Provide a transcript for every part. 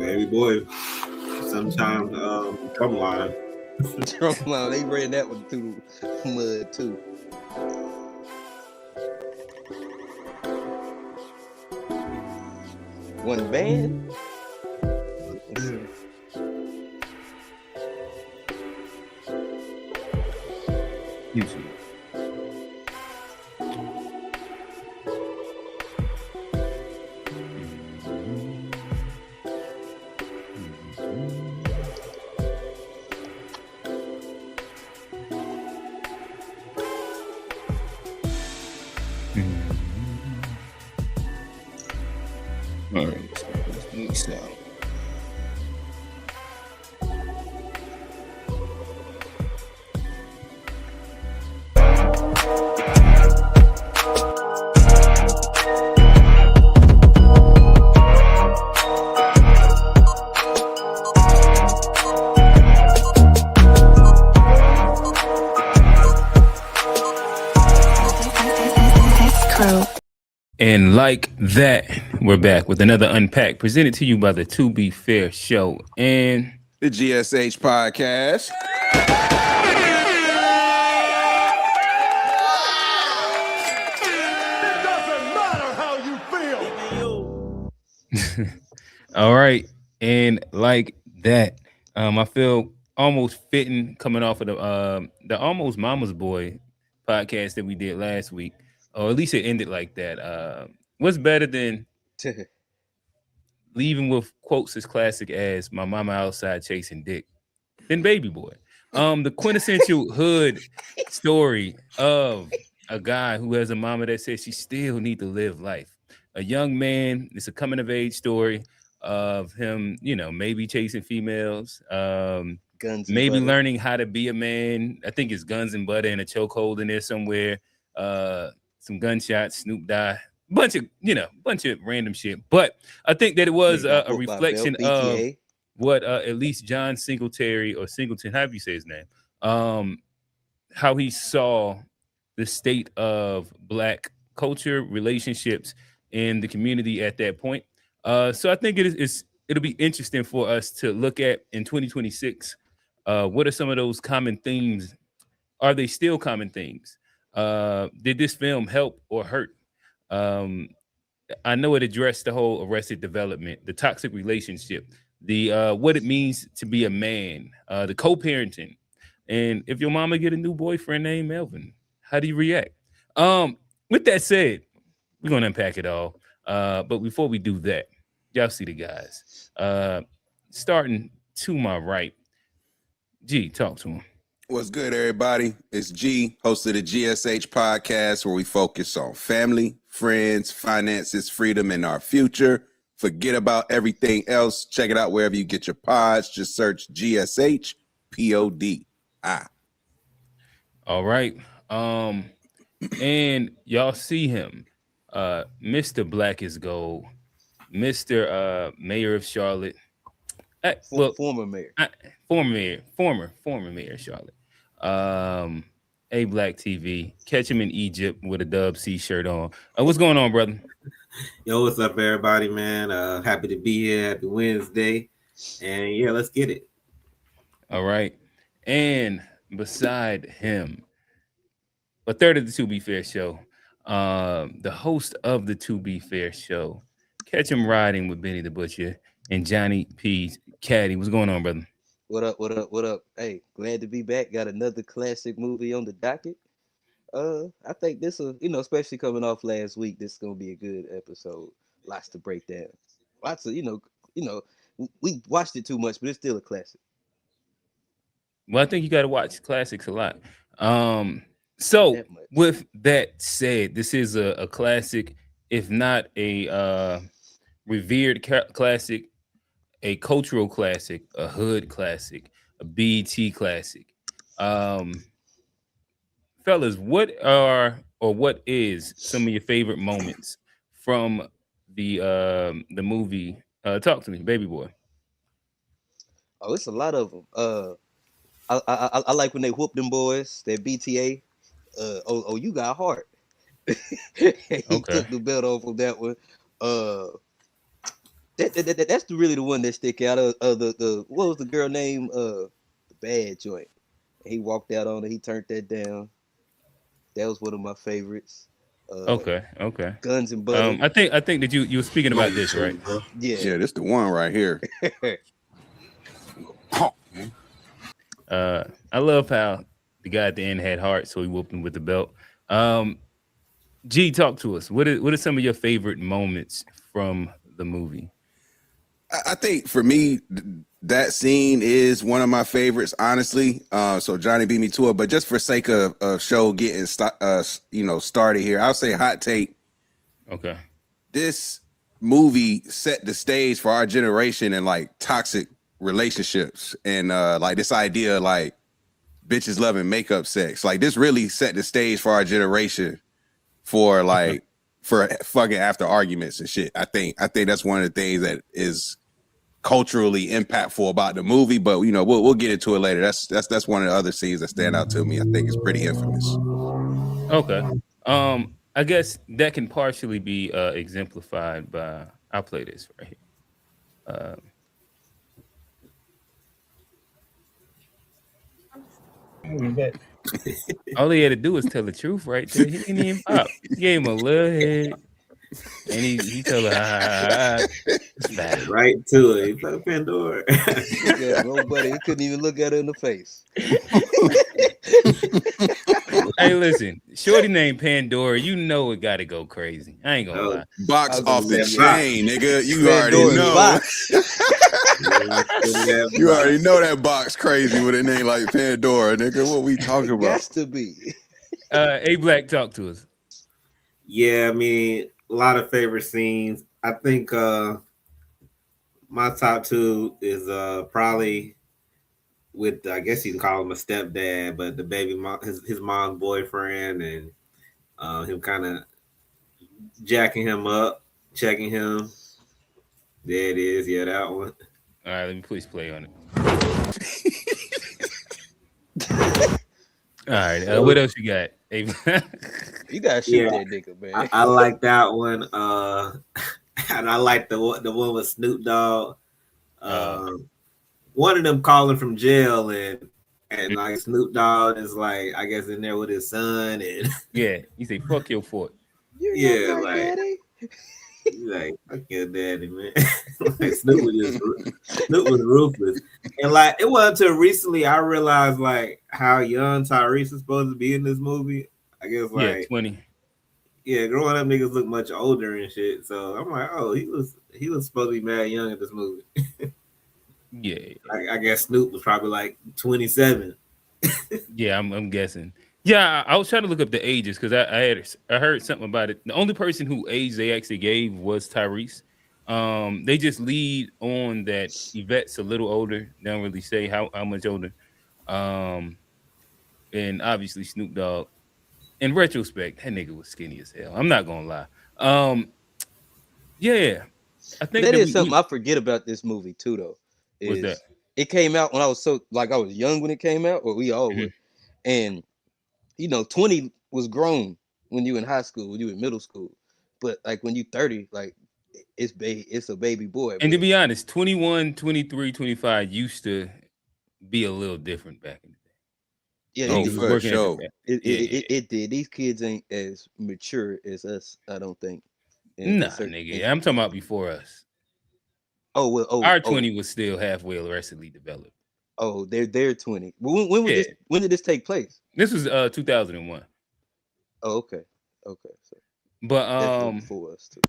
Baby boy, sometimes drum line. Drumline, they ran that one through the mud too. One band. Let's see. YouTube. All right, let me sound. And like that, we're back with another Unpacked, presented to you by the To Be Fair Show and the GSH Podcast. It doesn't matter how you feel. all right. And like that, I feel almost fitting coming off of the Almost Mama's Boy podcast that we did last week, or at least it ended like that. What's better than leaving with quotes as classic as "My mama outside chasing dick" than "Baby Boy"? The quintessential hood story of a guy who has a mama that says she still need to live life. A young man. It's a coming of age story of him, maybe chasing females, Guns and maybe butter. learning how to be a man. I think it's guns and butter and a chokehold in there somewhere. Some gunshots, Snoop Dogg, bunch of random shit. But I think that it was Got a booked by reflection Belt, of BTA. what at least John Singletary or Singleton, however you say his name, how he saw the state of Black culture, relationships in the community at that point. So I think it'll be interesting for us to look at in 2026. What are some of those common themes? Are they still common themes? Did this film help or hurt? I know it addressed the whole Arrested Development, the toxic relationship, the what it means to be a man, the co-parenting, and if your mama get a new boyfriend named Melvin, how do you react? With that said, we're gonna unpack it all. But before we do that, y'all see the guys. Starting to my right, G, talk to him. What's good, everybody? It's G, host of the GSH Podcast, where we focus on family, friends, finances, freedom, and our future. Forget about everything else. Check it out wherever you get your pods. Just search GSH POD. All right. And y'all see him. Mr. Black is Gold, Mr. Mayor of Charlotte. Former mayor. Former mayor of Charlotte. A Black TV. Catch him in Egypt with a Dub C shirt on. What's going on, brother? Yo, what's up, everybody, man? Happy to be here. Happy Wednesday. And yeah, let's get it. All right. And beside him, a third of the To Be Fair Show, the host of the To Be Fair Show. Catch him riding with Benny the Butcher and Johnny P's Caddy. What's going on, brother? What up? Hey, glad to be back. Got another classic movie on the docket. I think this will, especially coming off last week, this is gonna be a good episode. Lots to break down. Lots of, we watched it too much, but it's still a classic. Well, I think you got to watch classics a lot. So with that said, this is a classic, if not a revered classic, a cultural classic, a hood classic, a BET classic. Fellas, what is some of your favorite moments from the movie? Talk to me, Baby Boy. Oh, it's a lot of them. I like when they whoop them boys, that BTA. You got heart. He took the belt off of that one. That's really the one that stick out of the what was the girl name? The bad joint. He walked out on it. He turned that down. That was one of my favorites. Uh, Okay, okay. Guns and Butter. I think that you were speaking about this, right? Yeah. Yeah, this the one right here. I love how the guy at the end had heart, so he whooped him with the belt. Um, G, talk to us. What are some of your favorite moments from the movie? I think for me, that scene is one of my favorites, honestly. So Johnny beat me to it, but just for sake of show getting started here, I'll say hot take. Okay. This movie set the stage for our generation and like toxic relationships and like this idea like bitches loving makeup sex. Like this really set the stage for our generation for like for fucking after arguments and shit. I think that's one of the things that is culturally impactful about the movie, but we'll get into it later. That's one of the other scenes that stand out to me. I think it's pretty infamous. Okay. I guess that can partially be exemplified by. I'll play this right here. All he had to do was tell the truth right there. He didn't even pop. He gave him a little head, and he told her, it's fine. Right to it. He put Pandora. Yeah, nobody. He couldn't even look at her in the face. Hey, listen, shorty named Pandora. You know it got to go crazy. I ain't gonna lie. Box off the Yeah, chain, nigga. You already Pandora's know. box. You already know that box crazy with a name like Pandora, nigga. What we talking about? Has to be. A Black, talk to us. Yeah, I mean, a lot of favorite scenes. I think my top two is probably with I guess you can call him a stepdad, but the baby mom, his mom's boyfriend, and him kind of jacking him up, checking him. There it is. Yeah, that one. All right, let me please play on it. All right, what else you got? A You gotta shoot Yeah. that nigga, man. I like that one. And I like the one with Snoop Dogg. One of them calling from jail and like Snoop Dogg is like I guess in there with his son and Yeah, he say fuck your fort. You're Yeah, not my like- daddy. he's like fuck your daddy, man. Like Snoop was ruthless, and like it wasn't until recently I realized like how young Tyrese is supposed to be in this movie. I guess Yeah, like 20. yeah, growing up niggas look much older and shit. So I'm like, oh, he was supposed to be mad young in this movie. Yeah, I guess Snoop was probably like 27. yeah, I'm guessing. Yeah, I was trying to look up the ages because I heard something about it. The only person who age they actually gave was Tyrese. They just lead on that Yvette's a little older. They don't really say how much older. And obviously Snoop Dogg. In retrospect, that nigga was skinny as hell. I'm not gonna lie. Yeah, I think That is something I forget about this movie too, though. What's that? It came out when I was I was young when it came out, or we all Mhm. were. And 20 was grown when you in high school, when you in middle school. But like when you 30, like it's a baby boy. And to but- be honest, 21, 23, 25 used to be a little different back in the day. yeah, Oh, it, Niggas was for working at the sure. back. it did. These kids ain't as mature as us, I don't think. in Nah, certain- nigga. I'm talking about before us. Oh well, Our 20 was still halfway arrestingly developed. they're 20. When Yeah. did this take place? This was 2001. Oh, okay. So But definitely before us too.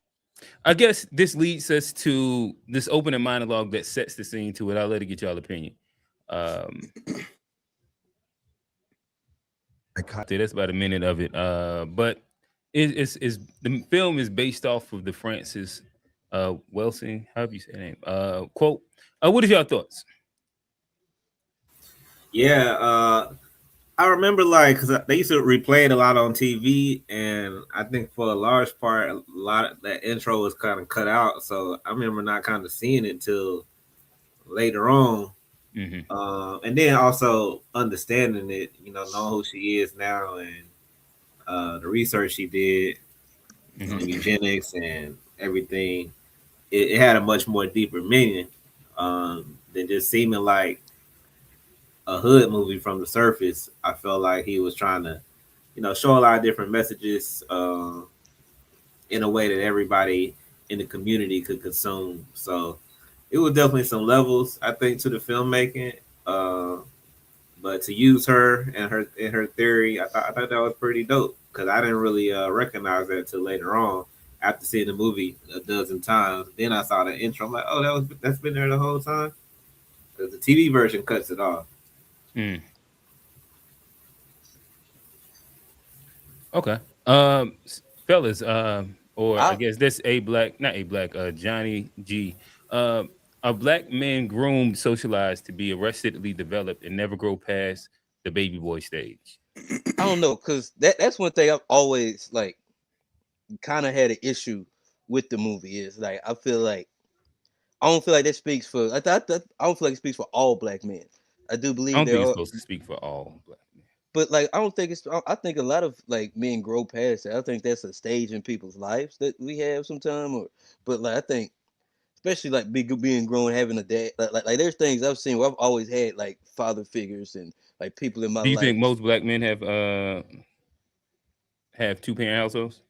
I guess this leads us to this opening monologue that sets the scene to it. I'll let it get y'all opinion. That's about a minute of it. But it's the film is based off of the Francis Welsing, however you say the name, quote. What are y'all thoughts? Yeah, I remember like because they used to replay it a lot on TV, and I think for a large part, a lot of that intro was kind of cut out. So I remember not kind of seeing it till later on, Mm-hmm. and then also understanding it, knowing who she is now and the research she did Mm-hmm. on eugenics and everything. it had a much more deeper meaning than just seeming like a hood movie from the surface. I felt like he was trying to, show a lot of different messages in a way that everybody in the community could consume. So it was definitely some levels, I think, to the filmmaking. But to use her and her theory, I thought that was pretty dope because I didn't really recognize that till later on after seeing the movie a dozen times. Then I saw the intro. I'm like, oh, that's been there the whole time because the TV version cuts it off. Mm. Okay. Fellas, or I guess that's not a black, Johnny G. A black man groomed, socialized to be arrestedly developed and never grow past the baby boy stage. I don't know, cause that's one thing I've always like kind of had an issue with the movie is like I don't feel like that speaks for I don't feel like it speaks for all black men. I do I believe don't there think it's are, supposed to speak for all black men. but like I don't think it's. I think a lot of like men grow past it. I think that's a stage in people's lives that we have sometime. Or but like I think especially like being grown, having a dad. Like there's things I've seen where I've always had like father figures and like people in my Do you life. think most black men have two parent households?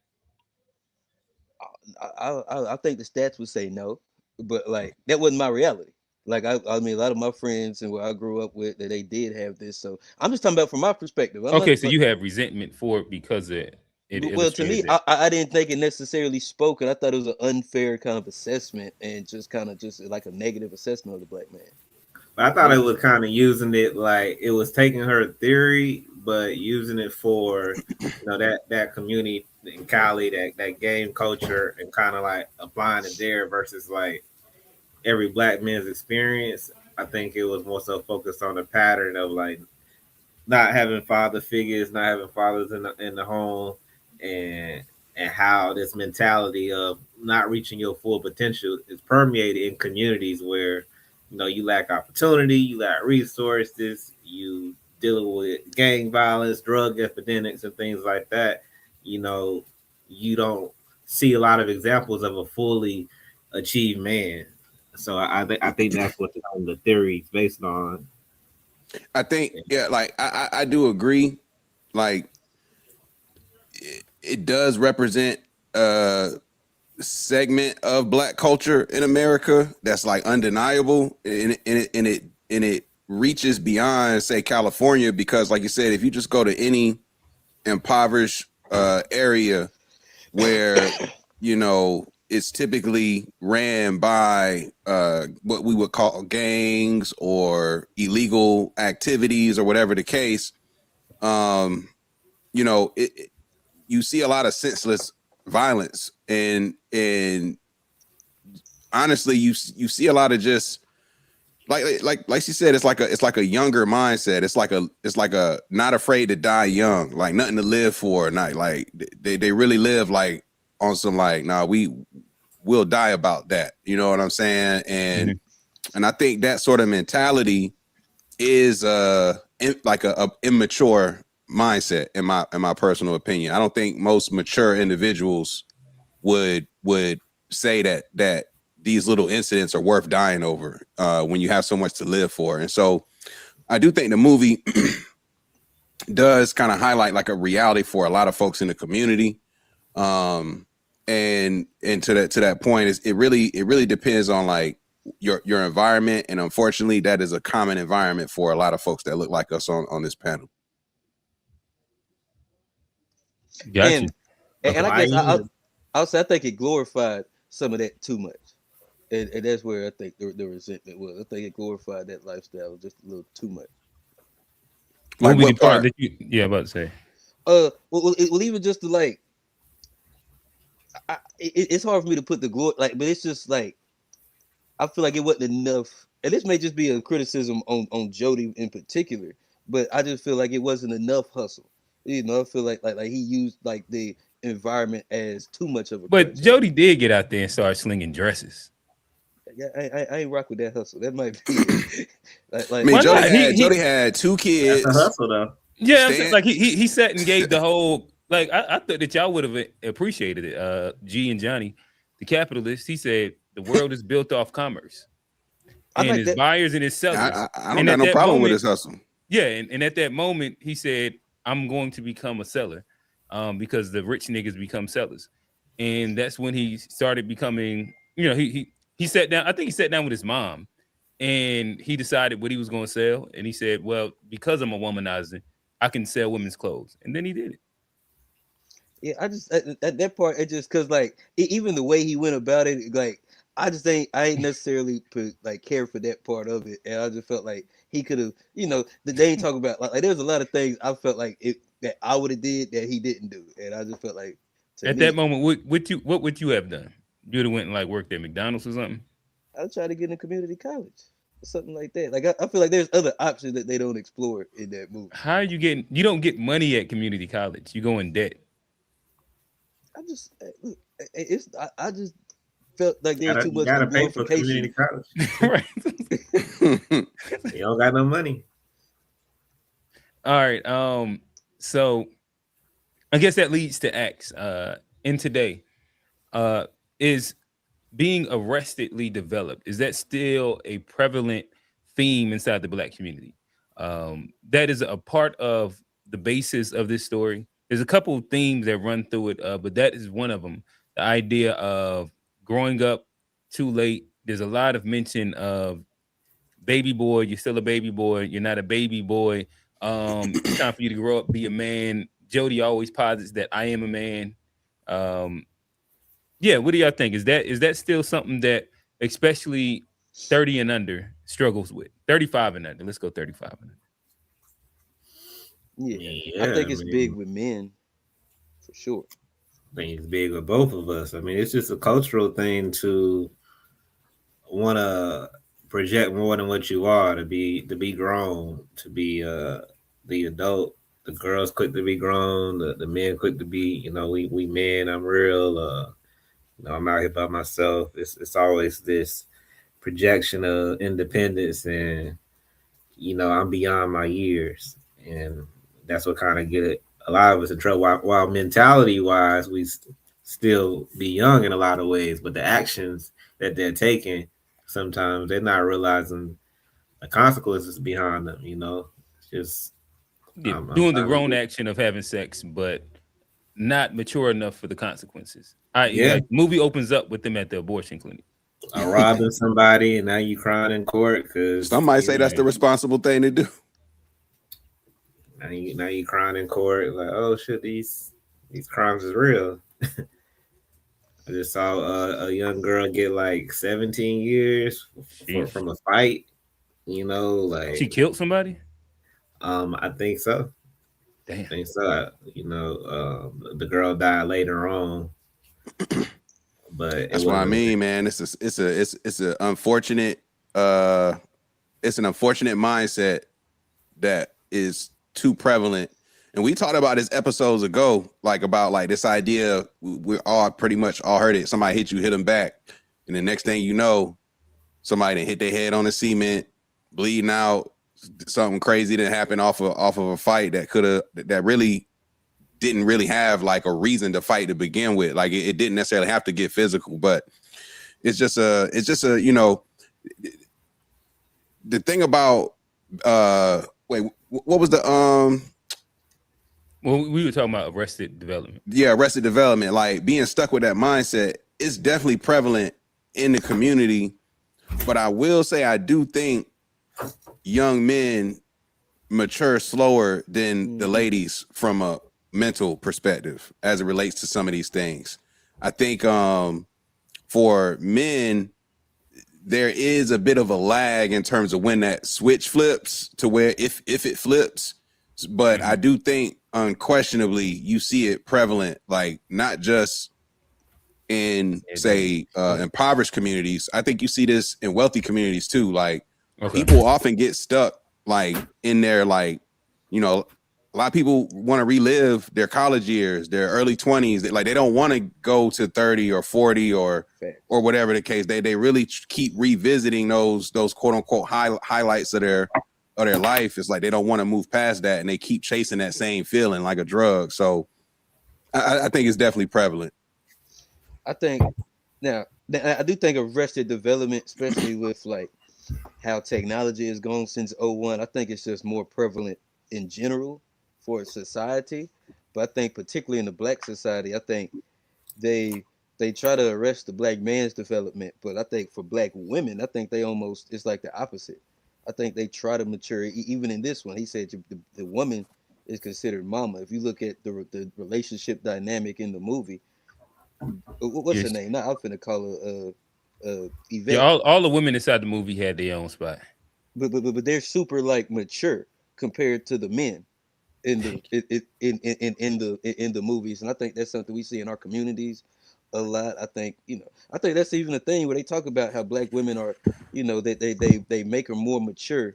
I think the stats would say no, but like that wasn't my reality. Like I mean, a lot of my friends and where I grew up with that they did have this. So I'm just talking about from my perspective. I'm not Okay, so like, you have resentment for it because it well, to illustrated me, that. I didn't think it necessarily spoken. I thought it was an unfair kind of assessment and just kind of just like a negative assessment of the black man. But I thought it Maybe was kind of using it like it was taking her theory, but using it for that community in Cali, that game culture, and kind of like applying it there versus like every black man's experience. I think it was more so focused on the pattern of like not having father figures, not having fathers in the home, and how this mentality of not reaching your full potential is permeated in communities where you lack opportunity, you lack resources, you dealing with gang violence, drug epidemics, and things like that. You know, you don't see a lot of examples of a fully achieved man. So I think that's what the theory is based on. I think, yeah, like I do agree. Like it does represent a segment of black culture in America that's like undeniable, and it reaches beyond, say, California, because like you said, if you just go to any impoverished area where it's typically ran by what we would call gangs or illegal activities or whatever the case, you see a lot of senseless violence, and honestly, you see a lot of just like she said, it's like a younger mindset. It's like a not afraid to die young, like nothing to live for, not like they really live like on some like, nah, we'll die about that. You know what I'm saying? And I think that sort of mentality is like a immature mindset in my personal opinion. I don't think most mature individuals would say that these little incidents are worth dying over when you have so much to live for. And so I do think the movie does kind of highlight like a reality for a lot of folks in the community. And to that point is it really depends on like your environment, and unfortunately that is a common environment for a lot of folks that look like us on this panel. Gotcha. And I Buy guess in. I'll say I think it glorified some of that too much. And that's where I think the resentment was. I think it glorified that lifestyle just a little too much. What Like would be the what part part? that you about to say? Well, even just to like, it's hard for me to put the glory like, but it's just like I feel like it wasn't enough. And this may just be a criticism on Jody in particular, but I just feel like it wasn't enough hustle. I feel like he used like the environment as too much of a But crutch. Like, Jody did get out there and start slinging dresses. yeah, I ain't rock with that hustle. That might be it. I like mean, Why not? Jody had two That's a kids. hustle though. Yeah, I'm saying Stan, like he sat and gave the whole like I thought that y'all would have appreciated it. G and Johnny, the capitalist, he said The world is built off commerce, I and like its that. buyers and its sellers. I don't And got at no that problem with moment, his hustle. yeah, and at that moment, he said, "I'm going to become a seller," because the rich niggas become sellers, and that's when he started becoming. You know, he sat down. I think he sat down with his mom, and he decided what he was going to sell. And he said, "Well, because I'm a womanizer, I can sell women's clothes." And then he did it. Yeah, I just at that part, it just because like even the way he went about it, like I ain't necessarily like care for that part of it, and I just felt like he could have, they ain't talking about like there's a lot of things I felt like it that I would have did that he didn't do, and I just felt like to At that me, moment, what would you have done? You'd have went and like worked at McDonald's or something. I try to get in community college or something like that. Like I feel like there's other options that they don't explore in that movie. How are you getting? You don't get money at community college. You go in debt. I just look, I just felt like there's too You much gotta like pay for community glorification. college. Right. You don't got no money. All right. So I guess that leads to X. In today, is being arrestedly developed. Is that still a prevalent theme inside the Black community? That is a part of the basis of this story. There's a couple of themes that run through it, but that is one of them. The idea of growing up too late. There's a lot of mention of baby boy. You're still a baby boy. You're not a baby boy. It's time for you to grow up, be a man. Jody always posits that I am a man. Um, yeah, what do y'all think? Is that still something that especially 30 and under struggles with? 35 and under. Let's go 35 and under. Yeah, I Yeah, think I it's big mean, with men for sure. I think it's big with both of us. I mean, it's just a cultural thing to want to project more than what you are, to be grown, to be the adult. The girls quick to be grown, the men quick to be, we men. I'm real. I'm out here by myself. It's always this projection of independence, and I'm beyond my years, and that's what kind of get a lot of us in trouble. While mentality wise, still be young in a lot of ways, but the actions that they're taking, sometimes they're not realizing the consequences behind them. It's just Yeah, I'm doing the trying to grown get. action of having sex, but not mature enough for the consequences. I.e., Yeah, like movie opens up with them at the abortion clinic. robbing somebody, and now you crying in court Some because might say that's the responsible thing to do. now you crying in court like, oh shit, these crimes is real. I just saw a young girl get like 17 years Sheesh. from a fight. She Like killed somebody? I think so. I Damn. think so. The girl died later on, but it That's what I wasn't. mean, man. It's a unfortunate it's an unfortunate mindset that is too prevalent. And we talked about this episodes ago, like about like this idea. We all pretty much all heard it. Somebody hit you, hit them back, and the next thing you know, somebody done hit their head on the cement, bleeding out. Something crazy that happened off of a fight that really didn't really have like a reason to fight to begin with. Like it didn't necessarily have to get physical, but it's just a the thing about what was the Well, we were talking about arrested development. arrested development, like being stuck with that mindset is definitely prevalent in the community. But I will say I do think young men mature slower than the ladies from a mental perspective as it relates to some of these things. I think for men, there is a bit of a lag in terms of when that switch flips to where if it flips. But I do think unquestionably you see it prevalent, like not just in say impoverished communities. I think you see this in wealthy communities too. Like people often get stuck like in their like, a lot of people want to relive their college years, their early 20s. Like they don't want to go to 30 or 40 or whatever the case. They really keep revisiting those quote unquote highlights of their life. It's like they don't want to move past that, and they keep chasing that same feeling like a drug. So I think it's definitely prevalent. I think now I do think arrested development, especially with like how technology has gone since '01. I think it's just more prevalent in general for society. But I think particularly in the black society, I think they they try to arrest the black man's development, but I think for black women, I think they almost it's like the opposite. I think they try to mature. Even in this one, he said the woman is considered mama. If you look at the relationship dynamic in the movie, what's her Yes. name? Not I'm finna call her Yeah, Yvette, all the women inside the movie had their own spot. but they're super like mature compared to the men in the in the movies, and I think that's something we see in our communities a lot. I think I think that's even a thing where they talk about how black women are, they make them more mature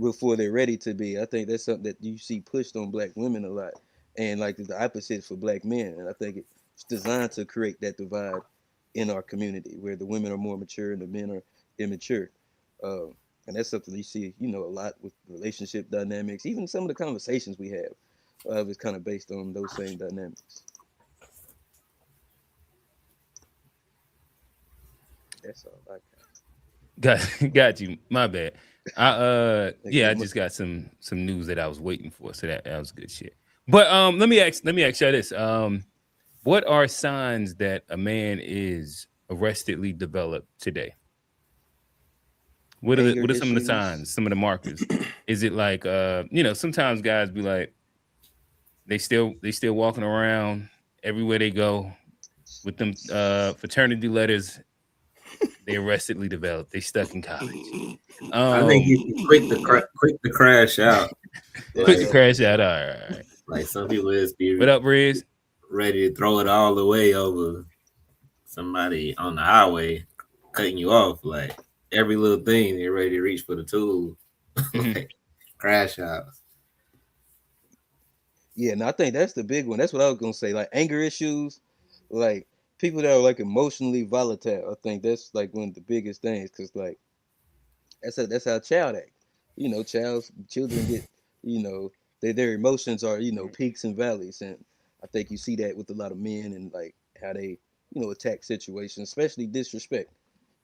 before they're ready to be. I think that's something that you see pushed on black women a lot, and like the opposite for black men. And I think it's designed to create that divide in our community where the women are more mature and the men are immature. Um, and that's something you see, a lot with relationship dynamics. Even some of the conversations we have is kind of based on those same dynamics. That's all I got. Got you. My bad. Like, Yeah, I just got some news that I was waiting for, so that was good shit. But let me ask you this. What are signs that a man is arrestedly developed today? anger What are some of the issues. signs, some of the markers? Is it like sometimes guys be like they still walking around everywhere they go with them fraternity letters, they arrestedly developed. They stuck in college. I think Um you should quick to crash out. quick to Like crash out. All right. like some people just What be up, Riz? ready to throw it all the way over somebody on the highway, cutting you off. Like every little thing, they're ready to reach for the tool. Hmm. Like crash out. Yeah, and I think that's the big one. That's what I was gonna say. Like anger issues, like people that are like emotionally volatile. I think that's like one of the biggest things because like that's how a child act. Children get their emotions are peaks and valleys, and I think you see that with a lot of men and like how they attack situations, especially disrespect.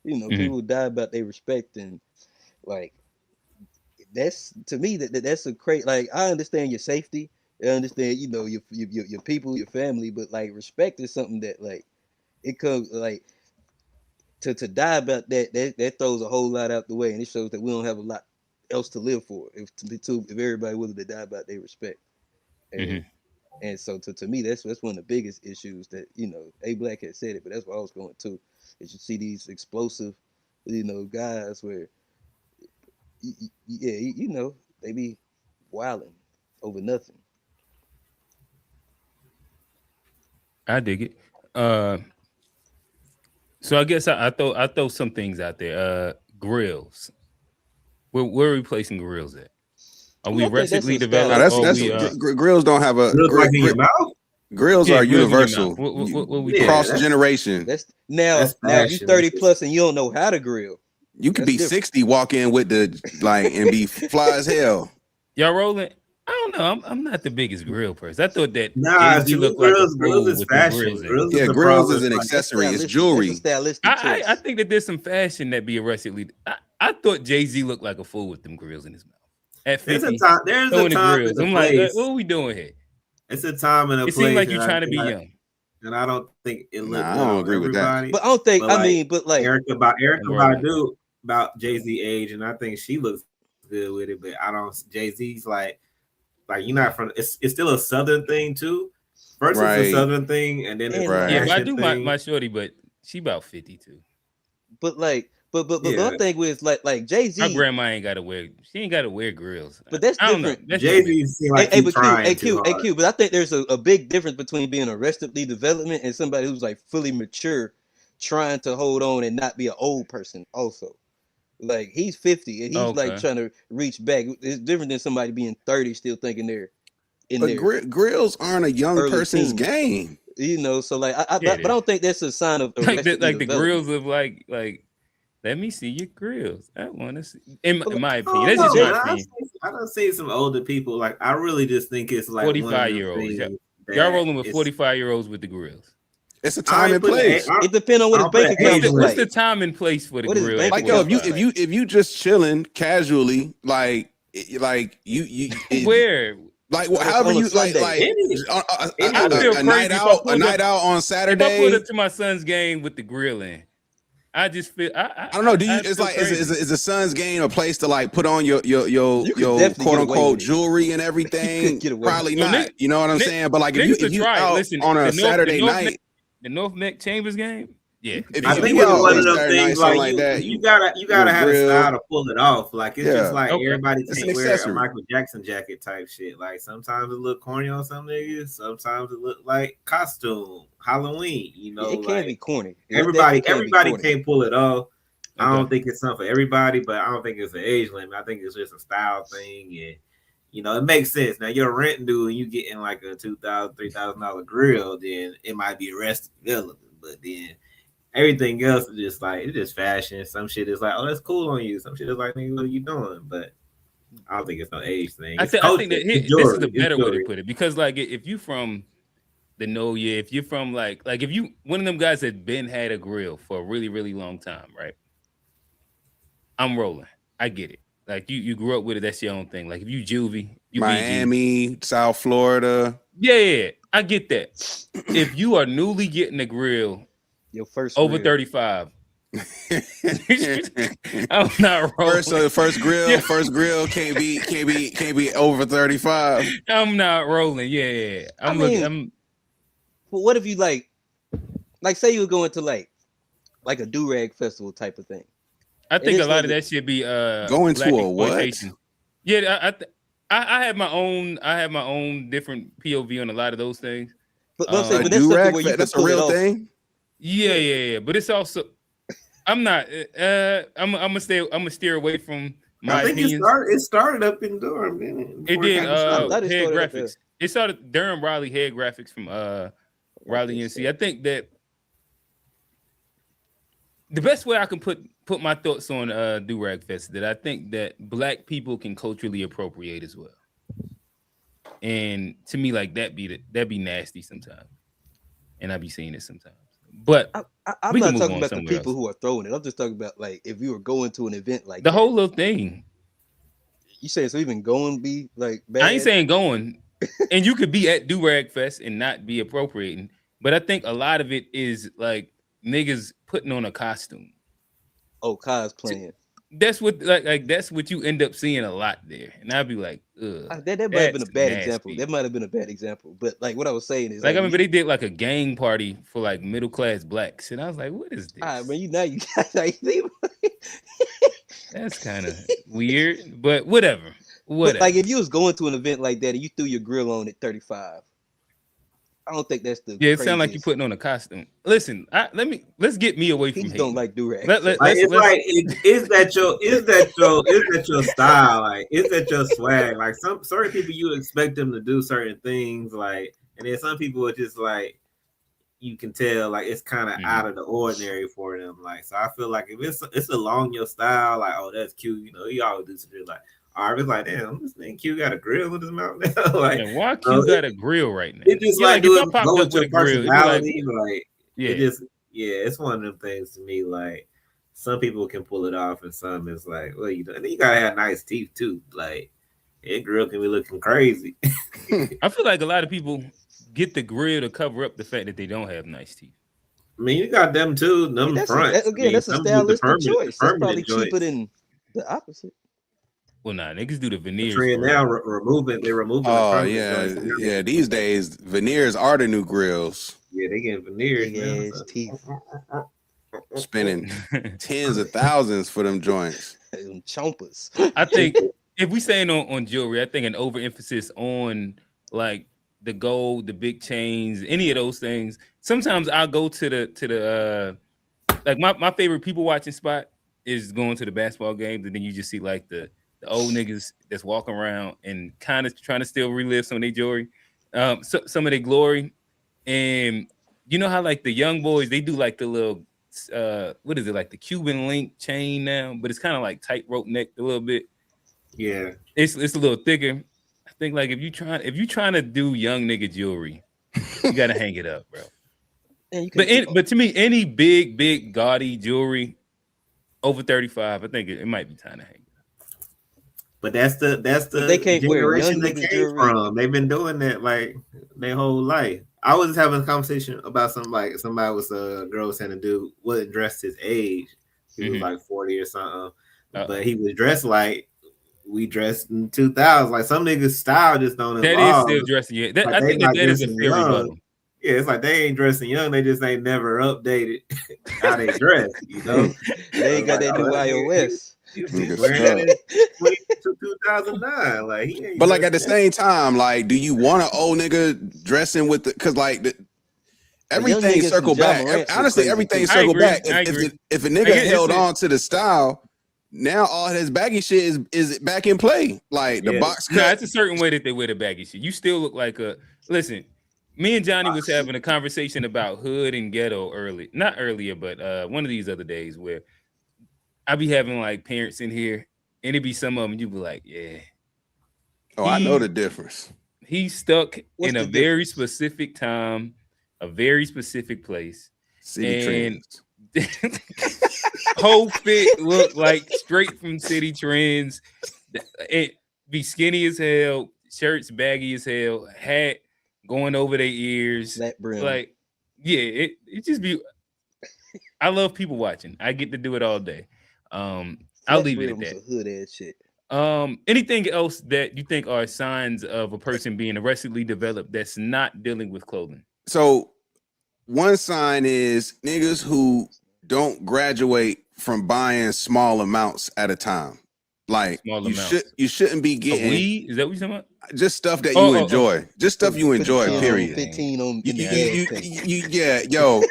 Hmm. People die about their respect and like that's to me that's a great like I understand your safety. I understand your people, your family, but like respect is something that like it comes like to die about that throws a whole lot out the way, and it shows that we don't have a lot else to live for if everybody willing to die about their respect. Hmm. And so to me that's one of the biggest issues that A Black had said it, but that's what I was going to is you see these explosive guys where yeah they be wilding over nothing. I dig it. Uh, so I guess I throw some things out there. Grills. Where are we placing grills at? Are I mean, we I think that's arressedly a Now developed, that's or are stylistic that's we choice. grills don't have a Feels like in your mouth. grills yeah, are grills in your mouth? universal. What we Yeah, putting? Cross that's generation. That's now that's now if you fashion. 30 plus and you don't know how to grill, You could that's be different. 60, walk in with the like and be fly as hell. Y'all rolling? I don't know. I'm not the biggest grill person. I thought that Jay Nah, Z to me, looked like a grills fool is with them fashion. grills in. Grills is Yeah, the grills problem. is an Like That's accessory. It's stylistic. That's a jewelry. stylistic I choice. think that there's some fashion that be arressedly. I thought Jay Z looked like a fool with them grills in his mouth at there's a 50, time. There's a throwing the time grills. and a I'm like, what place. are we doing here? It's a time and a It seemed place, like you're trying to be young. and I don't think it looked Nah, I good don't on agree with that. everybody. But I don't think. But I like mean, but like, Erica I'm rolling. Badu about Jay Z age, and I think she looks good with it. But I don't. Jay Z's like you're not from. It's still a Southern thing too. First, it's a Right, Southern thing, and then it's and a Yeah, like, but I right. fashion do thing. my shorty, but she about 52. but like, but Yeah, my thing was like Jay Her Z. grandma ain't gotta wear. She ain't gotta wear grills. But that's I don't know. different. That's just Jay me. Z seems Hey, like hey, he but Q, hey trying too Q, hey hard. Q. But I think there's a big difference between being arrestably development and somebody who's like fully mature, trying to hold on and not be an old person. Also, like he's 50 and he's like Okay. trying to reach back. It's different than somebody being 30 still thinking they're in But their grills aren't a young early person's teens. game. So like Yeah, it but I is. don't think that's a sign of Like arrestably the development. grills of like. Let me see your grills. I want to see. In, But in my I opinion, don't that's just know, my Jay, man. opinion. I don't see some older people. Like I really just think it's like one of them 45-year-olds. things Y'all that rolling with it's 45-year-olds with the grills. It's a I time ain't and putting place. It depends on what his bank account age look What's like. the time and place for the What is grill? bank at Like yo, account? if you just chilling casually, like Where? like On however a you Sunday. I feel a crazy night if I out, pulled up. on If I pulled Saturday. up to my son's game with the grill in, I just feel I don't know. Do you? I It's feel like crazy. is the Suns game a place to like put on your You could definitely quote get away unquote with it. jewelry and You everything? could get away with Probably it. Well, not. You know what I'm saying? But like niggas if will you try it. out Listen, on a Saturday night, the North Neck Chambers game. Yeah, if I you think out it's on one a of them Saturday night, things something like like that, you you gotta go have the style grill. to pull it off. Like it's just Yeah, like okay. everybody it's an can't wear a accessory. Michael Jackson jacket type shit. Like sometimes it look corny on some niggas, sometimes it look like costume Halloween. You know, It can like be corny. It definitely can be everybody corny. can't pull it off. I Okay. don't think it's something for everybody, but I don't think it's an age limit. I think it's just a style thing, and you know it makes sense. Now you're a renting dude, and you getting like a $2,000-$3,000 grill, then it might be Arrested Development, but then everything else is just like it's just fashion. Some shit is like, oh, that's cool on you. Some shit is like, nigga, what are you doing? But I don't think it's no age thing. It's I culture. think that It's this is a jewelry. It's better way to jewelry. put it, because like if you from the if you're from like if you one of them guys that been had a grill for a really really long time, right? I'm rolling. I get it. Like you grew up with it. That's your own thing. Like if you juvie, you BG. Miami, South Florida. Yeah, I get that. If you are newly getting a grill Your first over real. 35, I'm not rolling. First grill can't be over 35. I'm not rolling. Yeah. I'm But what if you like say you were going to like a do-rag festival type of thing? I think a this lot of nigga- that should be Going black to a what? exploitation. Yeah, I have my own different POV on a lot of those things. But I'm A saying, but that's something do-rag where you can that's a pull it real off. thing. Yeah. But it's also I'm not I'm gonna steer away from my I think opinions. it started up in Durham, didn't It before did got shot. thought it head started up there. graphics. It started Durham Raleigh head graphics from Raleigh NC. I think that the best way I can put my thoughts on Do-Rag Fest, that I think that black people can culturally appropriate as well. And to me, like that'd be nasty sometimes. And I be seeing it sometimes. But I'm we can not move talking on about the somewhere people else. who are throwing it. I'm just talking about like if you were going to an event like The that. whole little thing. You saying so even going be like bad? I ain't saying going, and you could be at Do-Rag Fest and not be appropriating, but I think a lot of it is like niggas putting on a costume. Cosplaying. That's what like that's what you end up seeing a lot there, and I'd be like, ugh, That might have been a that's bad nasty. example. That might have been a bad example. But like what I was saying is Like I mean, but they did like a gang party for like middle class blacks, and I was like, what is this? all right, man, you got like, That's kind of weird, but whatever. But like if you was going to an event like that and you threw your grill on at 35, I don't think that's the It sounds like you craziest. putting on a costume. Listen, let's get me away from People hate. don't like do-rag. Like it's like is that your style? Like is that your swag? Like some certain people you expect them to do certain things, like, and then some people are just like you can tell like it's kind of out of the ordinary for them. Like so, I feel like if it's along your style, like oh that's cute, you know, you always do some shit like. I was like, damn, this nigga Q got a grill in his mouth now. Like, and why Q got a grill right now? It just You're like, if I go popped up with your with a grill, personality. like, yeah, it just it's one of them things to me. Like, some people can pull it off, and some is like, well, you know, and then you gotta have nice teeth too. Like, that grill can be looking crazy. I feel like a lot of people get the grill to cover up the fact that they don't have nice teeth. I mean, you got them too. Them fronts. That's a stylistic choice. That's probably joints. cheaper than the opposite. Well, nah, niggas do the veneers. Trend now, removing. Oh yeah. These days, veneers are the new grills. Yeah, they get veneers. Big ass teeth. Spending tens of thousands for them joints. Them chompers. I think if we saying on jewelry, I think an overemphasis on like the gold, the big chains, any of those things. Sometimes I'll go to the like my favorite people watching spot is going to the basketball games, and then you just see like the old niggas that's walking around and kind of trying to still relive some of their jewelry, some of their glory. And you know how like the young boys, they do like the little what is it, like the Cuban link chain now, but it's kind of like tightrope necked a little bit. Yeah, it's a little thicker. I think like if you trying to do young nigga jewelry, you gotta hang it up, bro. Man, you But can't but to me, any big gaudy jewelry over 35, I think it might be time to hang. But that's But they the can't wear generation young they niggas came jewelry. from. They've been doing that like their whole life. I was having a conversation about something like somebody was a girl was saying a dude wasn't dressed his age. He was like 40 or something, but he was dressed like we dressed in 2000. Like some niggas' style just don't That is evolve. still dressing young. Like I they think not that is a dressing fair young. rebuttal. Yeah, it's like they ain't dressing young. They just ain't never updated how they dress. You know, They ain't got like, that new iOS. He's Nigga wearing that stuck. in 2009. Like he ain't. But like at the dressed same time, like, do you want an old nigga dressing with the? Because like A young everything nigga in some circle John back. Morant's look Honestly, crazy, everything too. I circle agree. back. I agree. If a Like, nigga held on to the style, now all his baggy shit is back in play. Like the Yeah. box No, cut. it's a certain way that they wear the baggy shit. You still look like a listen. Me and Johnny was having a conversation about hood and ghetto not earlier, but one of these other days where I be having like parents in here, and it be some of them. You be like, yeah, Oh, I know the difference. he's stuck What's in a the very difference? specific time, a very specific place, City and trends. whole fit look like straight from City Trends. It be skinny as hell, shirts baggy as hell, hat going over their ears. Flat brim. Like, yeah, it just be. I love people watching. I get to do it all day. I'll Flat leave it at brim's that. a hood ass shit. Anything else that you think are signs of a person being arrestingly developed that's not dealing with clothing? So one sign is niggas who don't graduate from buying small amounts at a time. Like Small amounts. you shouldn't be A getting weed? Is that what you're talking about? just stuff that Oh, you oh, oh. enjoy. Just stuff you Put the enjoy, 10 on, period. 15 on in the You, gas tank. yeah, yo,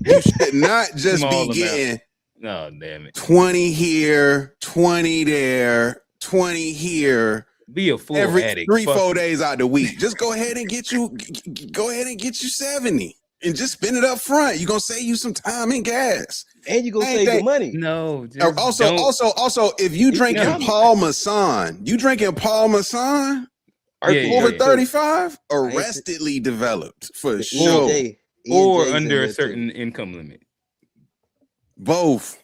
you should not just Small be amount. getting Oh, damn it. 20 here, 20 there, 20 here. Be a full Every addict. 3-4 days out the week. Just go ahead and get you 70 and just spend it up front. You're gonna save you some time and gas. And you gonna save the money. No, just Also, if you drinking No. Paul Masson, Yeah, over yeah. 35, arrestedly developed for sure. Or under a certain income limit. Both.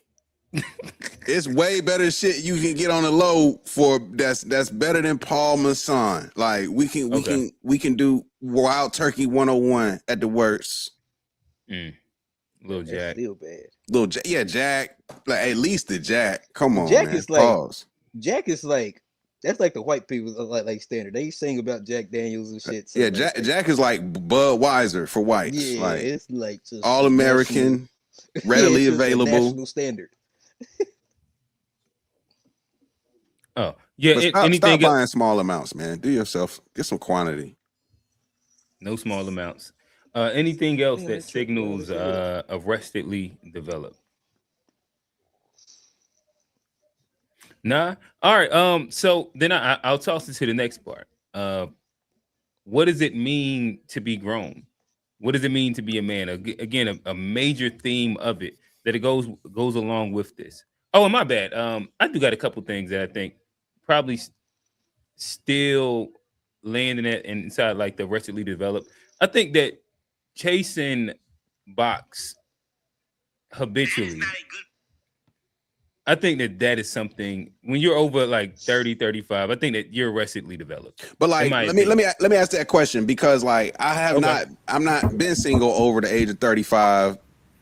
It's way better shit you can get on the low for that's better than Paul Masson. Like we can do Wild Turkey 101 at the worst. Little Jack. Still bad. Little Jack, yeah, Jack. Like at least the Jack. Come on, Jack man. is like Pause. Jack is like that's like the white people like standard. They sing about Jack Daniels and shit. So Yeah, like, Jack is like Budweiser for whites. Yeah, like it's like just all American, readily available. National standard. Oh, yeah. Stop buying small amounts, man. Do yourself get some quantity. No small amounts. Anything else that signals arrestedly developed? Nah. All right. So then I'll toss it to the next part. What does it mean to be grown? What does it mean to be a man? Again, a major theme of it that it goes along with this. Oh, and my bad. I do got a couple things that I think probably still landing it inside like the arrestedly developed. I think that chasing box habitually, I think that is something when you're over like 30, 35, I think that you're arrestedly developed. But like let me ask that question because like I'm not been single over the age of 35,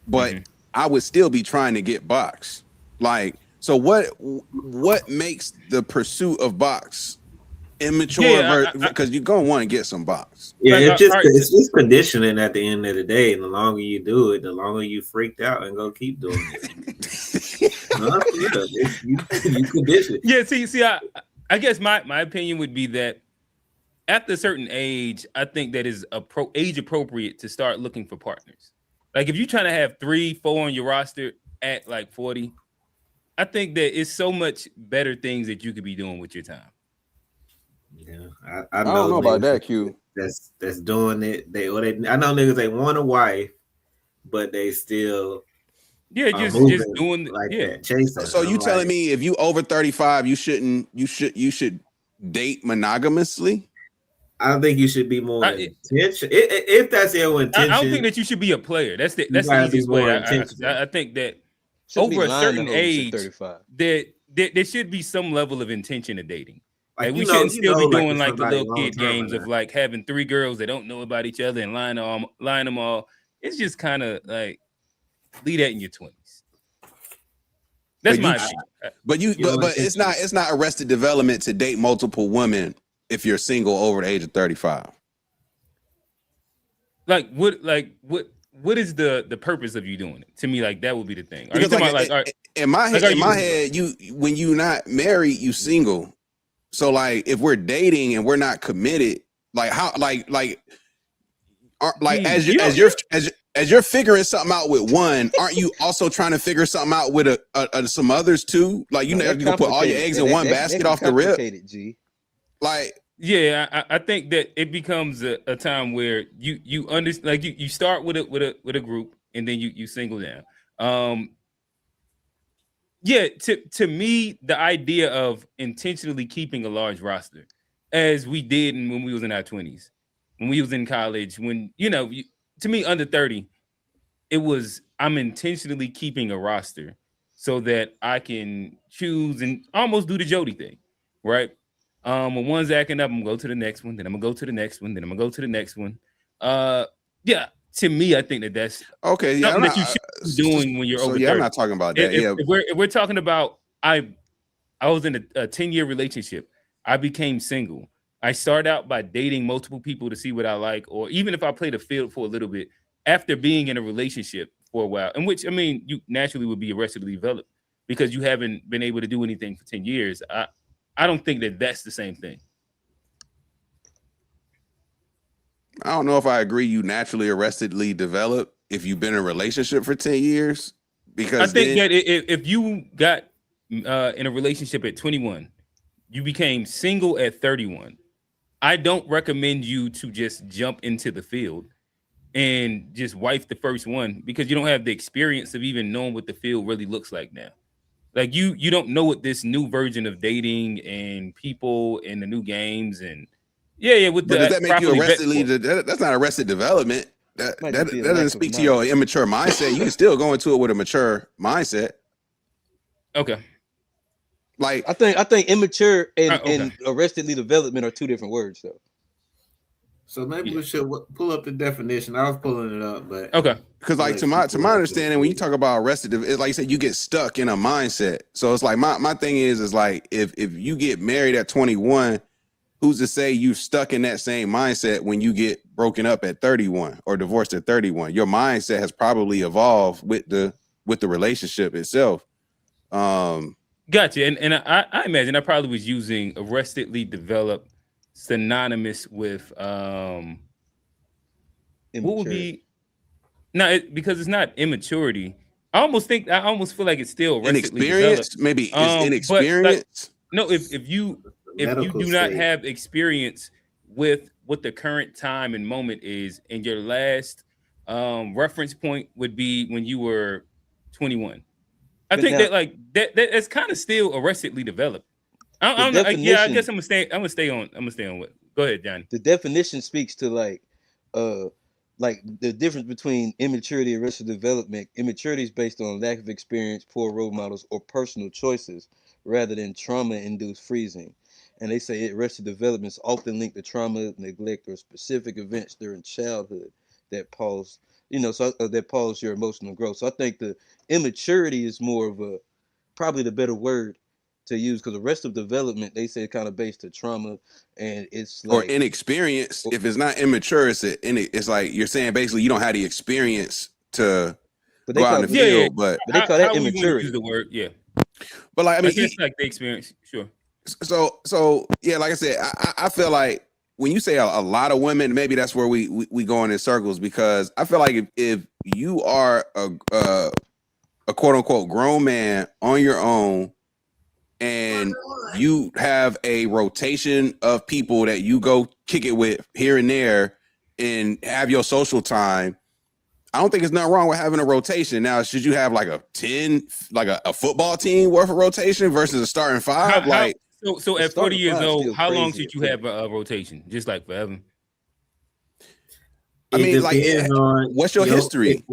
but I would still be trying to get box. Like, so what makes the pursuit of box immature? Because you're gonna want to get some box. Yeah, it's just conditioning at the end of the day. And the longer you do it, the longer you freaked out and go keep doing it. You condition. Yeah, see, I guess my opinion would be that after a certain age, I think that is age appropriate to start looking for partners. Like if you're trying to have 3-4 on your roster at like 40, I think that it's so much better things that you could be doing with your time. Yeah, I don't know about that, Q. That's doing it. I know niggas they want a wife, but they still just doing like that chasing. So you telling me if you over 35, you should date monogamously? I think you should be more I, intention. If that's your intention, I don't think that you should be a player. That's the gotta be easiest way. more intentional. I think that Shouldn't be over a lying to certain hoes at age, 35. there should be some level of intention of dating. Like Like we shouldn't still be like doing if like the somebody little long kid term or games of not. like having 3 girls that don't know about each other and line them all. It's just kind of like leave that in your 20s. That's my opinion. But it's not arrested development to date multiple women if you're single over the age of 35. What is the purpose of you doing it? To me, like that would be the thing. Are Because you talking about in my head, you when you not married, you single. So like if we're dating and we're not committed, like how as you're figuring something out with one, aren't you also trying to figure something out with some others too? Like you gonna put all your eggs in one basket off the rip. G. Like yeah, I think that it becomes a time where you understand, like you start with a group and then you single down. Yeah, to me, the idea of intentionally keeping a large roster, as we did when we was in our 20s, when we was in college, when to me under 30, it was I'm intentionally keeping a roster so that I can choose and almost do the Jody thing, right? When one's acting up, I'm gonna go to the next one, then I'm gonna go to the next one, then I'm gonna go to the next one. Yeah, to me, I think that's okay. Yeah, something that you should be doing when you're over 30. I'm not talking about that. If we're talking about, I was in a 10-year relationship. I became single. I start out by dating multiple people to see what I like, or even if I play the field for a little bit, after being in a relationship for a while, in which, I mean, you naturally would be arrested developed because you haven't been able to do anything for 10 years. I don't think that that's the same thing. I don't know if I agree you naturally arrestedly develop if you've been in a relationship for 10 years. Because I think that if you got in a relationship at 21, you became single at 31, I don't recommend you to just jump into the field and just wife the first one because you don't have the experience of even knowing what the field really looks like now. Like you don't know what this new version of dating and people and the new games and but does that make you arrestedly? That's not arrested development. That doesn't speak to your immature mindset. You can still go into it with a mature mindset. Okay. Like I think immature and arrestedly development are two different words though. So maybe we should pull up the definition. I was pulling it up, but okay. Because like to my understanding, when you talk about arrested, it's like you said, you get stuck in a mindset. So it's like my thing is like if you get married at 21, who's to say you're stuck in that same mindset when you get broken up at 31 or divorced at 31? Your mindset has probably evolved with the relationship itself. Gotcha. And I imagine I probably was using arrestedly developed synonymous with what would be because it's not immaturity. I almost feel like it's still arrestedly developed. Maybe it's inexperience. No, if you do not have experience with what the current time and moment is, and your last reference point would be when you were 21, I think that's kind of still arrestedly developed. I guess I'm gonna stay on what. Go ahead, Johnny. The definition speaks to like the difference between immaturity and arrested development. Immaturity is based on lack of experience, poor role models, or personal choices, rather than trauma-induced freezing. And they say arrested development is often linked to trauma, neglect, or specific events during childhood that pause your emotional growth. So I think the immaturity is more of probably the better word to use, because the rest of development they say kind of based to trauma, and it's like, or inexperience. If it's not immature, it's like you're saying basically you don't have the experience to go out in the field. But they call that immaturity. Use the word, yeah. But like I mean, it's like the experience, sure. So yeah, like I said, I feel like when you say a lot of women, maybe that's where we go in circles, because I feel like if you are a quote unquote grown man on your own, and you have a rotation of people that you go kick it with here and there and have your social time, I don't think there's nothing wrong with having a rotation. Now, should you have like a football team worth of rotation versus a starting five? So The at 40 starting years five old, still how long crazy should at you have 40. a rotation? Just like forever? I It mean, like, depends on what's your history?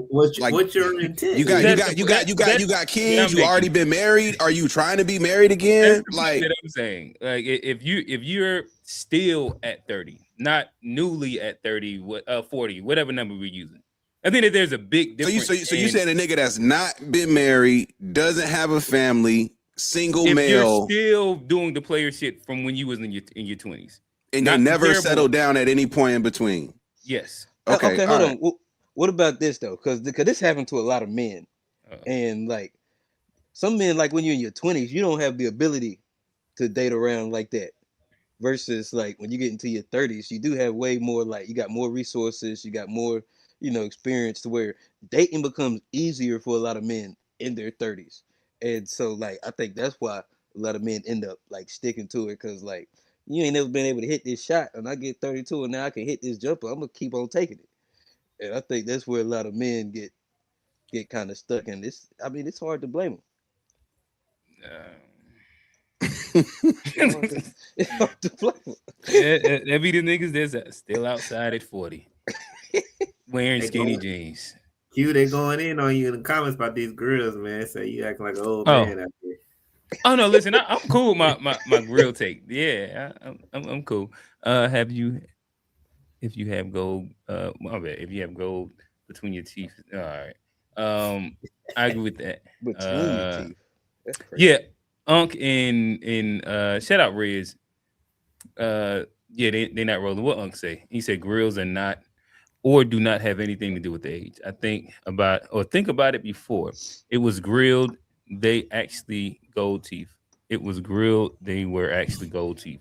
Like, what's your intent. you got you That's got the you that, got you got that's you got the point kids. I'm You already making. been married. Are you trying to be married That's again? the point Like, that I'm saying. Like if you're still at 30, not newly at 30, 40, whatever number we're using. I think that there's a big difference so you in saying a nigga that's not been married, doesn't have a family, single if you're male, still doing the player shit from when you was in your 20s. and they Not the never terrible settled ones. down at any point in between. Yes. Okay, Okay, all hold right. on. What about this though? Because this happened to a lot of men, Uh, and like some men, like when you're in your 20s, you don't have the ability to date around like that. Versus like when you get into your 30s, you do have way more, like you got more resources, you got more, experience to where dating becomes easier for a lot of men in their 30s. And so like I think that's why a lot of men end up like sticking to it, because like you ain't never been able to hit this shot, and I get 32 and now I can hit this jumper. I'm gonna keep on taking it. And I think that's where a lot of men get kind of stuck in this. I mean, it's hard to blame uh, them. It's hard to, it's hard to blame them. there be the niggas that's still outside at 40 wearing They skinny go, jeans. Q, they going in on you in the comments about these girls, man. Say you acting like an old Oh, man out there. oh no! Listen, I'm cool with my grill take. Yeah, I'm cool. Have you if you have gold? My bad. If you have gold between your teeth, all right. I agree with that. Between your Uh, teeth. That's crazy. yeah, Unc and shout out Riz. Yeah, they not rolling. What Unc say? He said grills are not or do not have anything to do with the age. I think about it before. It was grilled, they actually gold teeth. It was grilled, they were actually gold teeth.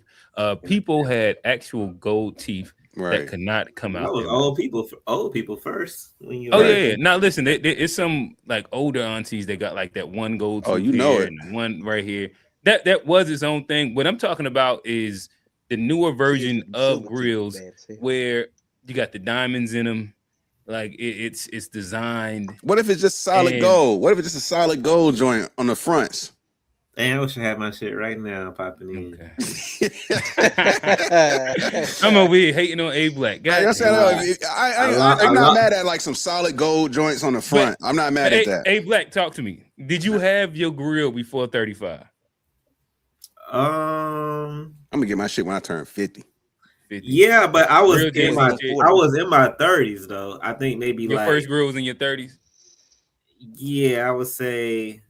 People had actual gold teeth that Right. could not come That out was their mouth. old people first. When you Oh yeah, Right. yeah. Now listen, it's some like older aunties that got like that one gold Oh, tooth you know here it. and one right here. That was its own thing. What I'm talking about is the newer Kids version with them of silver teeth is grills bad as hell. where you got the diamonds in them. Like it's designed What if it's just solid and gold? What if it's just a solid gold joint on the fronts? damn, I wish I had my shit right now popping in. okay. I'm over here hating on A Black. Like I God said, damn. Nah, I'm I not lost. mad at like some solid gold joints on the But front. I'm not but mad at that. A Black, talk to me. Did you have your grill before 35? I'm gonna get my shit when I turn 50. 50. Yeah, but I was Real in Gen Wait, Z my no, shit. 40. 30s though. I think maybe Your first like grill was in your 30s? yeah, I would say.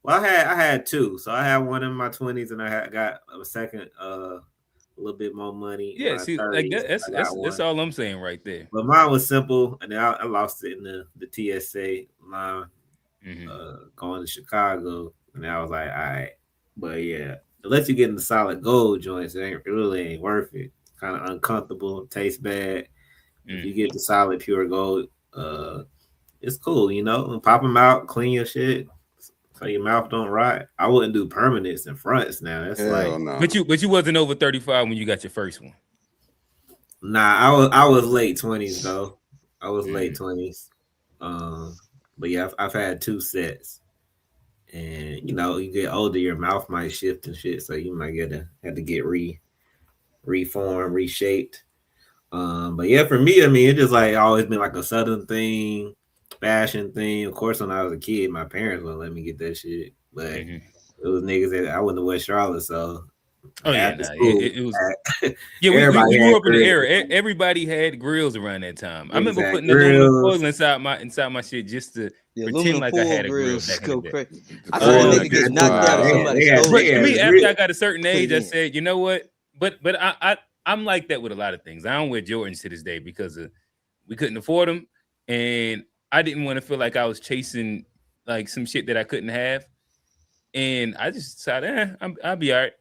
Well, I had two, so I had one in my 20s, and got a second, a little bit more money in Yeah, my see, like 30s. that's I that's got that's one, all I'm saying right there. but mine was simple, and then I lost it in the TSA line Hmm. going to Chicago, and I was like, all right, but yeah, unless you get in the solid gold joints, it really ain't worth it. Kind of uncomfortable, tastes bad. If Mm. you get the solid pure gold, it's cool, and pop them out, clean your shit, so your mouth don't rot. I wouldn't do permanents and fronts now. It's Hell like no. But you wasn't over 35 when you got your first one. nah. I was late 20s though. I was late Mm. 20s. Um, but yeah, I've had two sets, and you get older, your mouth might shift and shit, so you might have to get reformed, reshaped. But yeah, for me, I mean, it just like always been like a southern thing, fashion thing. Of course, when I was a kid, my parents wouldn't let me get that shit, but Hmm. it was niggas that I went to West Charlotte, so Oh yeah, after nah, school, it was. Yeah, we everybody grew had up in the grills. era. Everybody had grills around that time. I Niggas remember had putting aluminum foil grills. inside my shit just to The pretend aluminum like I foil had a grill grills back in the go day. crazy. The I seen a foil Oh, nigga gets get goddamn! knocked out and wild. somebody They had, stole But they it to had me, and after real. I got a certain put age, it I in. said, you know what? But I'm like that with a lot of things. I don't wear Jordans to this day because we couldn't afford them, and I didn't want to feel like I was chasing like some shit that I couldn't have. And I just decided, I'll be all right.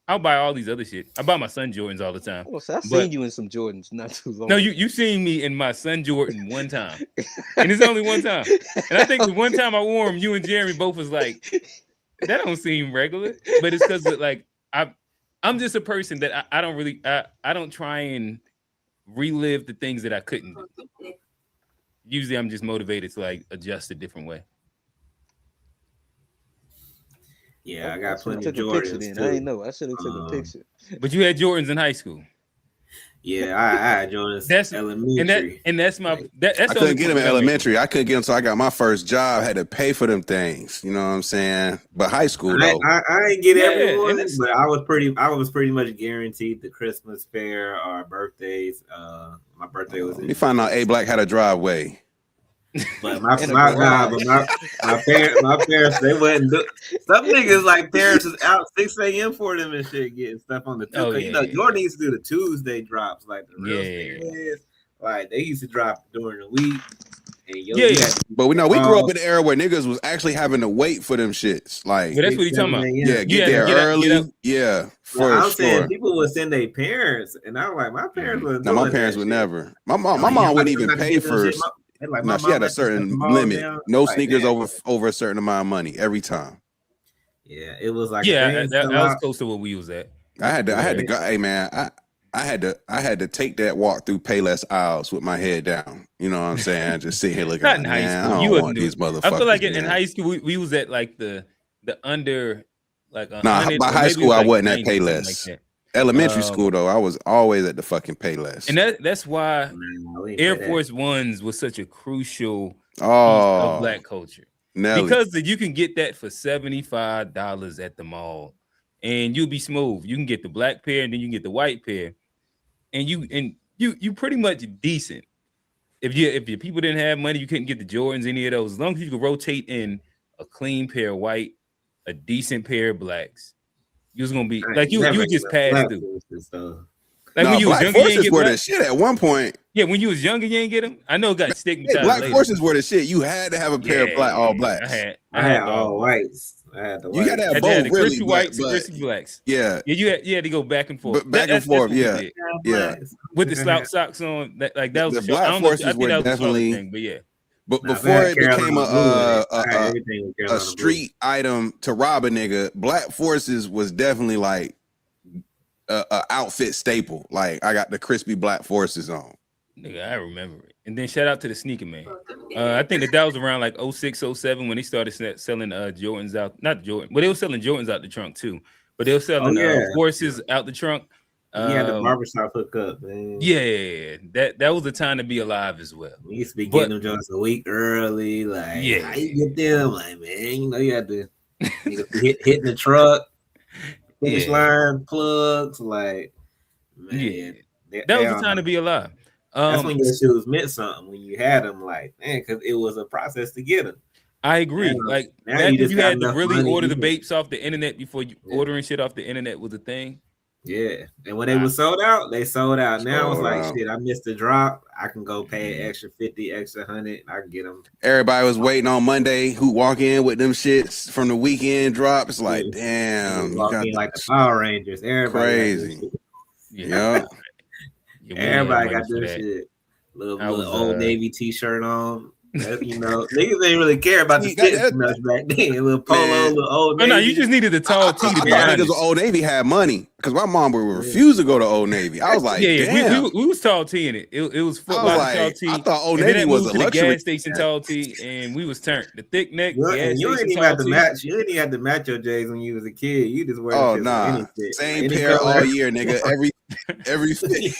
I'll buy all these other shit. I buy my son Jordans all the time. Oh, so I But seen you in some Jordans not too no, long you ago. seen me in my son Jordan one time. And it's only one time. And I think the one time I wore them, you and Jeremy both was like, that don't seem regular. But it's because like I'm just a person that I don't really I don't try and relive the things that I couldn't do. Usually I'm just motivated to like adjust a different way. Yeah, I I got should have plenty of took a picture Jordans then. I ain't too. know. I should have took a Um, picture. But you had Jordans in high school. yeah, I had Jordans That's elementary. and that's my Like, that's I the only couldn't get point them in that I'm making. elementary. I couldn't get them until I got my first job. I had to pay for them things. You know what I'm saying? But high school though, I didn't get Yeah, and everyone, that's but I was pretty much guaranteed the Christmas fair or birthdays. My birthday was let me in find out. A Black had December. a driveway. But my In a my nah, but garage. my parents they wouldn't do. Some niggas like parents is out 6 a.m. for them and shit getting stuff on the two. oh Cause yeah, Jordan used to do the Tuesday drops like the real yeah, sneakerheads. Like they used to drop during the week, and yeah. you had to be But we know we grew up all in the era where niggas was actually having to wait for them shits. But Like, that's what six he's talking seven about. yeah, a.m. You get had to there get up. early. Yeah, But for I'm saying sure. people would send their parents, and I'm like, my parents Mhm. wasn't Now my doing parents that would shit. never. They're My like, mom wouldn't I'm even about to pay get them for. shit. They're like, my No, she mom had a had to shut the certain mall limit. down. No Like, sneakers damn. over a certain amount of money every time. Yeah, it was like if they Yeah, ain't that, sell that was out, close to what we was at. I had yeah, to go. Hey man, I had to take that walk through Payless aisles with my head down. You know what I'm saying? I just sit here looking Not in like, high man, I school. You don't wasn't want doing. these I feel like motherfuckers, in man. high school we was at like the under like a Nah, hundred by or high maybe it school was I like wasn't at 90 something like Payless. that. Elementary Um, school though, I was always at the fucking and Payless. that's why nah, we ain't Air play that. Force Ones was such a crucial piece of Oh, black culture Nelly. because you can get that for $75 at the mall, and you'll be smooth. You can get the black pair, and then you can get the white pair, and you pretty much decent. If your people didn't have money, you couldn't get the Jordans, any of those. As long as you could rotate in a clean pair of white, a decent pair of blacks, you was gonna be I like ain't you never would get just no pass black through. forces though. Like when No, you was Black younger, you ain't Forces get were the black. shit at one point. Yeah, when you was younger, you ain't get them. I know it got Hey, stigmatized Black later. Forces were the shit. You had to have a pair of black all Yeah, blacks. I I had had the all all black. whites. I had the You got to whites. have Had both, the really, crispy whites and crispy blacks. yeah, Yeah, you had to go back and forth. but back and That's forth, what we yeah, did Yeah, yeah. blacks. with the slouch socks on. That was The a short. I Black don't know. I Forces think were that was a Charlotte definitely, thing, but yeah. but Now, if I before had it became Carolina blue in it, I had a everything with a Carolina blue. street item to rob a nigga, Black Forces was definitely like a outfit staple. Like I got the crispy Black Forces on. Nigga, I remember it. And then shout out to the sneaker man. I think that was around like 06, 07 when they started selling Jordans out. Not Jordan, but they were selling Jordans out the trunk too. But they were Oh selling yeah, forces out the trunk. we had the Um, barbershop hookup, man. yeah, that was the time to be alive as well. We used to be getting But them joints a week early. Like, yeah, how you get them? Like, man, you had to niggas be hitting the truck, finish yeah, line plugs. Like, yeah, man, that they was the don't time to know. be alive. That's when your shoes meant something when you had them. Like, man, because it was a process to get them. I Now, agree. Like now back you when just you got had to enough really money. order You the can, vapes off the internet before you yeah. ordering shit off the internet was a thing. Yeah, and when they I, were sold out, they sold out. Now it's So like shit. I missed the drop. I can go pay extra 50, extra 100. I can get them. Everybody was waiting on Monday who walk in with them shits from the weekend drop. It's Yeah. like, damn, you Walk got in like the the Power Rangers. Everybody got this crazy. shit. yeah, Yep. yeah, we ain't have Everybody money got for this that. shit. Little I was Old Navy T-shirt on. Niggas ain't really care about the You got fit that, much back then. Little polo, man. little Old Oh no, you Navy. just needed a tall T to I be thought niggas with honest. Old Navy had money because my mom would Yeah. refuse to go to Old Navy. I was like, Yeah, damn. we was tall T in it. It was Foot I was Locker tall like, I T, thought Old and then Navy that was moved a to the luxury. gas station tall T, and we was turned the thick neck gas You ain't station even tall have to T. match. You ain't even have to match your J's when you was a kid. You just wear them Oh shits with nah, any fit, same any pair color. all year, nigga. Every fit.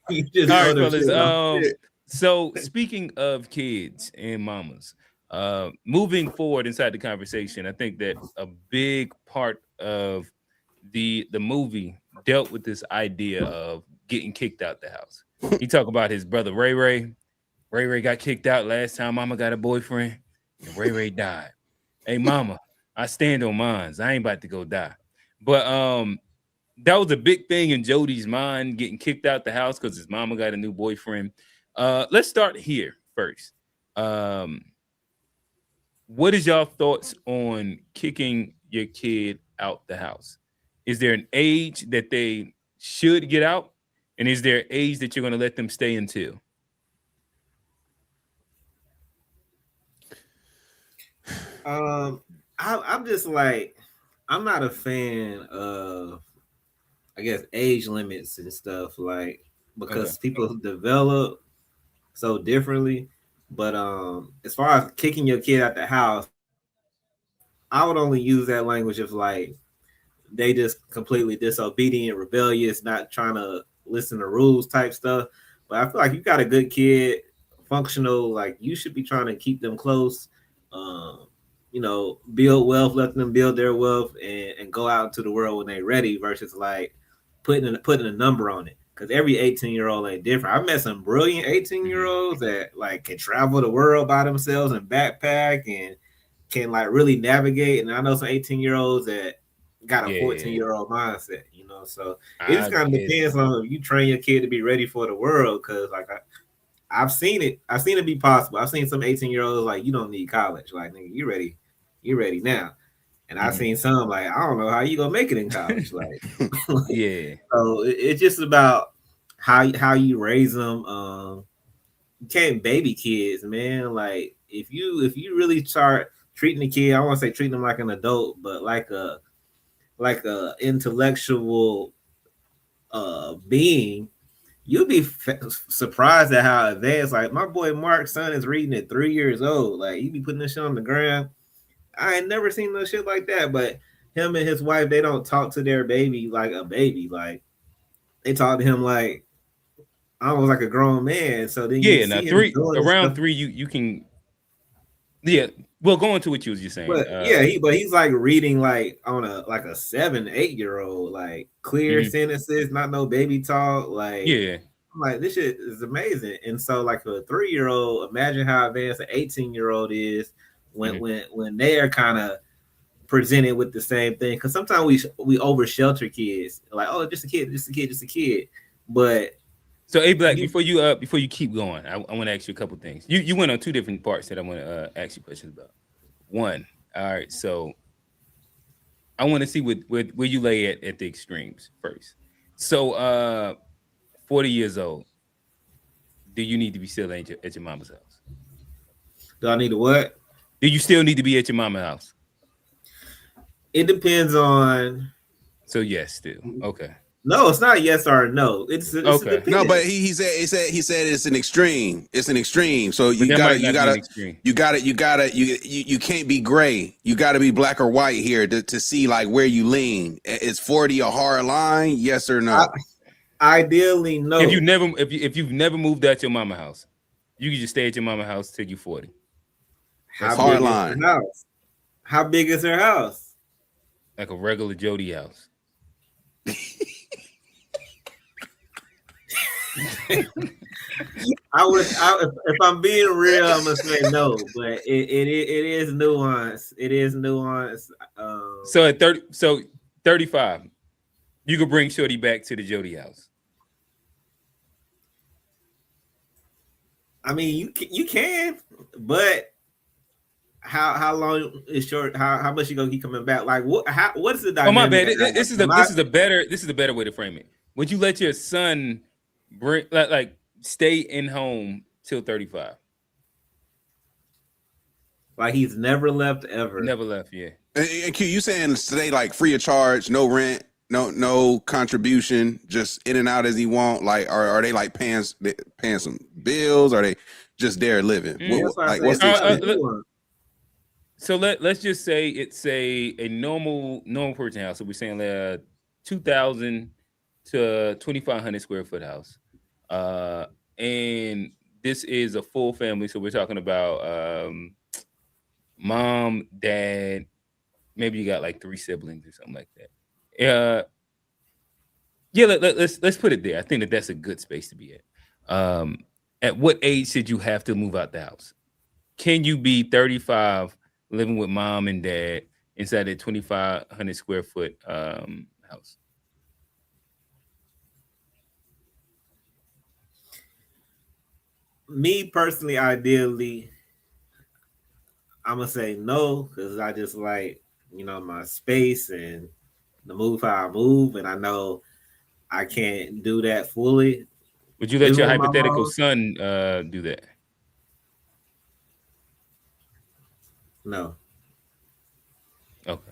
You just All throw right, them fellas. shits on. So speaking of kids and mamas, moving forward inside the conversation, I think that a big part of the movie dealt with this idea of getting kicked out the house. He talked about his brother Ray Ray. Ray Ray got kicked out last time mama got a boyfriend, and Ray Ray died. Hey mama, I stand on mines. I ain't about to go die. But that was a big thing in Jody's mind, getting kicked out the house because his mama got a new boyfriend. Let's start here first. What is y'all thoughts on kicking your kid out the house? Is there an age that they should get out? And is there an age that you're going to let them stay until? I'm just like, I'm not a fan of, I guess, age limits and stuff, like, because people develop so differently. But as far as kicking your kid out the house, I'm I would only use that language if like they just completely disobedient, rebellious, not trying to listen to rules type stuff. But I feel like you got a good kid, functional, like you should be trying to keep them close. Um, build wealth, let them build their wealth and go out into the world when they're ready versus like putting a number on it. Because every 18-year-old ain't different. I've met some brilliant 18-year-olds that like can travel the world by themselves and backpack and can like really navigate. And I know some 18-year-olds that got a Yeah, 14-year-old mindset, So it just I kind of get depends on if you train your kid to be ready for the world. Cause like I've seen it. I've seen it be possible. I've seen some 18-year-olds like you don't need college. Like nigga, you ready? You ready now? And I've seen some like I don't know how you gonna make it in college. Like, yeah. so it's just about how you raise them. You can't baby kids, man. Like if you really start treating the kid, I want to say treating them like an adult, but like a intellectual being, you'll be surprised at how advanced. Like my boy Mark's son is reading at 3 years old. Like he be putting this shit on the ground. I ain't never seen no shit like that. But him and his wife, they don't talk to their baby like a baby. Like they talk to him like almost like a grown man. So then you Yeah, now see him doing around stuff. three, you can, yeah. Well, go into what you was just saying. But yeah, he's like reading like on a 7, 8-year-old, like clear Mhm. sentences, not no baby talk. Like Yeah. I'm like, this shit is amazing. And so like a 3-year-old, imagine how advanced an 18-year-old is when Mhm. when they are kind of presented with the same thing. Because sometimes we over shelter kids, like, oh, just a kid, just a kid, just a kid. But So, A Black, you before you keep going, I want to ask you a couple things. You went on two different parts that I want to ask you questions about. One, all right. So I want to see where you lay at the extremes first. So 40 years old, do you need to be still at your mama's house? do I need to what? Do you still need to be at your mama's house? It depends on. So yes, still. Okay. No, it's not yes or no. It's a Okay. No, but depends. he said it's an extreme. It's an extreme. So But you that gotta might you not be an gotta extreme. you can't be gray. You gotta be black or white here to see like where you lean. Is 40 a hard line? Yes or I, no? ideally, no. If you've never moved out your mama house, you can just stay at your mama house till you're 40. How That's still Hard big is good. her line. house? How big is her house? Like a regular Jody house. If I'm being real, I'm gonna say no, but it is nuance. It is nuance. So at 35, you could bring Shorty back to the Jody house. I mean, you can, but how long is short? How much you gonna keep coming back? Like what's the Oh my dynamic bad. at that house? This is a better way to frame it. Would you let your son bring like stay in home till 35? Like he's never left ever. Never left, yeah. And Q, you saying today like free of charge, no rent, no contribution, just in and out as he want? Like are they like paying some bills? Are they just there living? Mm. That's why I Like say what's it's the a lot of extent? nuance. So let's just say it's a normal person house. So we're saying 2,000 to 2,500 square foot house, and this is a full family. So we're talking about mom, dad. Maybe you got like 3 siblings or something like that. Yeah. Let's put it there. I think that's a good space to be at. At what age should you have to move out the house? Can you be 35 living with mom and dad inside a 2,500 square foot house? Me personally, ideally, I'm gonna say no because I just like my space and the move how I move, and I know I can't do that fully. Would you let Living your with my hypothetical mom, son do that? no. Okay.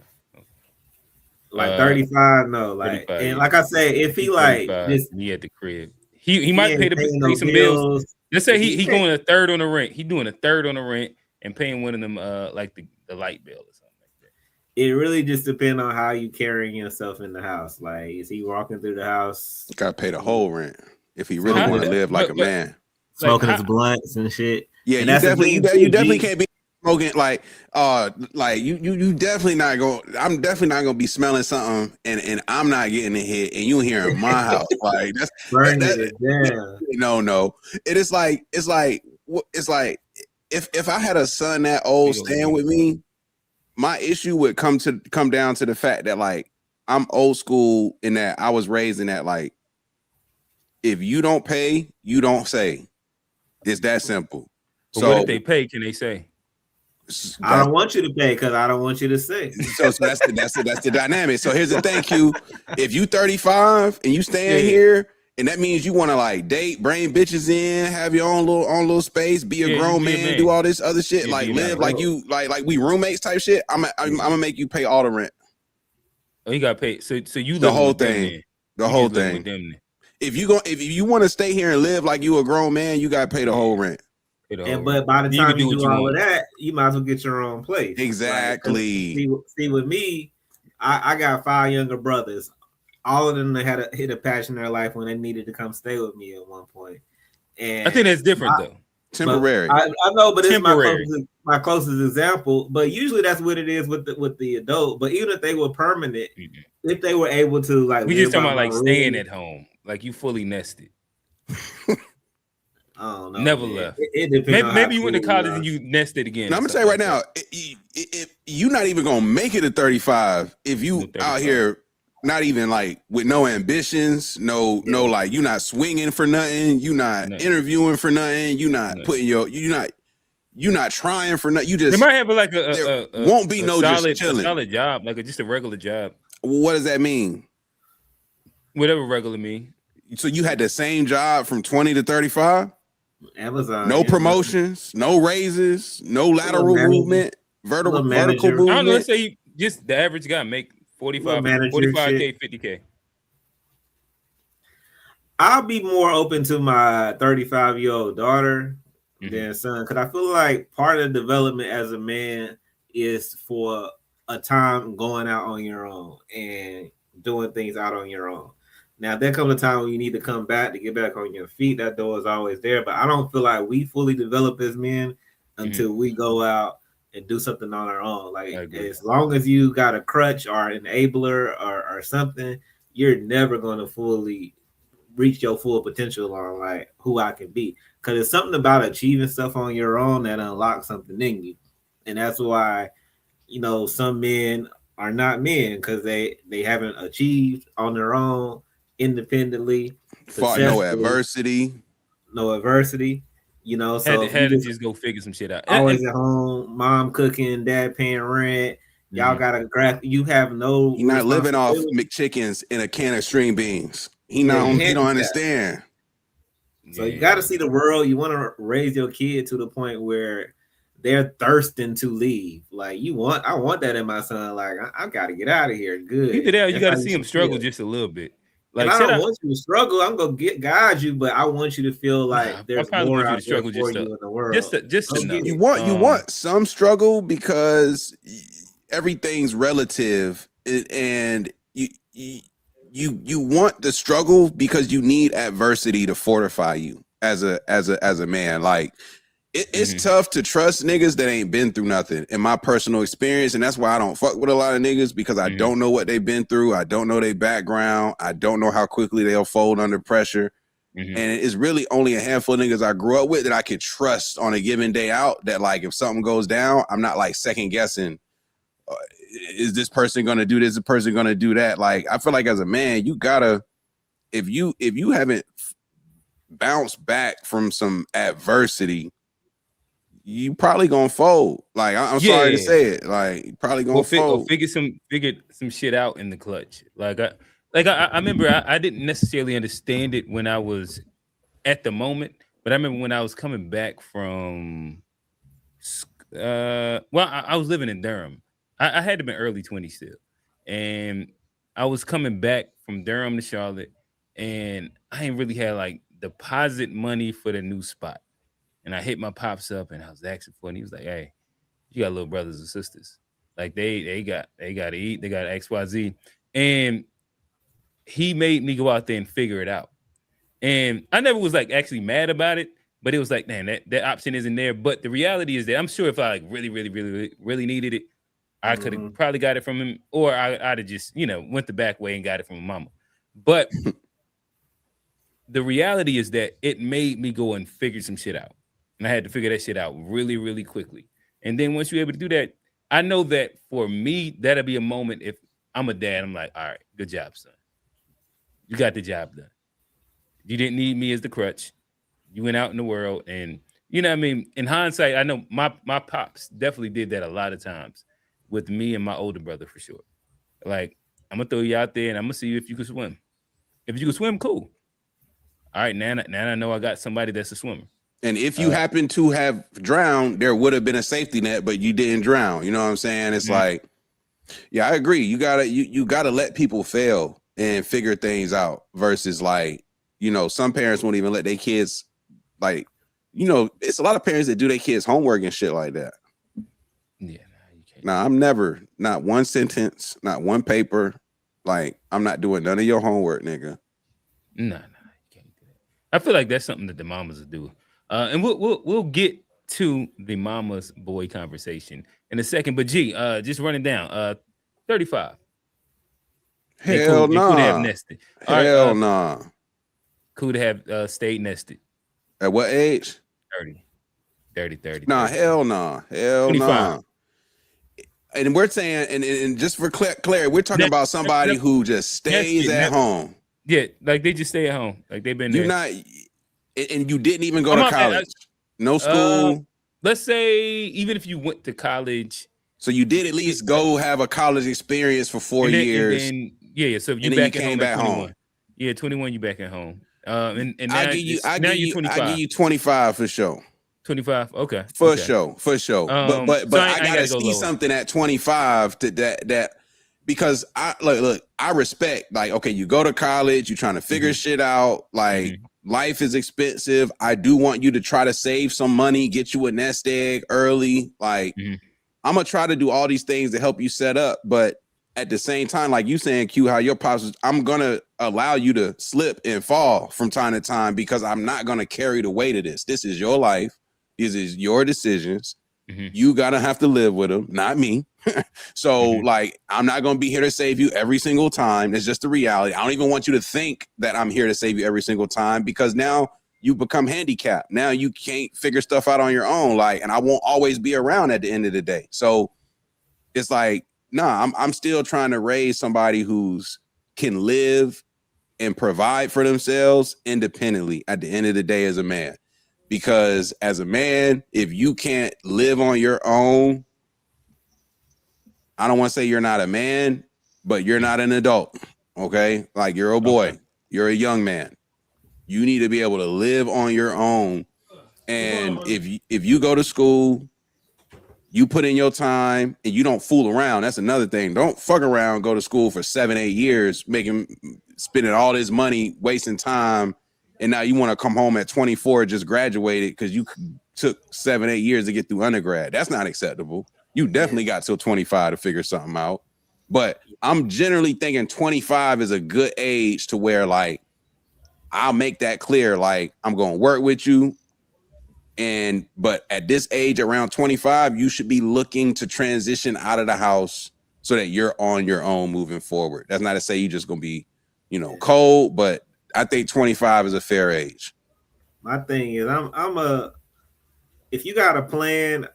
Like 35, no. Like 35, and yeah. like I say, if he He's like 35. just He at the crib. He he might ain't paying pay no some bills. bills, Let's say if he he can't, going a third on the rent. He doing a third on the rent and paying one of them like the light bill or something like that. it really just depends on how you carrying yourself in the house. Like, is he walking through the house Gotta pay the whole rent if he really How smoking did want to that? live like a But man. like smoking his how? blunts and shit? Yeah, And you that's the definitely thing you too, definitely G. can't be smoking like you definitely not going. I'm definitely not gonna be smelling something and I'm not getting a hit and you here in my house like Burning that. it down. No. It is like it's like if I had a son that old We gonna live staying on the with farm. me, my issue would come down to the fact that like I'm old school in that I was raised in that like if you don't pay, you don't say. It's that simple. But what if So they pay? Can they say? I that's don't want you to pay because I don't want you to say. so that's the dynamic. So here's the thank you. If you 35 and you staying Yeah, here, and that means you want to like date, bring bitches in, have your own little space, be a yeah, just grown be a man, do man. all this other shit, Yeah, like be a live man. like you like we roommates type shit. I'm Yeah. gonna make you pay all the rent, Oh, you got paid. So you the living whole with them thing, then? the You whole just living with thing. them then? If you want to stay here and live like you a grown man, you gotta pay the Yeah, whole rent. pay the whole And rent. but by the Then you can time do you what do you all of want. that, you might as well get your own place. Like, 'cause Exactly. see with me, I got 5 younger brothers. All of them had hit a patch in their life when they needed to come stay with me at one point. I think And that's different though. but Temporary. I know, but it's Temporary. my closest example. But usually that's what it is with the adult. But even if they were permanent, Mhm. if they were able to like We just live talking by about my like staying rules, at home, like you fully nested, I don't know, never man. left. It depends Maybe on how maybe you went to cool we college are. and you nested again Now or I'm gonna tell something you right like that. now, if you're not even gonna make it to 35, if No you out 35. here not even like with no ambitions, no Yeah. like you not swinging for nothing, you not No, interviewing for nothing, you not no. putting you not trying for nothing. You They just might have like there won't be no just a chilling. solid job, like just a regular job, What does that mean? whatever regular mean. So you had the same job from 20 to 35? Amazon, No yeah, promotions, no raises, no a little lateral manager, movement, a little vertical manager, I don't know. Let's movement. say just the average guy make a little manager 45K, shit. 50K. I'll be more open to my 35-year-old daughter Mm-hmm. than son because I feel like part of the development as a man is for a time going out on your own and doing things out on your own. Now there comes a time when you need to come back to get back on your feet. That door is always there, but I don't feel like we fully develop as men Mm-hmm. until we go out and do something on our own. I Like agree. as long as you got a crutch or enabler or something, you're never going to fully reach your full potential on like who I can be. Because it's something about achieving stuff on your own that unlocks something in you, and that's why some men are not men because they haven't achieved on their own independently, Fought no successfully, adversity. no adversity. Had So to if you had to just just go figure some shit out. always at home, mom cooking, dad paying rent, y'all Mhm. got a graph, you have no He not living off responsibility. McChickens in a can of string beans. Yeah, you He don't handicapped. understand. So you got to Yeah. see the world. You want to raise your kid to the point where they're thirsting to leave. Like I want that in my son. Like I got to get out of here. Either Good. that or you That's got how to you see him should struggle feel. just a little bit. And Like I set don't up. want you to struggle. I'm gonna guide you, but I want you to feel Nah, like I there's probably more want you to out there struggle for just you in the world. just Go get enough. it. You want some struggle because everything's relative, and you want the struggle because you need adversity to fortify you as a man. Like it's Mhm. tough to trust niggas that ain't been through nothing in my personal experience. And that's why I don't fuck with a lot of niggas because I Mhm. don't know what they've been through. I don't know their background. I don't know how quickly they'll fold under pressure. Mhm. And it's really only a handful of niggas I grew up with that I could trust on a given day out that like, if something goes down, I'm not like second guessing. Is this person going to do this? Is the person going to do that? Like, I feel like as a man, you gotta, if you haven't bounced back from some adversity, you probably gonna fold. Like I'm sorry to Yeah. say it. Like you probably gonna fold. Figured some shit out in the clutch. I remember I didn't necessarily understand it when I was at the moment, but I remember when I was coming back from I was living in Durham. I had to be early 20s still. And I was coming back from Durham to Charlotte, and I ain't really had like deposit money for the new spot. And I hit my pops up and I was asking for it. And he was like, "Hey, you got little brothers and sisters. Like they got to eat. They got XYZ, and he made me go out there and figure it out. And I never was like actually mad about it, but it was like, man, that option isn't there. But the reality is that I'm sure if I like really needed it, I could have probably got it from him, or I'd have just, went the back way and got it from my mama. But the reality is that it made me go and figure some shit out. And I had to figure that shit out really, really quickly. And then once you're able to do that, I know that for me, that'll be a moment if I'm a dad, I'm like, all right, good job, son. You got the job done. You didn't need me as the crutch. You went out in the world, and you know what I mean? In hindsight, I know my pops definitely did that a lot of times with me and my older brother for sure. Like, I'm gonna throw you out there and I'm gonna see if you can swim. If you can swim, cool. All right, now I know I got somebody that's a swimmer. And if you happen to have drowned, there would have been a safety net, but you didn't drown. You know what I'm saying? It's like, yeah, I agree. You gotta let people fail and figure things out versus like, some parents won't even let their kids, like, it's a lot of parents that do their kids' homework and shit like that. Yeah, you can't. Nah, I'm never, not one sentence, not one paper. Like, I'm not doing none of your homework, nigga. No, you can't do that. I feel like that's something that the mamas will do. And we'll get to the mama's boy conversation in a second. But G, just running down, 35. Hell cool. Cool to have nah. nested. Hell nah. Cool to have stayed nested. At what age? 30. Nah, 30. hell nah. Hell 25. nah. And we're saying, and just for clarity, we're talking about somebody who just stays at home. Yeah, like they just stay at home. Like they've been You're there. not, and you didn't even go to college. No school. Let's say even if you went to college. So you did at least go have a college experience for 4 years. And then, so you and back then you at came home back 21. home. Yeah, 21, you back at home. And now I give you 25. I give you 25 for sure. 25. Okay. For sure. But so I gotta see something at 25 to that because I look, I respect, like, okay, you go to college, you're trying to figure shit out, like life is expensive. I do want you to try to save some money, get you a nest egg early. Like, I'm gonna try to do all these things to help you set up, but at the same time, like you saying, Q, how your pops, I'm gonna allow you to slip and fall from time to time because I'm not gonna carry the weight of this. This is your life. These is your decisions. You gotta have to live with them, not me. So like, I'm not gonna be here to save you every single time. It's just the reality. I don't even want you to think that I'm here to save you every single time because now you become handicapped. Now you can't figure stuff out on your own. Like, and I won't always be around at the end of the day. So it's like, nah, I'm still trying to raise somebody who's can live and provide for themselves independently at the end of the day as a man. Because as a man, if you can't live on your own, I don't want to say you're not a man, but you're not an adult. Okay? Like, you're a boy. Okay. You're a young man. You need to be able to live on your own. And if you go to school, you put in your time and you don't fool around. That's another thing. Don't fuck around, go to school for 7-8 years, spending all this money, wasting time. And now you want to come home at 24, just graduated because you took 7-8 years to get through undergrad. That's not acceptable. You definitely got till 25 to figure something out. But I'm generally thinking 25 is a good age to where, like, I'll make that clear. Like, I'm going to work with you. But at this age, around 25, you should be looking to transition out of the house so that you're on your own moving forward. That's not to say you're just going to be, cold, but I think 25 is a fair age. My thing is, if you got a plan,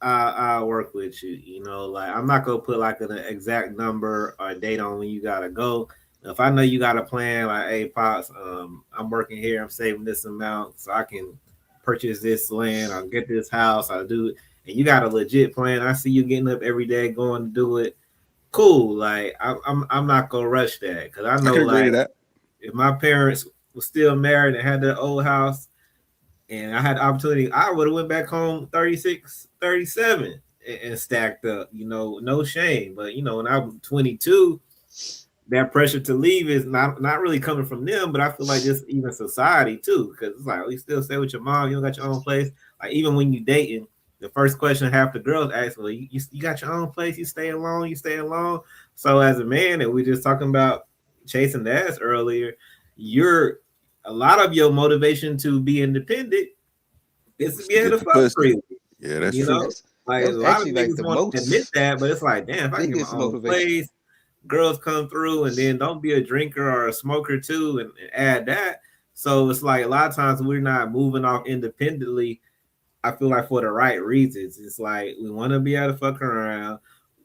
I'll work with you. Like, I'm not gonna put like an exact number or a date on when you gotta go. If I know you got a plan, like, hey, pops, I'm working here, I'm saving this amount so I can purchase this land, I'll get this house, I'll do it, and you got a legit plan. I see you getting up every day going to do it. Cool. Like, I'm not gonna rush that because I know, like, that if my parents were still married and had their old house and I had the opportunity, I would have went back home 36, 37 and stacked up, no shame. But, when I was 22, that pressure to leave is not really coming from them, but I feel like just even society too, because it's like, you still stay with your mom, you don't got your own place. Like, even when you dating, the first question half the girls ask, well, you got your own place, you stay alone, you stay alone. So as a man, and we just talking about chasing the ass earlier, you're a lot of your motivation to be independent is to Just be to able get to the fuck pussy. freely. Yeah, that's You true. know, That's like that a was lot of actually like niggas the won't admit most that, but it's like, damn, if I get my biggest own motivation. place, girls come through, and then don't be a drinker or a smoker too, and add that. So it's like a lot of times we're not moving off independently. I feel like for the right reasons. It's like we want to be able to fuck around.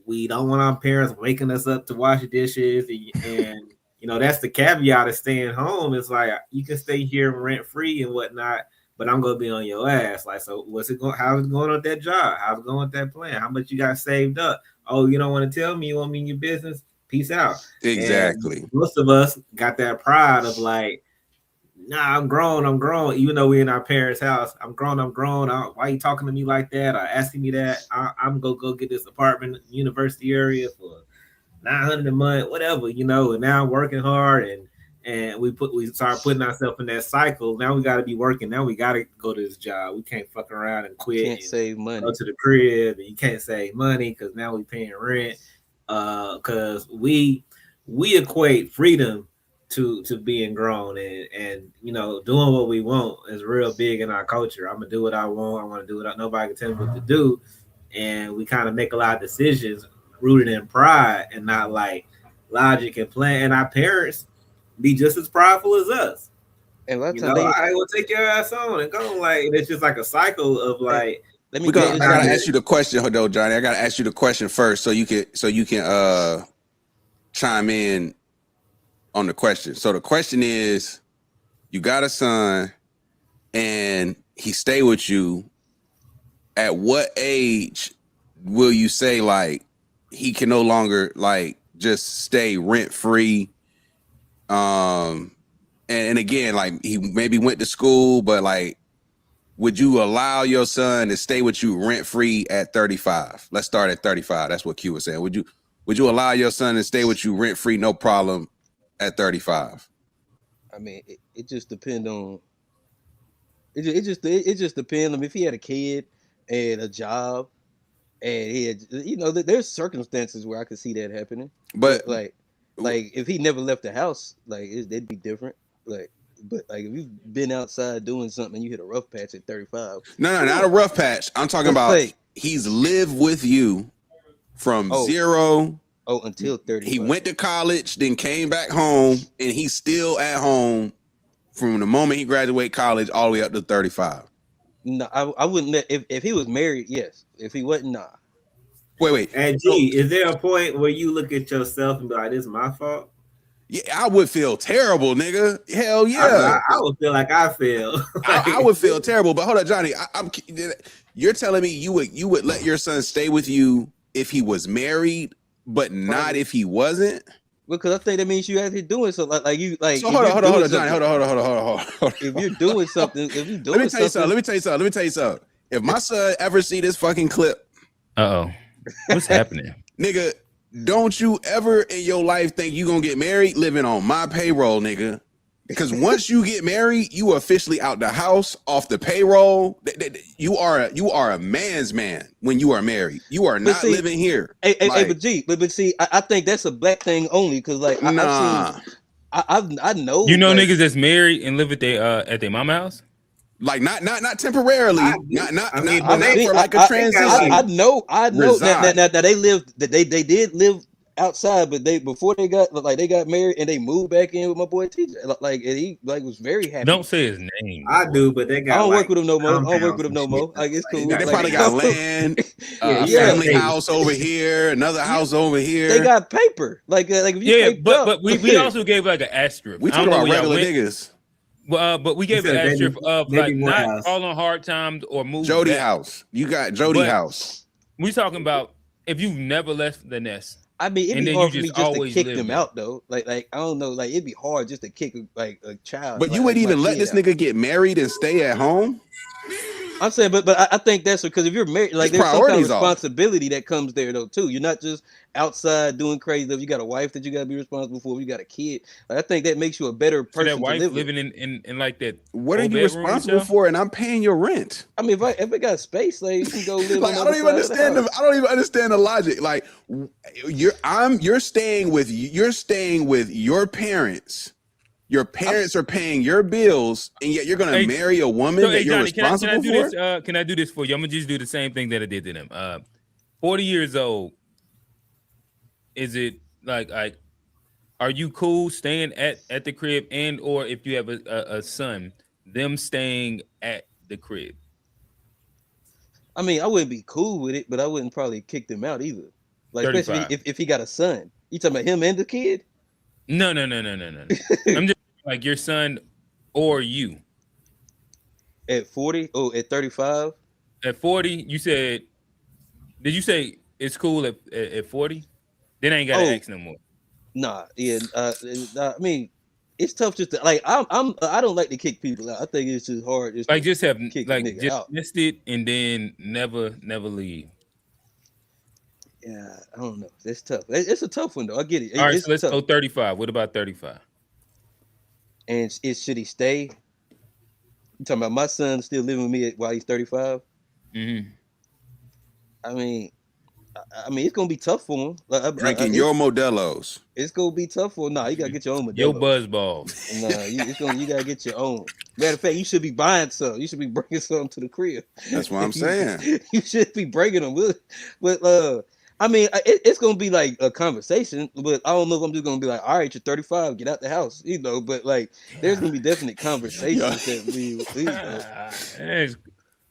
We don't want our parents waking us up to wash dishes, and you know that's the caveat of staying home. It's like you can stay here rent free and whatnot, but I'm gonna be on your ass. Like, so what's it going? How's it going with that job? How's it going with that plan? How much you got saved up? Oh, you don't want to tell me? You want me in your business? Peace out. And Exactly. most of us got that pride of like, nah, I'm grown. I'm grown. Even though we're in our parents' house, I'm grown. I'm grown. Why are you talking to me like that or asking me that? I'm gonna go get this apartment, university area for 900 a month, whatever, you know. And now I'm working hard, and we start putting ourselves in that cycle. Now we got to be working. Now we got to go to this job. We can't fuck around and quit Can't and save go money. to the crib. And you can't save money because now we paying rent. Because we equate freedom to being grown, and you know, doing what we want is real big in our culture. I'm gonna do what I want. I want to do what nobody can tell me what to do, and we kind of make a lot of decisions rooted in pride and not like logic and plan. And our parents be just as prideful as us. And a lot of You times know, they I will take your ass on and go. Like, and it's just like a cycle of and like let me We let got me I let gotta me ask you the question, though, Johnny. I gotta ask you the question first so you can chime in on the question. So the question is, you got a son and he stay with you. At what age will you say like he can no longer like just stay rent free? And again, like he maybe went to school, but like, would you allow your son to stay with you rent free at 35? Let's start at 35. That's what Q was saying. Would you allow your son to stay with you rent free, no problem, at 35? I mean it just depends on it just depends. I mean, if he had a kid and a job and he had, there's circumstances where I could see that happening. But But like if he never left the house, like it'd be different. Like, but like if you've been outside doing something and you hit a rough patch at 35, no, not yeah, a rough patch. I'm talking about like he's lived with you from oh zero. until He 35. went to college, then came back home, and he's still at home from the moment he graduated college all the way up to 35. No, I wouldn't let if he was married. Yes, if he wasn't, nah. Wait. And So G, is there a point where you look at yourself and be like, "This is my fault"? yeah, I would feel terrible, nigga. Hell I, yeah. I, I would feel like I fail. I would feel terrible. But hold on, Johnny. You're telling me you would let your son stay with you if he was married, but not Probably. if he wasn't? Because I think that means you actually doing something. Like you like So if hold you're on, doing Johnny. something. Hold on. If you're doing something, if you're Let me doing tell you something. something, Let me tell you something. If my son ever see this fucking clip, Uh-oh. What's happening? nigga, don't you ever in your life think you gonna get married living on my payroll, nigga? Because once you get married, you are officially out the house, off the payroll. You are a man's man when you are married. You are but not see, living here. hey, Like, but see, I think that's a black thing only. Because like I've seen, nah, I know, You know like niggas that's married and live at their mama house? like not temporarily, I do. I mean, but I've not they, seen, for like a they got transition. like, I know that Reside. they lived, that they did live outside, but before they got married and they moved back in with my boy TJ, like and he like was very happy. Don't say his name, I boy. do, but they I got don't work like with him no more. I don't work compounds with him and no shit. more. Like it's Like, you cool. got, They Like probably got land, yeah, a you got family space. house over here, another house over they here. got paper. Like if you Yeah, paped but up, we also gave like an asterisk. We I don't talking know about where y'all regular went, niggas. but we You gave an said asterisk of baby like not Morehouse. all on hard times or move Jody back. house. You got Jody But house. we talking about if you've never left the nest I mean, it'd and be then you hard for me just just to always kick live them there. out though. Like I don't know. Like it'd be hard just to kick like a child, But you would my even let kid this out. nigga get married and stay at home? I'm saying, but I think that's because if you're married, like His there's some kind of priorities off. responsibility that comes there though too. You're not just outside doing crazy stuff. You got a wife that you got to be responsible for. You got a kid. Like, I think that makes you a better So that person to wife live with. living in like that. What are whole you bedroom with responsible y'all? for? And I'm paying your rent. I mean, if it got space, like you can go live Like on I the don't other even side of the understand house. I don't even understand the logic. Like you're staying with your parents. Your parents are paying your bills, and yet you're gonna Hey, marry a woman So, that hey you're Johnny, can I responsible do for? this? Can I do this for you? I'm gonna just do the same thing that I did to them. 40 years old. Is it like are you cool staying at the crib, and or if you have a son, them staying at the crib? I mean, I wouldn't be cool with it, but I wouldn't probably kick them out either. Like, especially 35. if he got a son. You talking about him and the kid? No. I'm just like your son or you. At 40? Oh, at 35? At 40, you said, did you say it's cool at 40? Then I ain't gotta Oh, ask no more. nah, yeah. I mean, it's tough just to like. I don't like to kick people out. I think it's just hard just Like to just have kick a like nigga just out. missed it and then never leave. Yeah, I don't know. It's tough. It's a tough one though. I get it. All right, It's so let's tough. go 35. What about 35? And should he stay? You talking about my son still living with me while he's 35? Mm-hmm. I mean, it's gonna be tough for him. Like, Drinking your Modelo's. it's gonna be tough for him. Nah, you gotta get your own Yo Modelo. buzz balls. Nah, you gotta get your own. Matter of fact, you should be buying some. You should be bringing some to the crib. That's what I'm saying. You should be bringing them. But I mean, it's gonna be like a conversation. But I don't know if I'm just gonna be like, all right, you're 35, get out the house, you know. But like, there's gonna be definite conversations that we, you know. It's-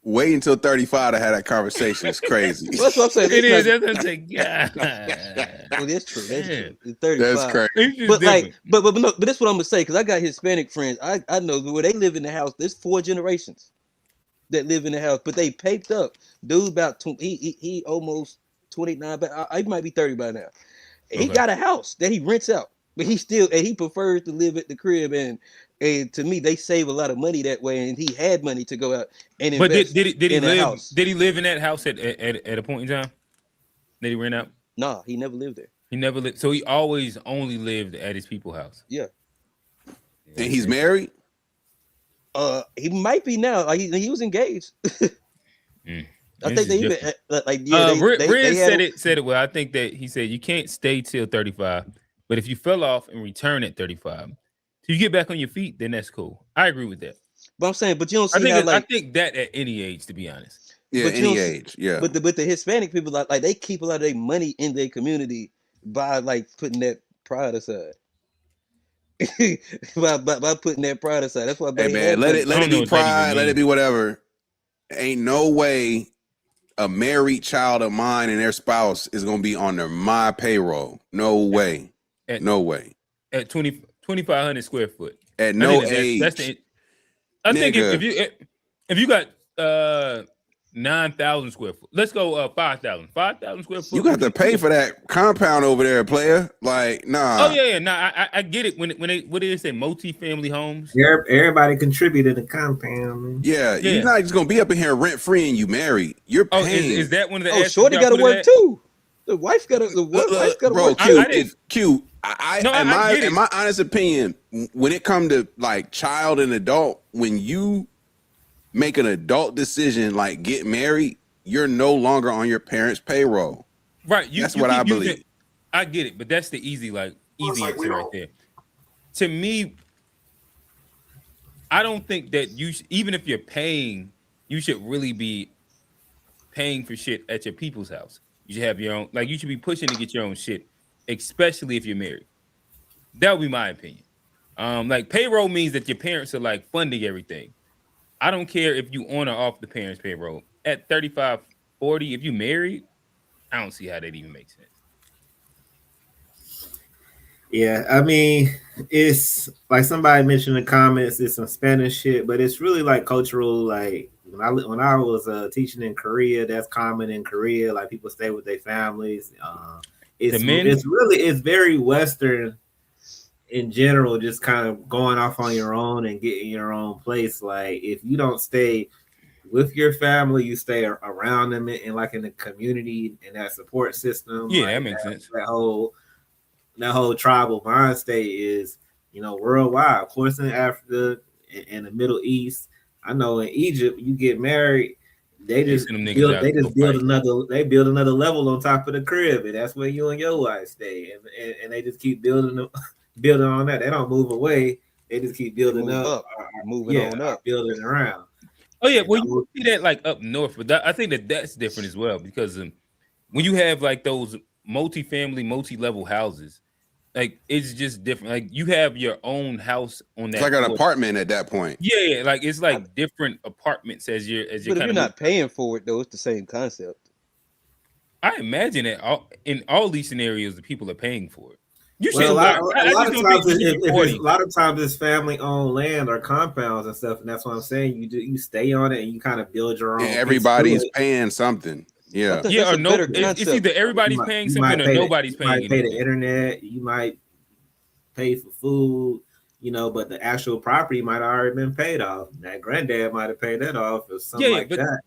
Wait until 35 to have that conversation. It's crazy. Well, that's what I'm saying. it It's is. not- That's what well, that's true. That's Man. true. It's 35. That's crazy. It's just But different. like, but no, but that's what I'm gonna say because I got Hispanic friends. I know where they live in the house. There's 4 generations that live in the house, but they paped up. Dude, about he almost 29, but he might be 30 by now. He Okay. got a house that he rents out, but he prefers to live at the crib. And to me, they save a lot of money that way. And he had money to go out and But invest did he in a live? house. Did he live in that house at a point in time? Did he rent out? Nah, he never lived there. He never lived. So he always only lived at his people's house. Yeah. And he's married? He might be now. Like he was engaged. Mm. I This think is they even different. like yeah. Riz Had said it well. I think that he said you can't stay till 35, but if you fell off and return at 35, till you get back on your feet, then that's cool. I agree with that. But I'm saying, but you don't I see think how I like, think that at any age, to be honest. Yeah, But you any don't see- age. Yeah. but the Hispanic people like they keep a lot of their money in their community by like putting that pride aside. by putting that pride aside. That's why. Hey they man, had let money. it I don't know be what that even pride, let it means. be whatever. Ain't no way a married child of mine and their spouse is gonna be on my payroll. No way. At, No way. at 2,500 square foot. At I no think age. that's the. I think Nigga. if you got 9,000 square foot, let's go 5,000. 5,000 square foot. You got to pay for that compound over there, player. Like, nah. Oh yeah. Nah, I get it when they what did they say? Multi-family homes. Everybody contributed to the compound. Man. Yeah, Yeah. you're not just gonna be up in here rent free and you married. You're Oh, paying. is that one of the? Oh, aspects Shorty y'all got to put in work that? too. The wife's got to. Wife's got to bro, work. Q, I didn't- Q. No, In I get it. my honest opinion, when it comes to like child and adult, when you make an adult decision like get married, you're no longer on your parents' payroll. Right. That's you what I keep using- believe. I get it, but that's the easy answer right there. To me, I don't think that even if you're paying, you should really be paying for shit at your people's house. You should have your own, like you should be pushing to get your own shit, especially if you're married. That would be my opinion. Like payroll means that your parents are like funding everything. I don't care if you on or off the parents' payroll. At 35, 40, if you married, I don't see how that even makes sense. Yeah, I mean, it's like somebody mentioned in the comments, it's some Spanish shit, but it's really like cultural. Like when I was teaching in Korea, that's common in Korea. Like people stay with their families. It's very Western in general. Just kind of going off on your own and getting your own place. Like if you don't stay with your family, you stay around them in like in the community and that support system, Yeah, that like makes sense. that whole tribal mind state is, worldwide. Of course, in Africa and the Middle East, I know in Egypt, you get married, they They just send them niggas build out they to go just build fight. another level on top of the crib, and that's where you and your wife stay, and they just keep building on that. They don't move away. They just keep They building move up. up, moving Yeah, on up. building around. Oh yeah, And well you see that like up north, but I think that's different as well because when you have like those multi-family, multi-level houses, like it's just different. Like you have your own house on It's that like an floor. apartment at that point. Yeah, like it's like different apartments as you're But if kind you're of moving. not paying for it, though, it's the same concept. I imagine that in all these scenarios, the people are paying for it. You Well, shouldn't. a I lot just of don't think times, you should be if it's a forty. lot of times it's family owned land or compounds and stuff, and that's what I'm saying. You stay on it and you kind of build your And own piece to everybody's it. paying something. I Yeah. think Yeah, that's or a no. better It's concept. either everybody's paying something or nobody's You paying might pay the anything. internet. You might pay for food. But the actual property might have already been paid off. That granddad might have paid that off or Yeah, something yeah, like that.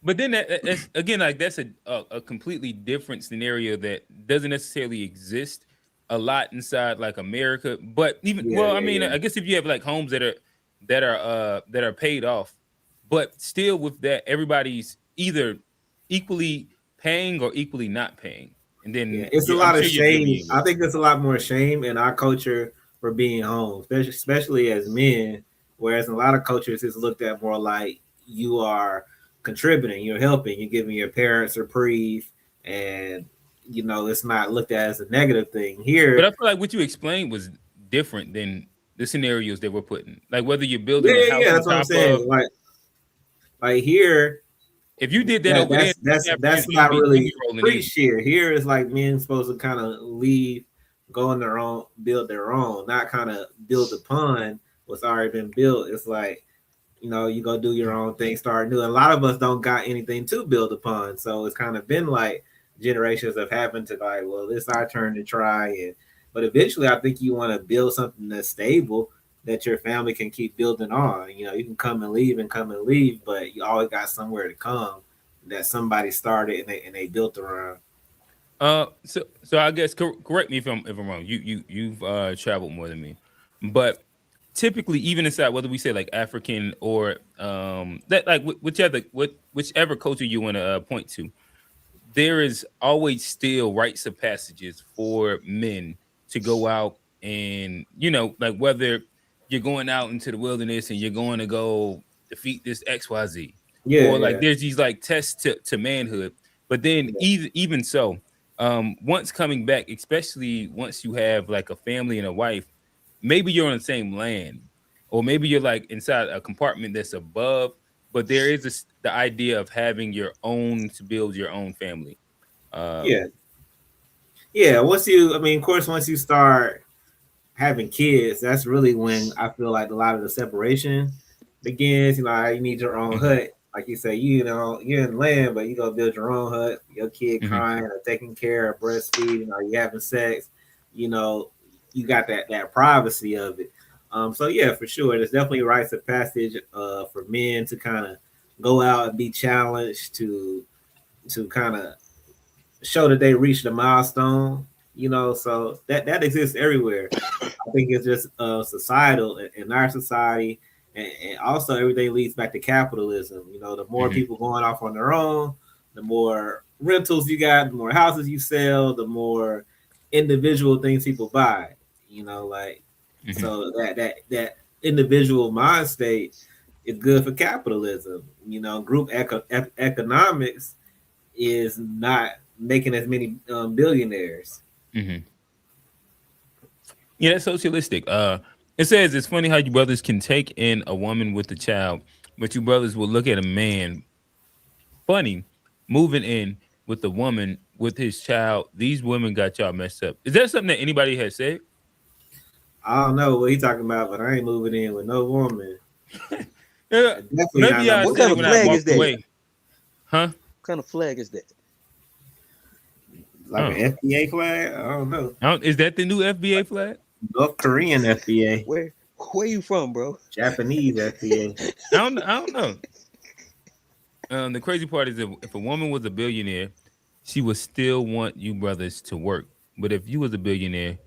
but then that's again like that's a completely different scenario that doesn't necessarily exist a lot inside like America. But even Yeah, well, I yeah, mean, yeah, I guess if you have like homes that are paid off, but still with that, everybody's either equally paying or equally not paying, and yeah. then It's a I'm lot of sure you're shame. familiar with I it. think there's a lot more shame in our culture for being home, especially as men. Whereas in a lot of cultures, it's looked at more like you are contributing, you're helping, you're giving your parents reprieve, and it's not looked at as a negative thing. But Here, I feel like what you explained was different than the scenarios that we're putting. Like whether you're yeah, building a yeah, house yeah. on That's what I'm top of. saying. Like here, If you did that that over there, that's that's Africans, that's not you'd really be rolling in. preached here. Here is like men supposed to kind of leave, go on their own, build their own, not kind of build upon what's already been built. It's like you go do your own thing, start new. And a lot of us don't got anything to build upon, so it's kind of been like generations of having to like, well, it's our turn to try. But eventually, I think you want to build something that's stable that your family can keep building on. You can come and leave, but you always got somewhere to come that somebody started and they built around. So I guess correct me if I'm wrong. You've traveled more than me, but typically, even inside whether we say like African or that like whichever culture you want to point to, there is always still rites of passages for men to go out and like whether you're going out into the wilderness and you're going to go defeat this XYZ, Yeah, or like yeah, there's these like tests to manhood. But then yeah, even so, once coming back, especially once you have like a family and a wife, maybe you're on the same land, or maybe you're like inside a compartment that's above, but there is the idea of having your own to build your own family. yeah, Um, yeah. I mean, of course, once you start having kids, that's really when I feel like a lot of the separation begins. You need your own mhm, hut. Like you say, you're in land, but you go build your own hut. Your kid mhm, crying or taking care of breastfeeding or you having sex, you know, you got that privacy of it. So yeah, for sure. There's definitely rites of passage for men to kind of go out and be challenged to kind of show that they reached a milestone. So that exists everywhere. I think it's just societal in our society, and also everything leads back to capitalism. The more mhm, people going off on their own, the more rentals you got, the more houses you sell, the more individual things people buy. Like mhm. so that individual mind state is good for capitalism. Group economics is not making as many billionaires. Mhm. Yeah, that's socialistic. It says it's funny how you brothers can take in a woman with a child, but you brothers will look at a man funny moving in with a woman with his child. These women got y'all messed up. Is that something that anybody has said? I don't know what he talking about, but I ain't moving in with no woman. Yeah, Definitely not maybe no I What said kind it of when I flag Mississippi. is walked that? away. Huh? What kind of flag is that? Like an Oh, FBA flag. I don't know. is that the new FBA flag? North Korean FBA, Where you from, bro? Japanese FBA. I don't know. The crazy part is if a woman was a billionaire, she would still want you brothers to work. But if you was a billionaire,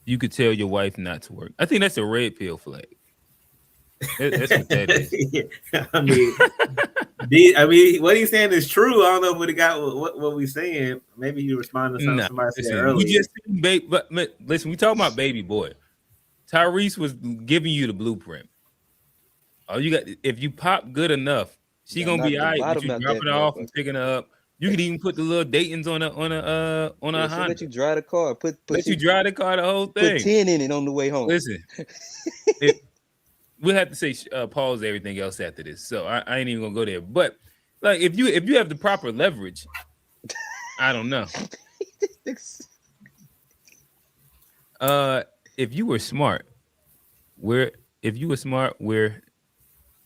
you could tell your wife not to work. I think that's a red pill flag. That's what that is. Yeah, I mean, what he's saying is true. I don't know what he got. What we saying? Maybe you responded to something Nah, somebody said listen, we earlier. just but listen, we talking about baby boy. Tyrese was giving you the blueprint. Oh, you got if you pop good enough, she Gotta gonna be knock the all right with bottom you out dropping that her off and motherfucker. picking her up. You could even put the little Dayton's on a Yeah, she Honda. let you drive the car. Let you drive the car the whole put thing. 10 in it on the way home. Listen, we'll have to say pause everything else after this. So I ain't even gonna go there. But like if you have the proper leverage, I don't know. If you were smart, we're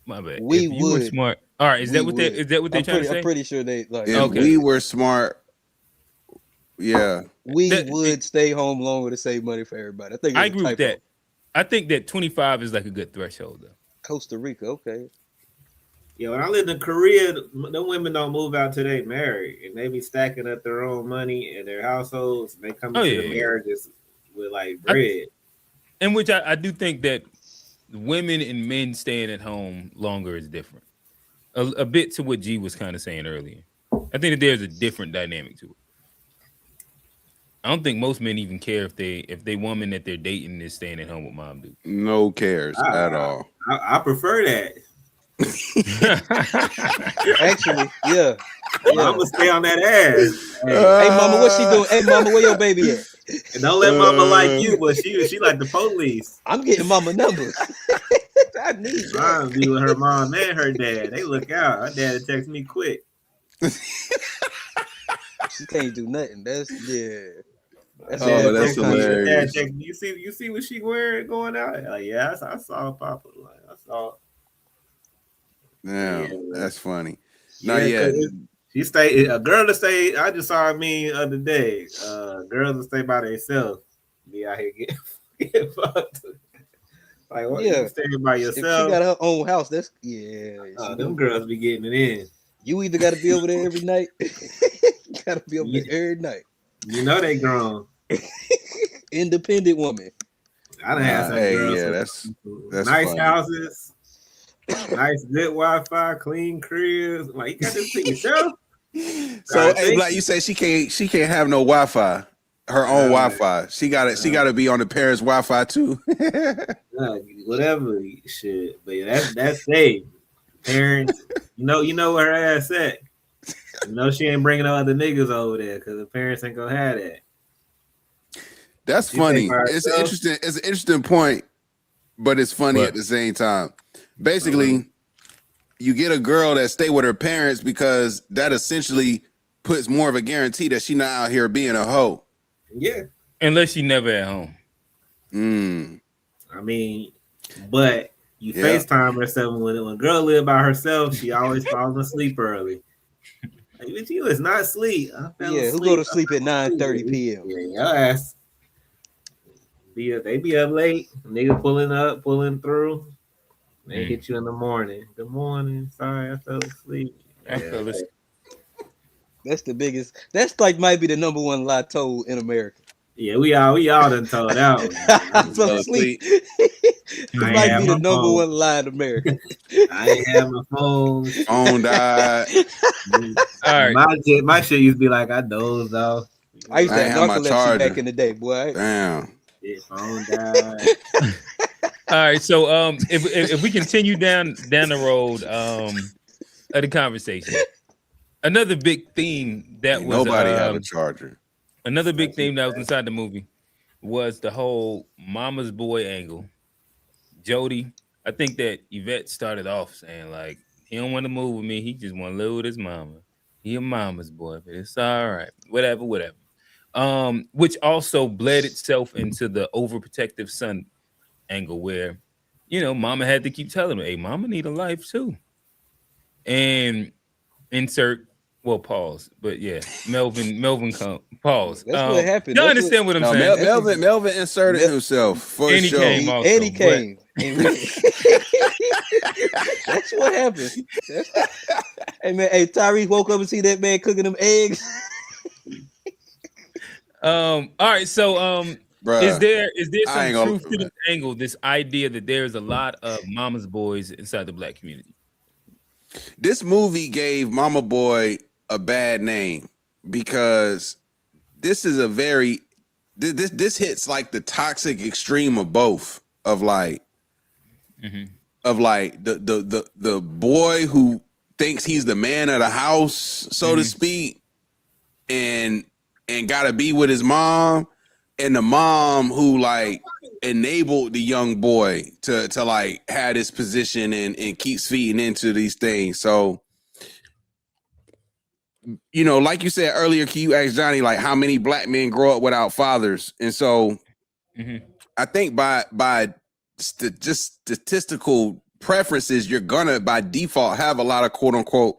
my bad. We If you were would. smart, all right. Is We that what would. they're trying to I'm say? pretty sure they like. If Okay. we were smart, yeah. We would stay home longer to save money for everybody. I think I it's a agree with typo. that. I think that 25 is like a good threshold, though. Costa Rica, okay. Yeah, when I lived in Korea, the women don't move out till they marry, and they be stacking up their own money in their households. And they come into the marriages with like bread. In which I do think that women and men staying at home longer is different. A bit to what G was kind of saying earlier. I think that there's a different dynamic to it. I don't think most men even care if they woman that they're dating is staying at home with mom, dude. No cares at all. I prefer that. Actually, yeah. I'm gonna stay on that ass. Hey, mama, what she doing? Hey, mama, where your baby at? And don't let mama like you, but she like the police. I'm getting mama numbers. I need that. Mom be with her mom and her dad. They look out. Her dad text me quick. She can't do nothing. That's That's hilarious. You see what she wearing going out? Like, yeah, I saw Papa. Like, I saw. Yeah, that's funny. She stayed. A girl to stay. I just saw a meme other day. Girls to stay by themselves. Be out here get fucked. Like, what? You staying by yourself? If she got her own house, that's them girls be getting it in. You either got to be over there every night. You got to be over there every night. You know they grown. Independent woman. I done had some girls. Yeah, that's nice funny. houses, nice good Wi-Fi, clean cribs. Like, you got this to yourself. So, hey, Black, you say she can't have no Wi-Fi. Her own Wi-Fi. She got to be on the parents' Wi-Fi too. Whatever shit, but that's safe. Parents, you know where her ass at. You know she ain't bringing no other niggas over there because the parents ain't gonna have that. That's funny. It's interesting. It's an interesting point, but it's funny at the same time. Basically, you get a girl that stay with her parents because that essentially puts more of a guarantee that she not out here being a hoe. Yeah. Unless she never at home. I mean, but you FaceTime her something when a girl live by herself, she always falls asleep early. Like, bitch, you is not sleep. Who go to sleep at 9:30 p.m. Yeah, your ass. They be up late, nigga pulling through. They hit you in the morning. Good morning. Sorry, I fell asleep. That's the biggest. That's like might be the number one lie told in America. Yeah, we all done told out. I fell asleep. It might be the number one lie in America. I ain't have my phone. Phone died. All right. My shit used to be like I dozed off. I used to have narcolepsy back in the day, boy. Damn. Phone died. All right, so if we continue down the road of the conversation, another big theme that was nobody have a charger. Another big theme that was inside the movie was the whole mama's boy angle. Jody, I think that Yvette started off saying like he don't want to move with me, he just want to live with his mama. He a mama's boy, but it's all right, whatever. Which also bled itself into the overprotective son angle where, mama had to keep telling him, hey, mama need a life too. And insert Well, pause. But yeah, Melvin come pause. That's what happened. Y'all That's what understand what I'm No, saying? that's what, Melvin inserted Mel, himself for And he sure. came and also, he but came. And that's what happened. That's, hey man, hey Tyrese woke up and see that man cooking them eggs. all right. So Bruh, is there I some ain't truth to gonna. this angle? This idea that there's a lot of mama's boys inside the black community. This movie gave Mama Boy a bad name because this is a very this hits like the toxic extreme of both Mm-hmm. of like the boy who thinks he's the man of the house, so to Mm-hmm. speak, and gotta be with his mom, and the mom who like enabled the young boy to like have this position and keeps feeding into these things. So, you know, like you said earlier, can you ask Johnny like how many black men grow up without fathers? And so Mm-hmm. I think by just statistical preferences, you're gonna by default have a lot of quote unquote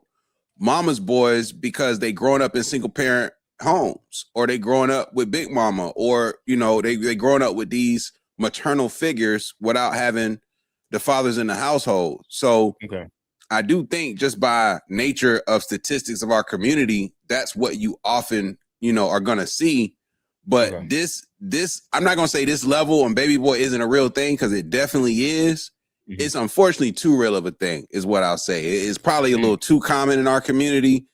mama's boys because they growing up in single parent homes, or they growing up with big mama, or you know they growing up with these maternal figures without having the fathers in the household. So Okay. I do think just by nature of statistics of our community, that's what you often, you know, are gonna see. But Okay. this I'm not gonna say this level on baby boy isn't a real thing, because it definitely is. Mm-hmm. It's unfortunately too real of a thing, is what I'll say. It's probably a Mm-hmm. little too common in our community,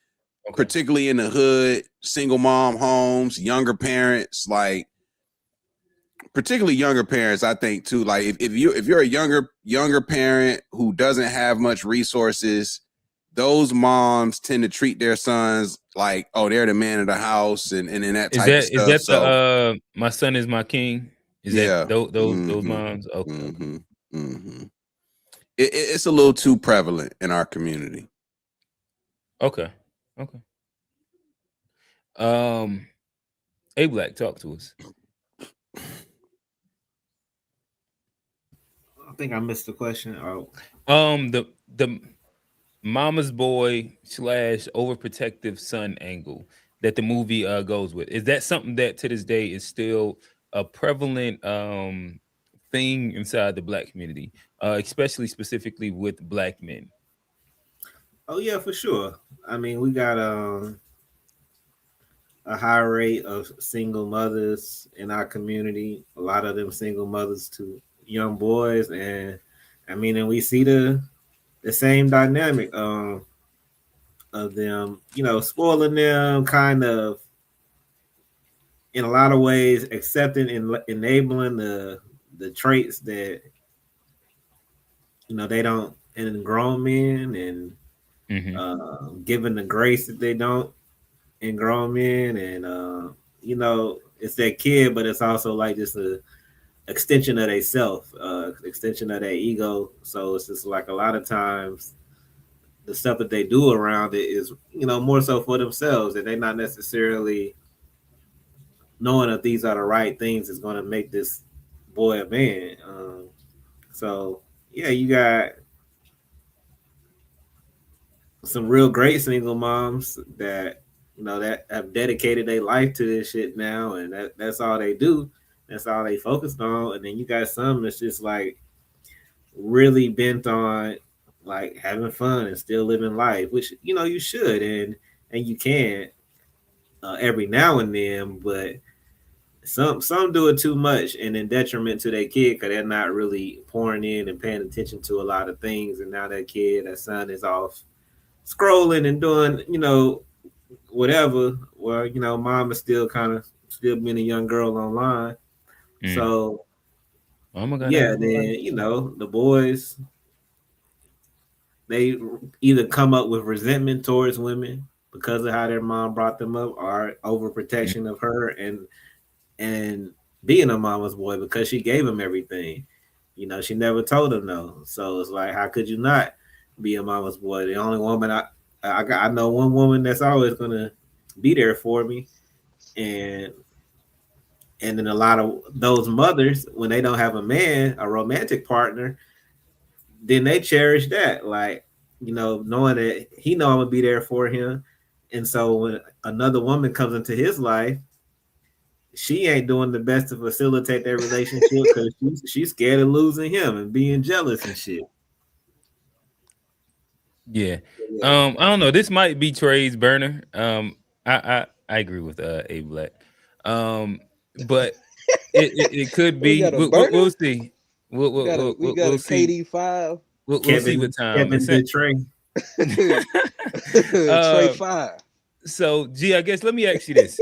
Okay. particularly in the hood, single mom homes, younger parents, like particularly younger parents. I think too, like if you're a younger parent who doesn't have much resources, those moms tend to treat their sons like, oh, they're the man of the house, and that type of Is stuff. that the So my son is my king? Is that yeah. those Mm-hmm. moms? Okay. Okay. Mm-hmm. Mm-hmm. It's a little too prevalent in our community. Okay. Okay. Um, A Black, talk to us. I think I missed the question. Oh, The mama's boy slash overprotective son angle that the movie goes with, is that something that to this day is still a prevalent thing inside the black community, especially specifically with black men? oh yeah, for sure. I mean, we got a high rate of single mothers in our community. A lot of them single mothers to young boys, and I mean, and we see the same dynamic of them, you know, spoiling them, kind of in a lot of ways, accepting and enabling the traits that you know they don't in grown men, and Mm-hmm. giving the grace that they don't in grown men, and you know, it's that kid, but it's also like just a extension of their self, extension of their ego. So it's just like a lot of times the stuff that they do around it is, you know, more so for themselves, and they're not necessarily knowing that these are the right things is going to make this boy a man. So yeah, you got some real great single moms that you know that have dedicated their life to this shit now, and that's all they do. That's all they focused on. And then you got some that's just like really bent on like having fun and still living life, which you know you should and you can every now and then, but some do it too much and in detriment to their kid because they're not really pouring in and paying attention to a lot of things. And now that son is off scrolling and doing, you know, whatever. Well, you know, mom is still kind of still being a young girl online. Mm. So Mama gotta yeah, have a then life. you know the boys they either come up with resentment towards women because of how their mom brought them up, or Mm. overprotection of her and being a mama's boy because she gave him everything. You know, she never told him no. So it's like, how could you not be a mama's boy? The only woman I know one woman that's always gonna be there for me, and and then a lot of those mothers when they don't have a man, a romantic partner, then they cherish that, like you know, knowing that he know I'm gonna be there for him, And so when another woman comes into his life, she ain't doing the best to facilitate that relationship because she's scared of losing him and being jealous and shit. Yeah. I don't know. This might be Trey's burner. I agree with A Black. But it could We be. got a burner. We'll see. We got a see. KD5. We'll see what time. Kevin did Trey. Trey 5. So, G, I guess let me ask you this: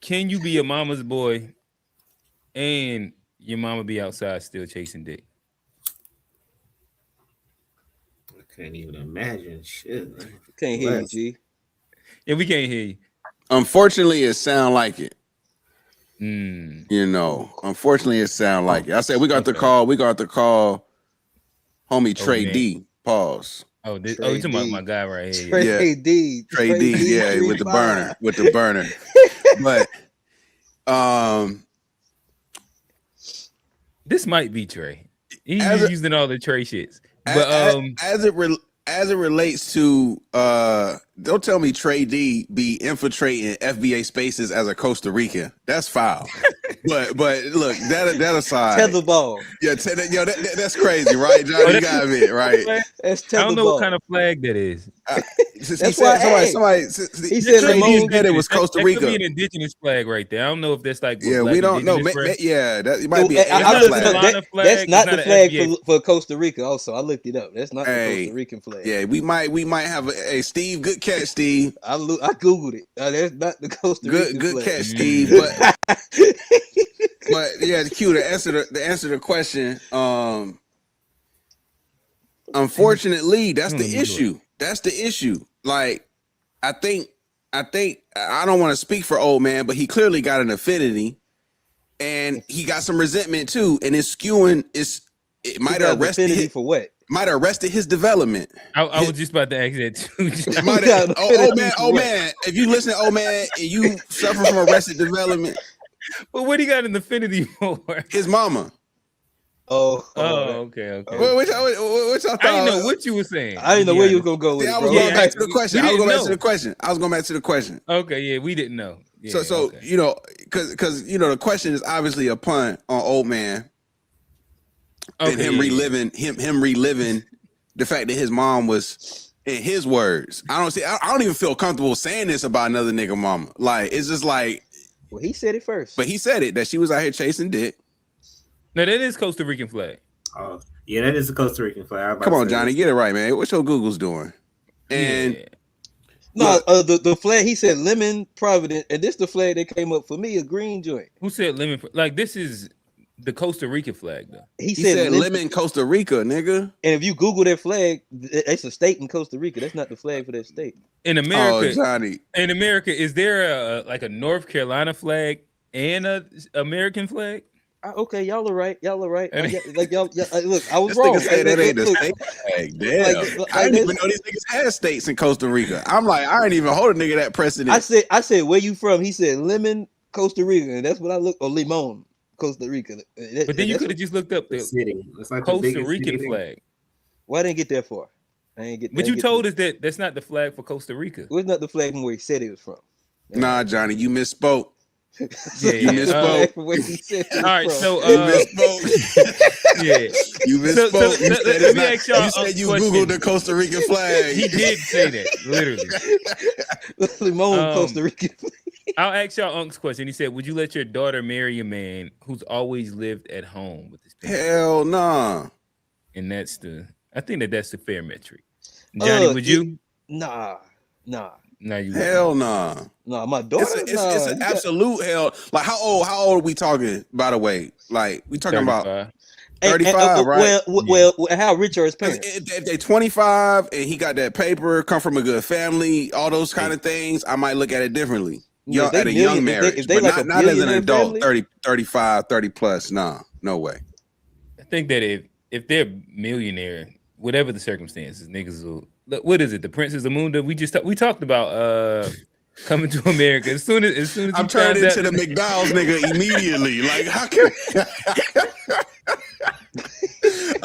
can you be a mama's boy and your mama be outside still chasing dick? I can't even imagine shit. Can't hear you, G. Yeah, we can't hear you. Unfortunately, it sound like it. Mm. You know, unfortunately, it sound like it. I said we got to call. We got to call, homie Trey D. Pause. Oh, you Trey talking about D. my guy right here? Trey D. Trey D. Yeah, with the burner. With the burner. But this might be Trey. He's As a- using all the Trey shits. But as it relates to don't tell me Trey D be infiltrating FBA spaces as a Costa Rican. That's foul. but look, that aside, Tetherball. Yeah, that's crazy, right, Johnny? You got it right. That's tetherball. I don't know what kind of flag that is. That's why somebody he said Trey D Lamone said it was Costa That Rica. could be an indigenous flag right there. I don't know if that's like Yeah, black we don't know. indigenous flag. Yeah, that might be I an looked flag. it up. Carolina flag. That's not It's the not flag an for Costa Rica. Also, I looked it up. That's not the Hey, Costa Rican flag. Yeah, we might have a Steve. Good catch, Steve. I googled it. That's not the Costa Rican Good flag. catch, Steve. But yeah, Q, to answer the question. Unfortunately, that's the issue. That's the issue. Like, I think I don't want to speak for old man, but he clearly got an affinity, and he got some resentment too, and it's skewing. It might have arrested affinity for what? Might have arrested his development. I was just about to ask that too. Oh man, if you listen to old man and you suffer from arrested development, but what he got an affinity for? His mama. Okay. What y'all thought? I didn't know what you were saying. I didn't know where you were gonna go with it, I bro. was going back to the question. I was going back to the question. Okay, yeah, we didn't know. Yeah, so okay. you know, because you know, the question is obviously a pun on old man. And him reliving the fact that his mom was, in his words, I don't even feel comfortable saying this about another nigga mama. Like, it's just like, well, he said it first. But he said it, that she was out here chasing dick. No, that is Costa Rican flag. Oh, yeah, that is a Costa Rican flag. Come on, Johnny, get it right, man. What's your Google's doing? And the flag, he said lemon Providence, and this the flag that came up for me, a green joint. Who said lemon? Like, this is the Costa Rican flag, though. He said lemon Costa Rica, nigga. And if you Google that flag, it's a state in Costa Rica. That's not the flag for that state. In America, Johnny. In America, is there a North Carolina flag and a American flag? Okay, y'all are right. Y'all look, I was this wrong. Said that ain't a state flag. Damn. I didn't even know these niggas had states in Costa Rica. I'm like, I ain't even hold a nigga that precedent. I said, where you from? He said lemon Costa Rica, and that's what I looked, or limon Costa Rica. But then you could have just looked up the city. It's like Costa Rican flag. Why I didn't get that far? But you told us that that's not the flag for Costa Rica. It's not the flag from where he said it was from. Nah, Johnny, you misspoke. You misspoke. All right, so you misspoke. Yeah, you misspoke. You said you Googled the Costa Rican flag. He did say that, literally. Limon Costa Rican flag. I'll ask y'all Unc's question. He said, "Would you let your daughter marry a man who's always lived at home with his parents?" Hell nah. And I think that's the fair metric. Johnny, would you? Nah. No, you hell nah. No, my daughter. It's an absolute hell. Like how old are we talking? By the way, like we talking 35. about 35, right? Well, how rich are his parents? If they're 25 and he got that paper, come from a good family, all those kind of things, I might look at it differently. At a young marriage, if they but like not as an adult, family? 30, 35, 30 plus. Nah, no way. I think that if they're millionaire, whatever the circumstances, niggas will. What is it? The Prince of Zamunda? We talked about coming to America. As soon as I'm turning into the McDonald's nigga immediately. Like how can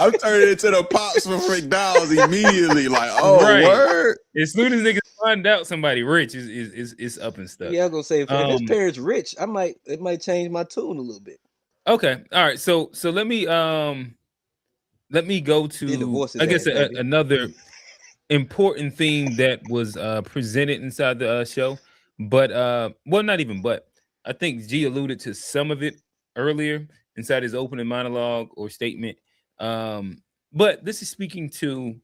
I'm turning into the pops from McDonald's immediately. Like, oh, Right. word. As soon as niggas find out somebody rich is up and stuff. Yeah, I'm gonna say if his parents rich, it might change my tune a little bit. Okay. All right. So let me go Then to divorce his I guess ass, maybe. another important theme that was presented inside the show, but well, not even but I think G alluded to some of it earlier inside his opening monologue or statement. But this is speaking to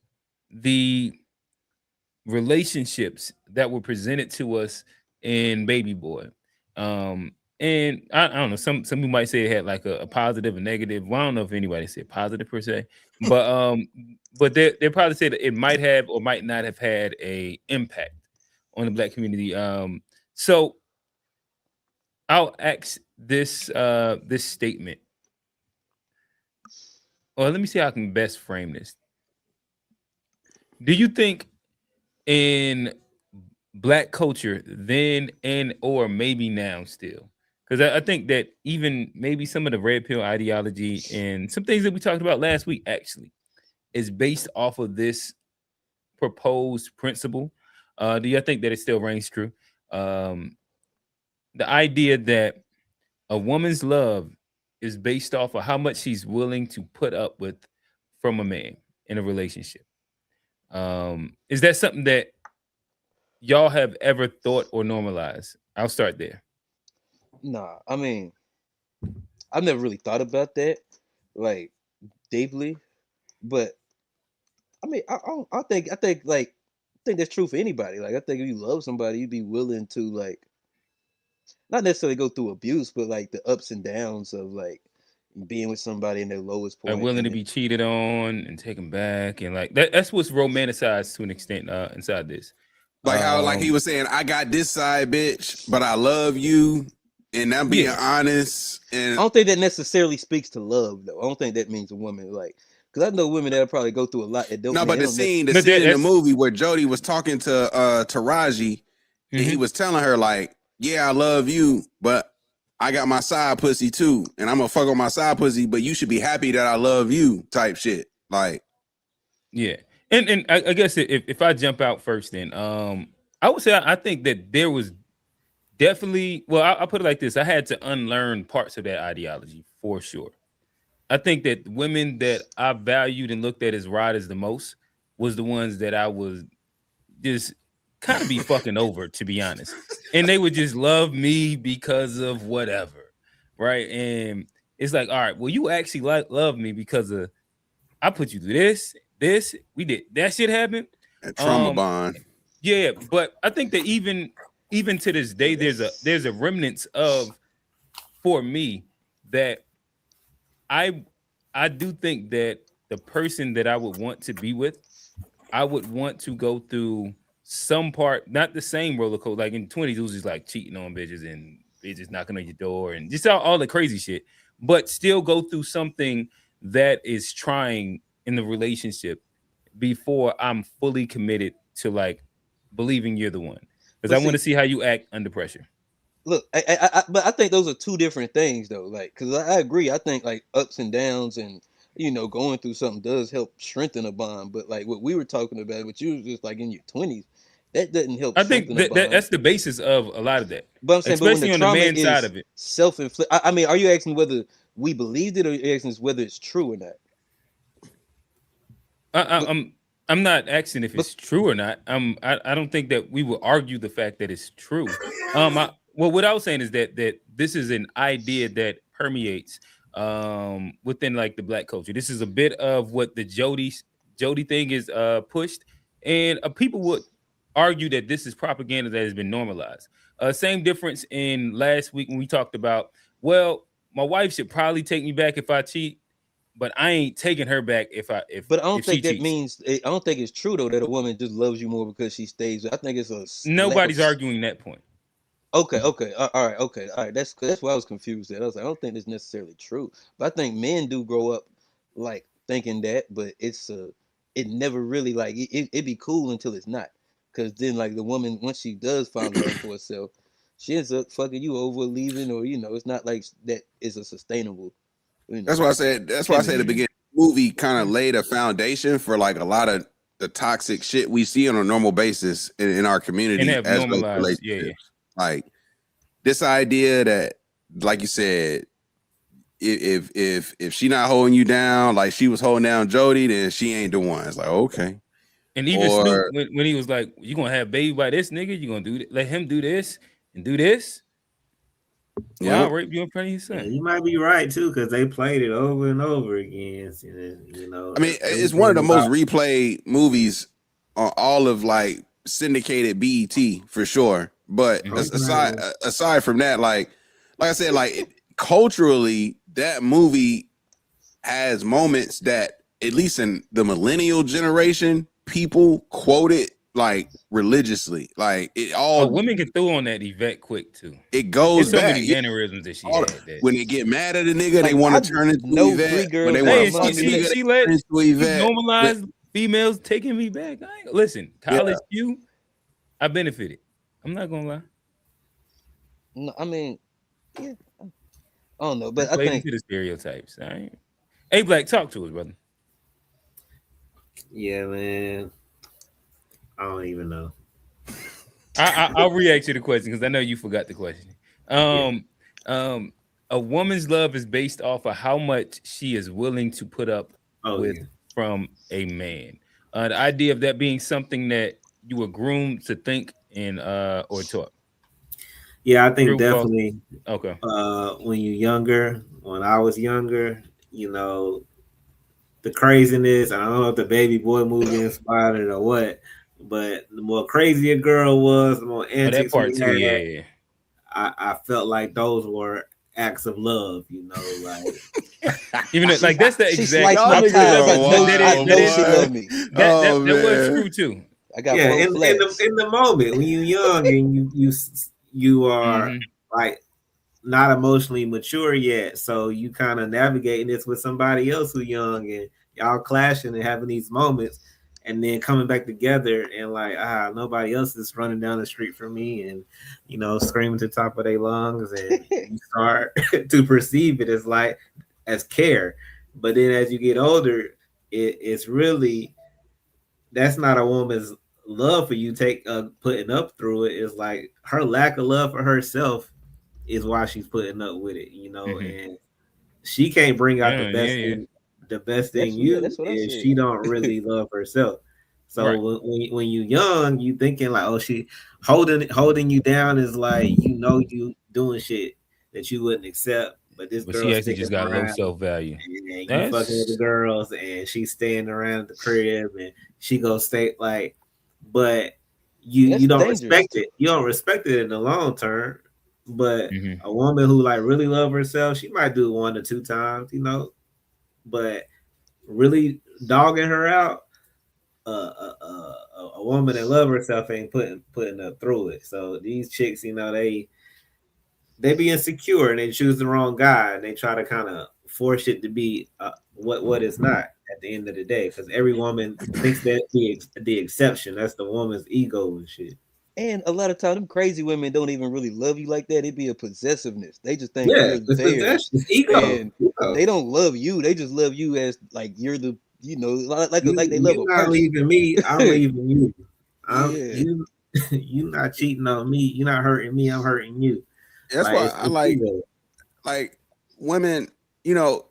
the relationships that were presented to us in Baby Boy. And I don't know, some people might say it had like a positive, a negative. Well, I don't know if anybody said positive per se, but they probably say that it might have or might not have had a impact on the Black community. So I'll ask this statement, or let me see how I can best frame this. Do you think in Black culture then and or maybe now still, because I think that even maybe some of the red pill ideology and some things that we talked about last week actually is based off of this proposed principle. Do you think that it still reigns true? The idea that a woman's love is based off of how much she's willing to put up with from a man in a relationship. Is that something that y'all have ever thought or normalized? I'll start there. Nah, I mean, I've never really thought about that like deeply, but I mean, I think that's true for anybody. Like, I think if you love somebody, you'd be willing to like not necessarily go through abuse, but like the ups and downs of like being with somebody in their lowest Like point, willing and to then, be cheated on and taken back, and like that's what's romanticized to an extent inside this. Like how, like he was saying, I got this side, bitch, but I love you, and I'm being Yeah. honest. I And don't think that necessarily speaks to love, though. I don't think that means a woman like because I know women that'll probably go through a lot that don't. no, but They the don't scene, But in the that's movie where Jody was talking to Taraji, and he Mhm. was telling her like, yeah, I love you, but I got my side pussy too, and I'm gonna fuck on my side pussy, but you should be happy that I love you, type shit. Like, Yeah, and I guess if I jump out first, then I would say I think that there was definitely, well, I'll put it like this: I had to unlearn parts of that ideology for sure. I think that women that I valued and looked at as riders the most was the ones that I was just kind of be fucking over, to be honest, and they would just love me because of whatever, right? And it's like, all right, well, you actually love me because of I put you through this, we did that shit happen. a trauma Um, bond. yeah, but I think that even to this day, there's a remnants of for me that I I do think that the person that I would want to be with, I would want to go through some part, not the same roller coaster. Like in 20s, it was just like cheating on bitches and bitches knocking on your door and just all the crazy shit, but still go through something that is trying in the relationship before I'm fully committed to like believing you're the one. Because but I want to see, see how you act under pressure. look, but I think those are two different things, though. Like, because I agree. I think like ups and downs and going through something does help strengthen a bond. But like what we were talking about, but you was just like in your 20s, that doesn't help I think strengthen a bond. that's the basis of a lot of that, But I'm saying, but when the especially on the trauma man side is of it. self-inflicted, I mean, are you asking whether we believed it, or you asking us whether it's true or not? I, I, But I'm I'm not asking if but it's true or not. I don't think that we will argue the fact that it's true. Well, what I was saying is that this is an idea that permeates within like the Black culture. This is a bit of what the Jody thing is pushed, and people would argue that this is propaganda that has been normalized. Same difference in last week when we talked about, well, my wife should probably take me back if I cheat, but I ain't taking her back but I don't if she think that cheats. means I don't think it's true though that a woman just loves you more because she stays. I think it's a lack of. Nobody's arguing that point. Okay, okay, all right, okay, all right. That's why I was confused. At I was like, I don't think it's necessarily true, but I think men do grow up like thinking that, but it never really like it be cool until it's not, because then like the woman once she does find love for herself, she ends up fucking you over, leaving, or it's not like that is a sustainable That's why I said. That's why I said at the chemistry. Mhm. beginning. movie kind of laid a foundation for like a lot of the toxic shit we see on a normal basis in our And community have as relates to normalized, yeah. relationships. Like this idea that, like you said, if she not holding you down like she was holding down Jody, then she ain't the one. It's like, okay. And even Snoop, Or when he was like, "You gonna have baby by this nigga? You gonna let him do this and do this? Well, yeah, I'll rape you in front of your Yeah, son." you might be right too, because they played it over and over again. You know, I mean, it's one of everything the most about replayed movies on all of like syndicated BET for sure. But Mhm. aside from that, like I said, like culturally, that movie has moments that at least in the millennial generation, people quote it like religiously. Like it Oh, all women can throw on that Yvette quick too. it goes There's so back. many Yeah, mannerisms that she all, had. That when they get mad at a nigga, they Like, want I to turn into know Yvette. 3 When girls they that want hey, to my fuck mom a be she like, nigga, they she let turn into she Yvette. normalized females taking me back. Listen, Yeah. college Q, I benefited. I'm not gonna lie. no, I mean, yeah, I don't know, I but I played think into the stereotypes. All right. Hey, Black, talk to us, brother. yeah, man. I don't even know. I'll react to the question because I know you forgot the question. Yeah. Um, um, a woman's love is based off of how much she is willing to put up Oh with yeah. from a man. The idea of that being something that you were groomed to think and or taught. Yeah, I think True, false. definitely. Okay. When you're younger, when I was younger, you know, the craziness. I don't know if the baby boy movie inspired it or what, but the more crazy a girl was, the more Oh, that antics part we too. had. Yeah. I felt like those were acts of love, you know, like Even though, she like that's the she exact sliced Y'all my opposite niggas tires. of are I it. know That I is wild, that know is she boy. love me. Oh that was man. true too. I got yeah, 4 flats. in the moment when you're young and you are Hmm. like not emotionally mature yet, so you kind of navigating this with somebody else who's young and y'all clashing and having these moments, and then coming back together and like nobody else is running down the street from me and you know screaming to the top of their lungs, and you start to perceive it as like as care, but then as you get older, it's really that's not a woman's love for you take putting up through it. It's like her lack of love for herself is why she's putting up with it, you know, Hmm. and she can't bring out Yeah, yeah, yeah. the best in That's you what I if said. she don't really love herself. So Right. when you young, you thinking like, oh, she holding you down is like you know you doing shit that you wouldn't accept, but this But she girl actually sticking just got low around self value. and you fucking with the That's girls and she's staying around the crib and she gonna stay like, but you That's don't dangerous respect too. it. You don't respect it in the long term. But mhm. a woman who like really love herself, she might do it 1 or 2 times, you know. But really dogging her out, a woman that love herself ain't putting up through it. So these chicks, you know, they be insecure and they choose the wrong guy and they try to kind of force it to be what it's not at the end of the day because every woman thinks that the exception. That's the woman's ego and shit. And a lot of time, them crazy women don't even really love you like that. It be a possessiveness. They just think Yeah, you're it's theirs, possession, it's ego. and Ego. they don't love you. They just love you as like you're the, like they love You a not person. leaving me, I'm leaving you. I'm Yeah, you you not cheating on me, you're not hurting me, I'm hurting you. That's Like why it's I the like ego. women, you know,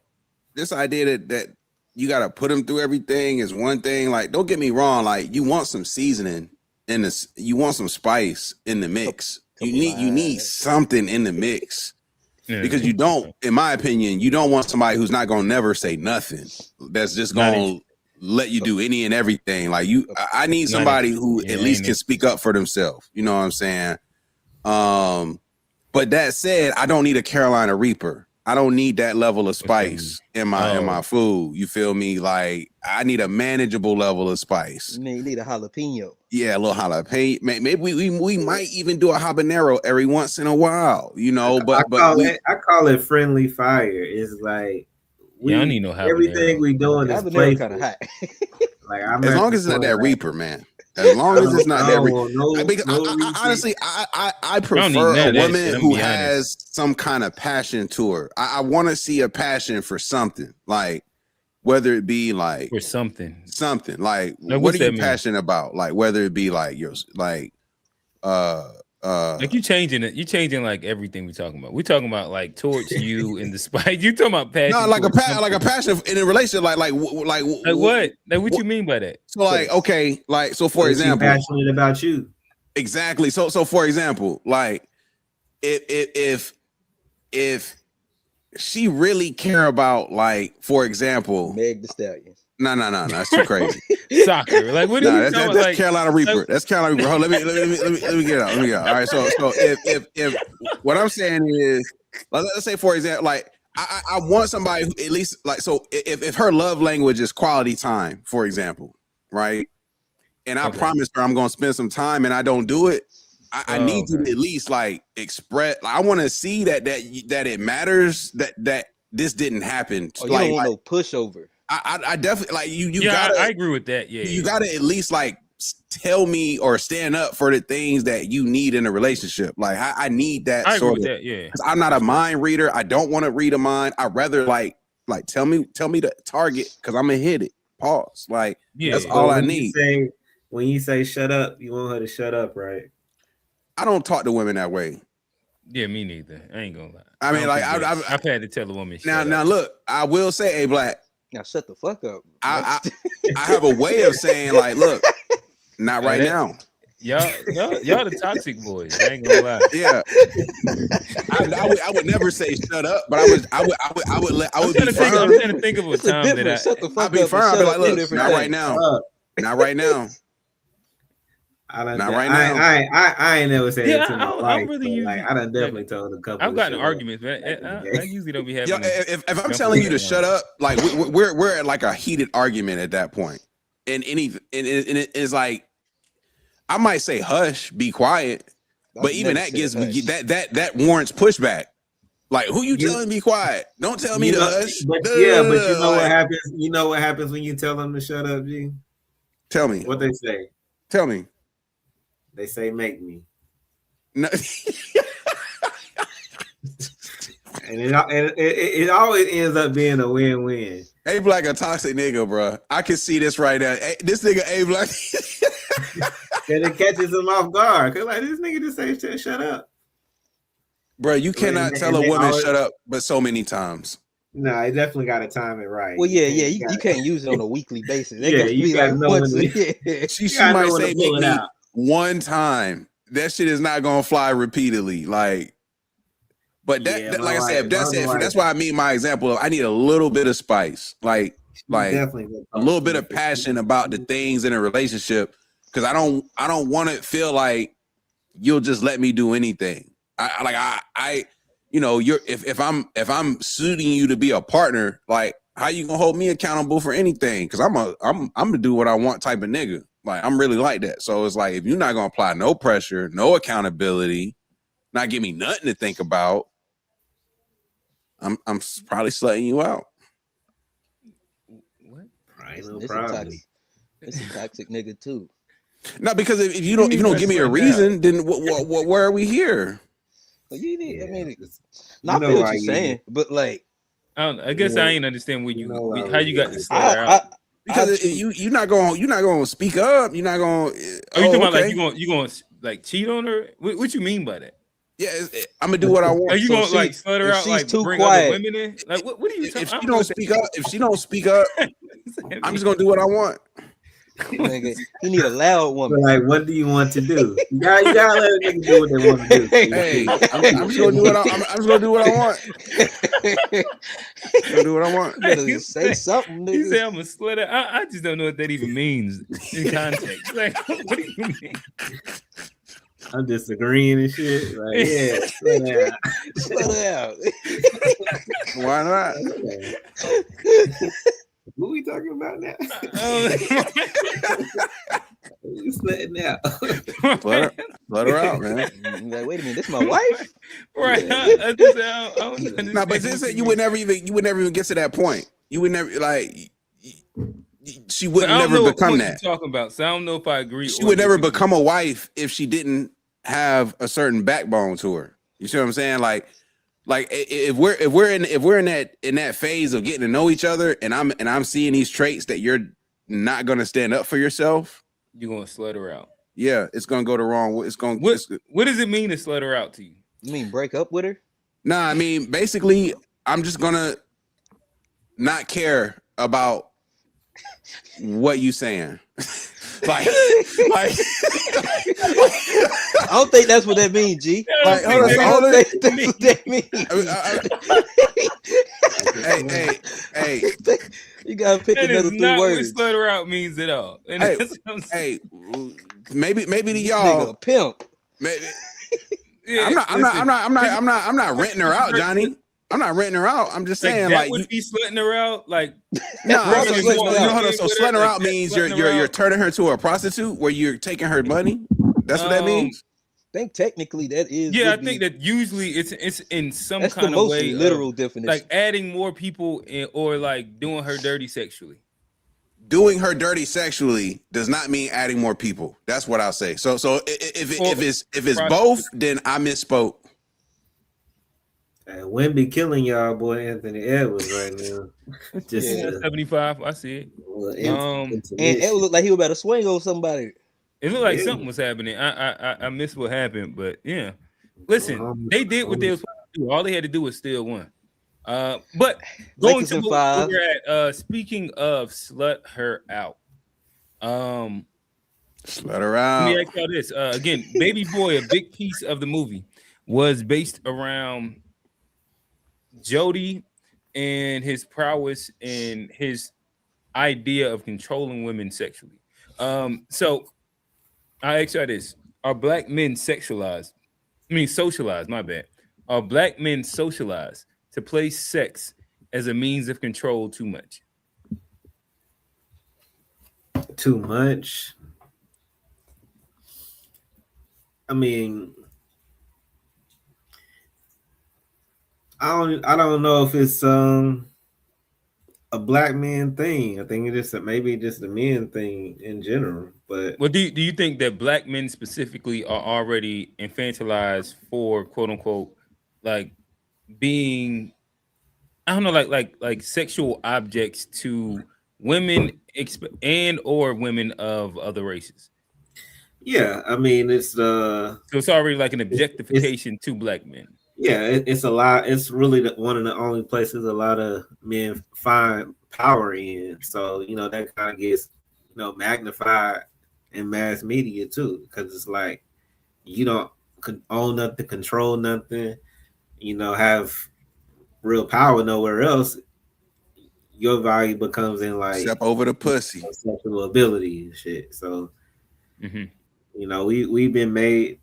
this idea that you got to put them through everything is one thing. Like, don't get me wrong. Like, you want some seasoning in this, you want some spice in the couple mix. couple You need lies. something in the mix Yeah. because you don't, in my opinion, you don't want somebody who's not gonna never say nothing. That's just Not gonna interested. let you do any and everything. Like I need Not somebody interested. who Yeah, at I least ain't can speak up for themselves. You know what I'm saying? Um, but that said, I don't need a Carolina Reaper. I don't need that level of what's that mean? spice in Oh, my food. You feel me? Like I need a manageable level of spice. Man, you need a jalapeno. Yeah, a little jalapeno. Maybe we might even do a habanero every once in a while. You know, but we I call it friendly fire. It's like yeah, I don't need no everything habanero. we doing is Habanero kind of playful. hot. Like I'm as at long the as it's not point that like Reaper, man. As long as it's not I that don't Reaper. want Because no I reason. honestly I I don't need prefer none a of that woman shit. I'm gonna who be honest. has some kind of passion to her. I want to see a passion for something. Like whether it be like or something. Like what what's are you that mean? passionate about? Like whether it be like your like like you changing it. You changing like everything we talking about. We talking about like towards you and the spite. You talking about passion? no, like towards like a passion in a relationship. Like what? Like what you mean by that? So like okay, like so for example, passionate about you. Exactly. So for example, like if she really care about like for example, Meg the Stallion. No, that's too crazy. Soccer, like what are you talking about? That's like, Carolina Reaper. That's Carolina Reaper. Hold, let me get it out. Let me get it out. All right. So if what I'm saying is, let's say for example, like I want somebody who at least like so if her love language is quality time, for example, right? And I promise her I'm gonna spend some time, and I don't do it. I need you to at least like express. Like, I want to see that it matters that this didn't happen. Oh, you don't want no pushover. I definitely like you. Yeah, gotta, I agree with that. Yeah, you gotta at least like tell me or stand up for the things that you need in a relationship. Like I need that. I agree sort with of, that. Yeah, I'm not a mind reader. I don't want to read a mind. I rather like tell me the target because I'm gonna hit it. Pause. Like that's all I need. When you say shut up, you want her to shut up, right? I don't talk to women that way. Yeah, me neither. I ain't gonna lie. I mean, like I've had to tell a woman. Now look, I will say, hey, Black. Now shut the fuck up. I have a way of saying like, look, not right now. Y'all the toxic boys. I ain't gonna lie. Yeah, I would never say shut up, but I would be firm. I'm trying to think of a time that I'd be firm. I'd be like, look, not right now. Not right now. Not right now. I ain't never said it to my wife. I done definitely told a couple. I've gotten arguments, but I usually don't be having. Yo, if I'm telling you to shut up, like we're at like a heated argument at that point, and it's like I might say hush, be quiet, but even that gives me that warrants pushback. Like who you telling me be quiet? Don't tell me to hush. But you know what happens? You know what happens when you tell them to shut up, G? Tell me what they say. Tell me. They say make me. No. And it always ends up being a win-win. A Black a toxic nigga, bro. I can see this right now. This nigga A Black. And it catches him off guard. Cause like this nigga just say shut up. Bro, you cannot tell a woman shut up but so many times. No, I definitely got to time it right. Well, you can't use it on a weekly basis. You got to know when she might say make me one time. That shit is not gonna fly repeatedly. Like, but that like I said, that's it. That's why I mean my example of I need a little bit of spice, like a little bit of passion about the things in a relationship, because I don't want to feel like you'll just let me do anything. I you know, if I'm suiting you to be a partner, like how you gonna hold me accountable for anything? Because I'm gonna do what I want type of nigga. Like I'm really like that. So it's like if you're not gonna apply no pressure, no accountability, not give me nothing to think about, I'm probably slutting you out. What? Right, no problem. It's a toxic nigga too. No, because if you don't give me a reason, then what where are we here? Well, you need. I mean, not feel what you're saying, but like, I guess I ain't understand what how you got to start out. Because you're not going to speak up. You're not going. Are you talking about like you going to like cheat on her? What you mean by that? Yeah, I'm gonna do what I want. Are you gonna like slut her out? Like too bring quiet. other women in? Like what are you talking? If she don't speak up, I'm just gonna do what I want. Nigga, he need a loud woman. But like, what do you want to do? You gotta let a nigga do what they want to do. Hey, I'm just gonna do what I'm just gonna do what I want. I'm gonna do what I want. You better say something, nigga. You say I'm a slitter. I just don't know what that even means in context. Like, what do you mean? I'm disagreeing and shit. Like, yeah, slow down. Why not? What we talking about now? You slutting out. Let her out, man. Like, wait a minute, this my wife? Right. No, but this you would never even get to that point. You would never like she would never become that. Talking about, so I don't know if I agree. She would never become a wife if she didn't have a certain backbone to her. You see what I'm saying? Like like if we're in that phase of getting to know each other, and I'm seeing these traits that you're not gonna stand up for yourself, You're gonna slut her out. yeah, it's gonna go the wrong way. What does it mean to slut her out to you? You mean break up with her? Nah, I mean, basically, I'm just gonna not care about what you saying. like, I don't think that's what that means, G. Like, I don't think that's what that means. Hey, you gotta pick That another is 3 not words. what slut her out means at all. And Hey, that's what I'm saying. maybe to This y'all, nigga a pimp. maybe, Yeah, I'm listen, not renting her out, Johnny. I'm not renting her out. I'm just saying, that like, would be slutting her out. Like, no. So, Really you, slutting her hold on. out. So slutting her out means slutting her you're out. turning her to a prostitute where you're taking her money. That's what that means. I think technically that is. Yeah, I would think be, that usually it's in some that's the kind of most way literal of, definition. like adding more people in, or like doing her dirty sexually. Doing her dirty sexually does not mean adding more people. That's what I'll say. So if it's both, then I misspoke. Wimby killing y'all, boy, Anthony Edwards right now. Just Yeah. 75. I see it. and it looked like he was about to swing on somebody. It looked like something was happening. I missed what happened, but yeah. Listen, they did what they was supposed to do. All they had to do was steal one. But going Lakers to in move 5. we're at, speaking of slut her out. Slut her Let me out. ask y'all this. Again, Baby Boy, a big piece of the movie, was based around Jody and his prowess and his idea of controlling women sexually. So I ask y'all this: are black men sexualized? I mean, socialized. My bad. Are black men socialized to place sex as a means of control too much? Too much. I mean, I don't know if it's a black man thing. I think it's just maybe just a men thing in general. But Well, do you think that black men specifically are already infantilized for quote unquote like being, I don't know, like sexual objects to women and or women of other races? yeah, I mean So it's already like an objectification to black men. yeah, it's a lot. It's really one of the only places a lot of men find power in. So that kind of gets magnified in mass media too, because it's like you don't own nothing, control nothing, have real power nowhere else. Your value becomes in like Step over the pussy. sexual ability and shit. So we've been made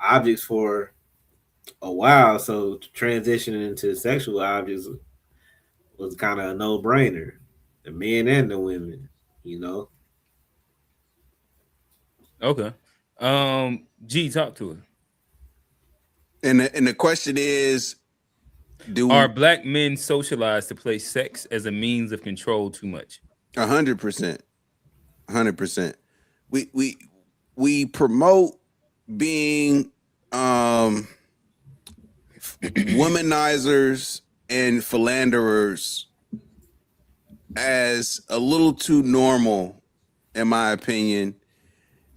objects for a while, so transitioning into sexual objects was kind of a no-brainer, the men and the women. Okay. G, talk to her. And the question is, Are black men socialized to place sex as a means of control too much? 100%. 100%. We promote being womanizers and philanderers as a little too normal, in my opinion.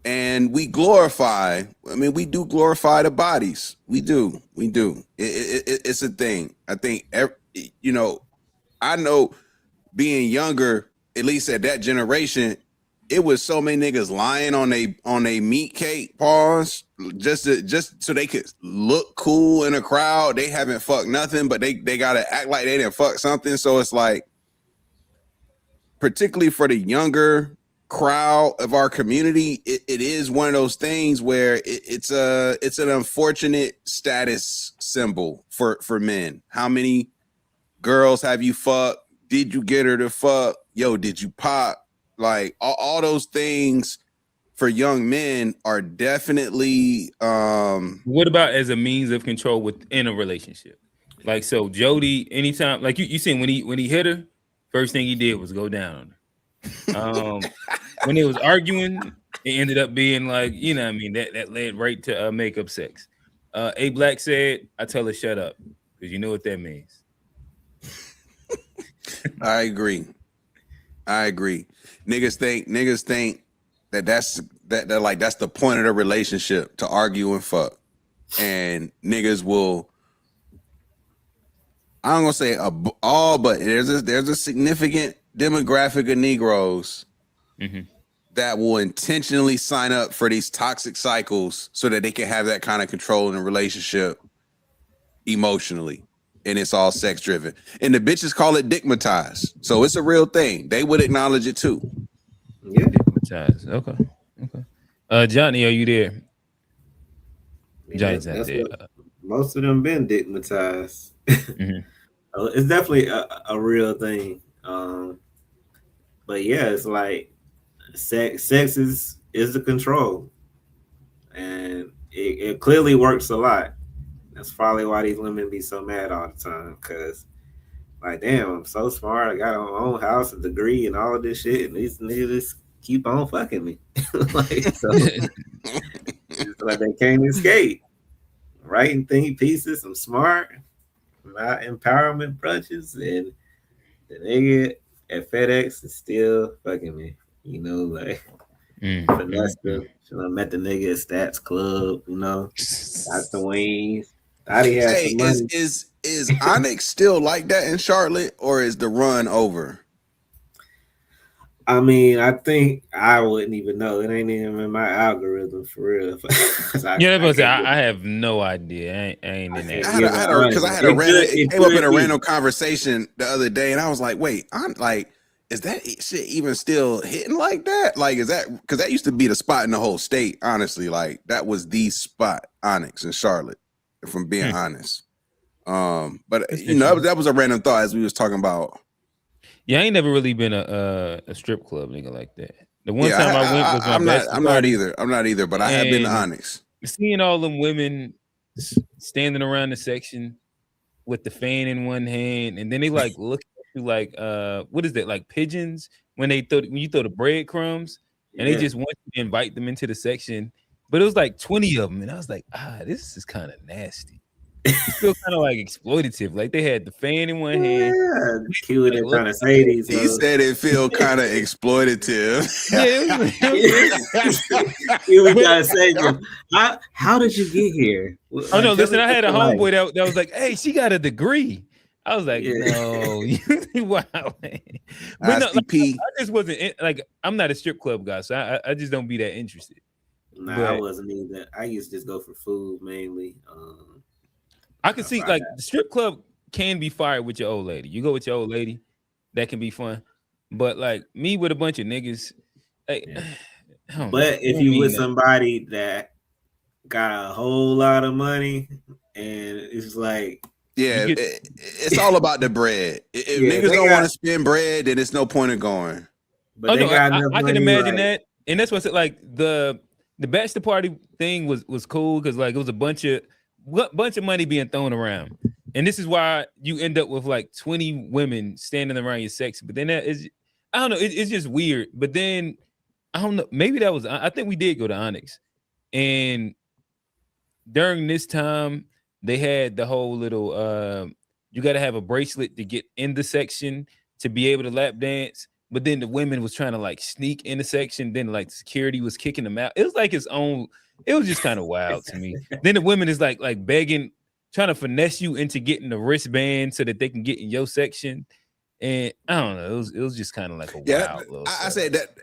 And we glorify, we do glorify the bodies. We do. It's a thing. I think, I know being younger, at least at that generation, it was so many niggas lying on a meat cake, pause, just so they could look cool in a crowd. They haven't fucked nothing, but they gotta act like they didn't fuck something. So it's like, particularly for the younger crowd of our community, it is one of those things where it's an unfortunate status symbol for men. How many girls have you fucked? Did you get her to fuck? Yo, did you pop? Like all those things for young men are definitely What about as a means of control within a relationship? Like, so Jody, anytime, like you seen when he hit her, first thing he did was go down on her. When they was arguing, it ended up being like, that led right to makeup sex. A Black said, "I tell her shut up," because you know what that means. I agree. Niggas think that like that's the point of the relationship, to argue and fuck. And niggas will, I'm gonna say all, but there's a significant demographic of Negroes that will intentionally sign up for these toxic cycles so that they can have that kind of control in a relationship emotionally. And it's all sex driven. And the bitches call it dickmatized. So it's a real thing. They would acknowledge it too. Yeah, Dickmatized. Okay. Johnny, are you there? Johnny's not that's there. what most of them been dickmatized. Mhm. It's definitely a real thing. But yeah, it's like sex is the control, and it clearly works a lot. That's probably why these women be so mad all the time. Cause like, damn, I'm so smart. I got my own house, a degree, and all of this shit, and these niggas keep on fucking me. Like, so it's like they can't escape. Writing think pieces. I'm smart. My empowerment brunches, and the nigga at FedEx is still fucking me. You know, like finesse them. Should I met the nigga at Stats Club? You know, got the wings. Thought he had Hey, some money. is Onyx still like that in Charlotte, or is the run over? I mean, I think I wouldn't even know. It ain't even in my algorithm for real. Yeah, I can't I have no idea. I ain't in can't that. give an honest. It came up in a Be. random conversation the other day, and I was like, wait, I'm like, is that shit even still hitting like that? Like, is that, because that used to be the spot in the whole state, honestly. Like, that was the spot, Onyx in Charlotte, if I'm being honest. But That's you know, that was a random thought as we was talking about. Yeah, I ain't never really been a strip club nigga like that. The one time I went was my bachelor I'm party. not either, but I have been to And Onyx. seeing all them women standing around the section with the fan in one hand, and then they like look at you like what is that, like pigeons when you throw the breadcrumbs, and they Yeah. just want you to invite them into the section. But it was like 20 of them, and I was like, this is kind of nasty. It feels kind of like exploitative. Like they had the fan in one hand. Yeah, cute. Like, They're look, trying to say these. He said it feel kind of exploitative. yeah, Here we gotta say them. How did you get here? Oh Like, no, tell listen, me I about had a your life. homeboy that was like, hey, she got a degree. I was like, Yeah. no, wow. But no, like, ICP. I just wasn't like, I'm not a strip club guy, so I just don't be that interested. Nah, I But wasn't either. I used to just go for food mainly. I can if see I like the strip club can be fired with your old lady. You go with your old lady, that can be fun. But like me with a bunch of niggas, like, Yeah. I don't know. But It if don't you mean with nothing. somebody that got a whole lot of money, and it's like, You Yeah, get it's all about the bread. If yeah, niggas they don't want got, to spend bread, then it's no point in going. but oh they no, got enough I can money. imagine Like, that, and that's what's like the bachelor party thing was cool because like it was a bunch of money being thrown around, and this is why you end up with like 20 women standing around your section. But then that is, I don't know, it's just weird. But then I don't know, maybe that was, I think we did go to Onyx, and during this time they had the whole little you got to have a bracelet to get in the section to be able to lap dance, but then the women was trying to like sneak in the section, then like security was kicking them out. It was like its own, it was just kind of wild to me. Then the women is like begging, trying to finesse you into getting the wristband so that they can get in your section. And I don't know, it was just kind of like a Yeah, wild little I setup. said that.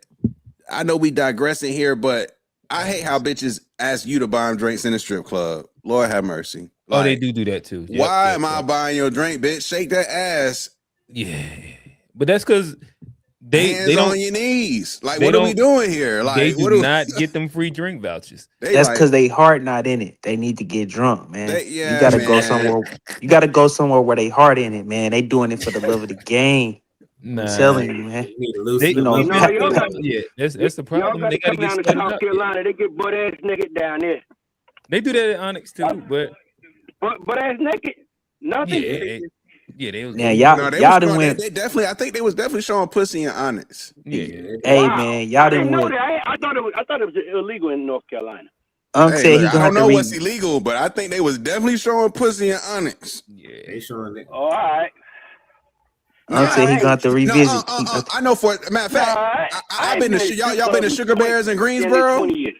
I know we digressing here, but I hate how bitches ask you to buy them drinks in the strip club. Lord have mercy. Oh, they Like, do that too. why am I buying your drink, bitch? Shake that ass. Yeah, but that's because they Hands don't on your knees. Like, they what are we don't doing here? they Like, do what do not get them free drink vouchers. they That's like? because they heart not in it. They need to get drunk, man. You Yeah, gotta go man. somewhere. You gotta go somewhere where they heart in it, man. They doing it for the love of the game. I'm Nah, telling you, man. you need to they loosen You them know, up. You know, pa- y'all got yeah, that's the y'all problem. got They to got to come get down to started South up. Yeah. Carolina. They get butt ass naked down there. They do that at Onyx too, but Butt ass naked. Nothing. they was now they was No, they was y'all done went. they definitely. I think they was definitely showing pussy and honest. yeah. Hey, Wow. man, I y'all done didn't know went. that. I thought it was illegal in North Carolina. Unc Hey, said look, he I gonna don't have to know what's illegal, but I think they was definitely showing pussy in Onyx. Yeah. They showing it. All right. Unc Nah, said he I gonna ain't. have to No, revisit. He got I know for matter of Nah, fact, I I've ain't been been to in a strip y'all been club to in Sugar 20, Bears in 20 Greensboro. years.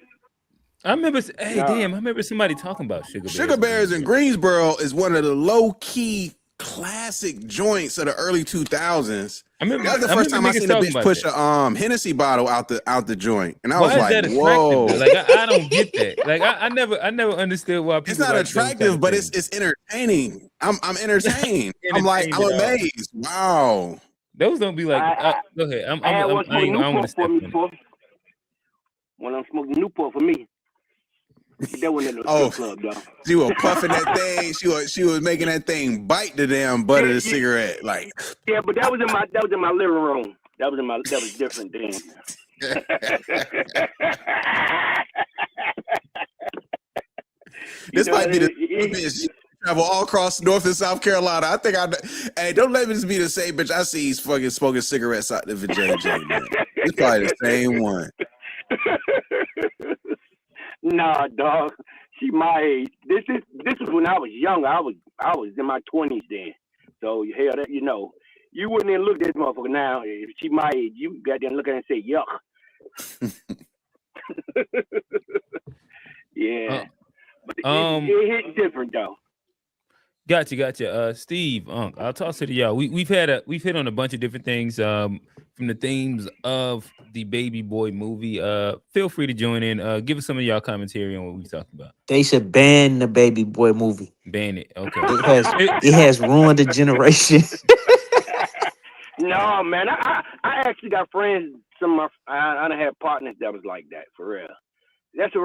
I remember. Hey, Nah. damn! I remember somebody talking about Sugar Sugar Bears. In Bears in Greensboro. Greensboro is one of the low key classic joints of the early 2000s. I remember. That was the I first remember time I niggas seen a talking bitch about push that. a Hennessy bottle out the joint, and I was Why is like, that attractive though? whoa. Like I don't get that. Like I never understood why It's people not like those kind attractive, of but things. it's entertaining. I'm entertained. I'm Entertainment out. amazed. Wow. Those don't be like. I Go ahead. I had one I smoking ain't. I don't want Newport to for step me on it. before. When I'm smoking Newport for me. But that wasn't in no Oh, strip club though. she was puffing that thing. She was making that thing bite the damn butt Yeah, of the yeah, cigarette. Like yeah, but that was in my living room. That was different then. You this know, might be the same bitch travel all across North and South Carolina. I think hey, don't let me be the same bitch I see fucking smoking cigarettes out the JJ, man. It's probably the same one. nah, dog. She my age. This is when I was young. I was in my 20s then. So hell, that you wouldn't even look at this motherfucker now. If she my age, you got to look at her and say yuck. Yeah, but Um, it hit different though. gotcha. Steve, I'll toss it to y'all. We've hit on a bunch of different things. From the themes of the Baby Boy movie. Feel free to join in. Give us some of y'all commentary on what we talked about. they should ban the Baby Boy movie. Ban it. Okay. It has It, it has ruined a generation. No, man. I actually got friends. Some of my I done had partners that was like that for real. That's a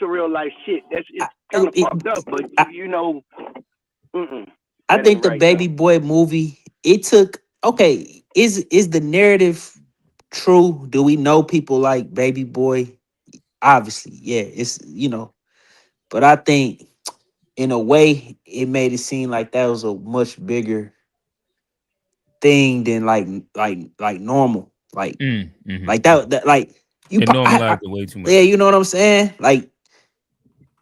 real life shit. It's I, kind of it, fucked up, but I, mm-mm, I that ain't think the right though. Baby Boy movie, it took okay. Is the narrative true? Do we know people like Baby Boy? Obviously, yeah. But I think in a way it made it seem like that was a much bigger thing than like normal. mm-hmm. Like that like you. It normalized it way too Yeah, much. you know what I'm saying? Like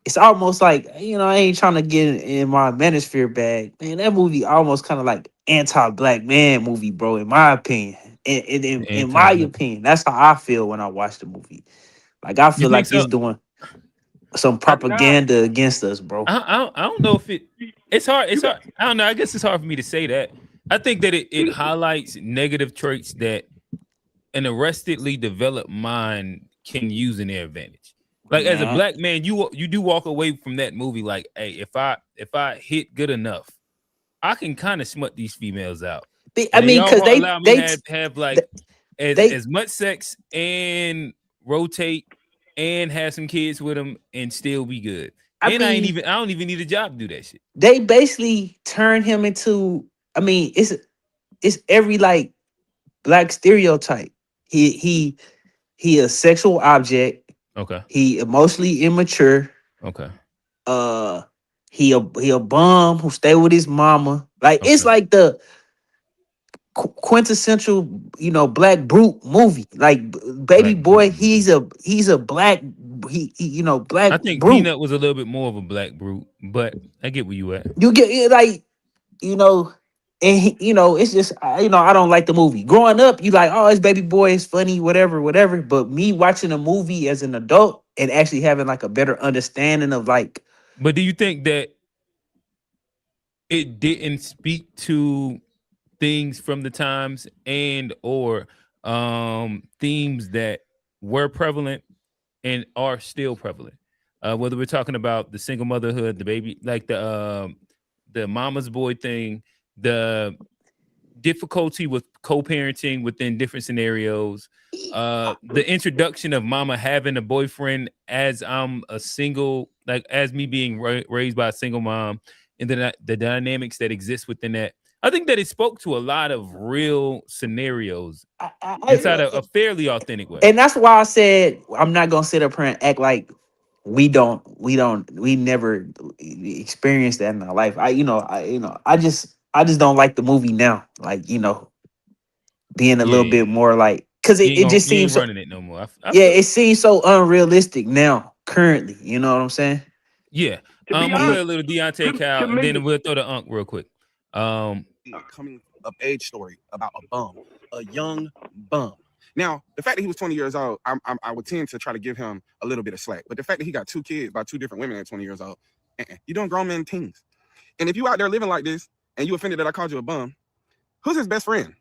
it's almost like I ain't trying to get in my manosphere bag, man. That movie almost kind of like anti-black man movie, bro. In my opinion, in my Anti-black. opinion, that's how I feel when I watch the movie. Like I You feel think like so? it's doing some Nah, propaganda against us, bro. I don't know if it's hard. you It's got hard. I don't know. I guess it's hard for me to say that. I think that it highlights negative traits that an arrestedly developed mind can use in their advantage. Like as a Man, black man, you do walk away from that movie like, hey, if I hit good enough, I can kind of smut these females out, I and then mean, y'all cause gonna allow me to have like they as much sex and rotate and have some kids with them and still be good. I And mean I don't even need a job to do that shit. they basically turn him into. I mean, it's every like black stereotype. He a sexual object. Okay. He emotionally immature. Okay. Uh, he a bum who stay with his mama. Like it's Okay. like the quintessential, black brute movie. Like Baby Black Boy, brute. he's a black black I think brute. Peanut was a little bit more of a black brute, but I get where you at. You get it, like you know. And it's just I don't like the movie. Growing up, you like, oh, it's Baby Boy, it's funny, whatever, whatever. But me watching a movie as an adult and actually having like a better understanding of like, But do you think that it didn't speak to things from the times and or themes that were prevalent and are still prevalent? Whether we're talking about the single motherhood, the baby, like the mama's boy thing, the difficulty with co-parenting within different scenarios, the introduction of mama having a boyfriend as I'm a single, like as me being raised by a single mom, and then the dynamics that exist within that. I think that it spoke to a lot of real scenarios inside a fairly authentic way. and that's why I said I'm not gonna sit up here and act like we never experienced that in our life. I just don't like the movie now. Like being a Yeah, little yeah, bit yeah. more like because it just You seems ain't so. running it no more. I Yeah, feel it it. seems so unrealistic now currently. You know what I'm saying? Yeah. To I'm be gonna play a honest, little Deontay to Cal, and me, then we'll throw the Unk real quick. Coming of age story about a young bum. Now, the fact that he was 20 years old, I would tend to try to give him a little bit of slack. But the fact that he got 2 kids by 2 different women at 20 years old, you're doing grown men things. And if you out there living like this and you offended that I called you a bum, who's his best friend?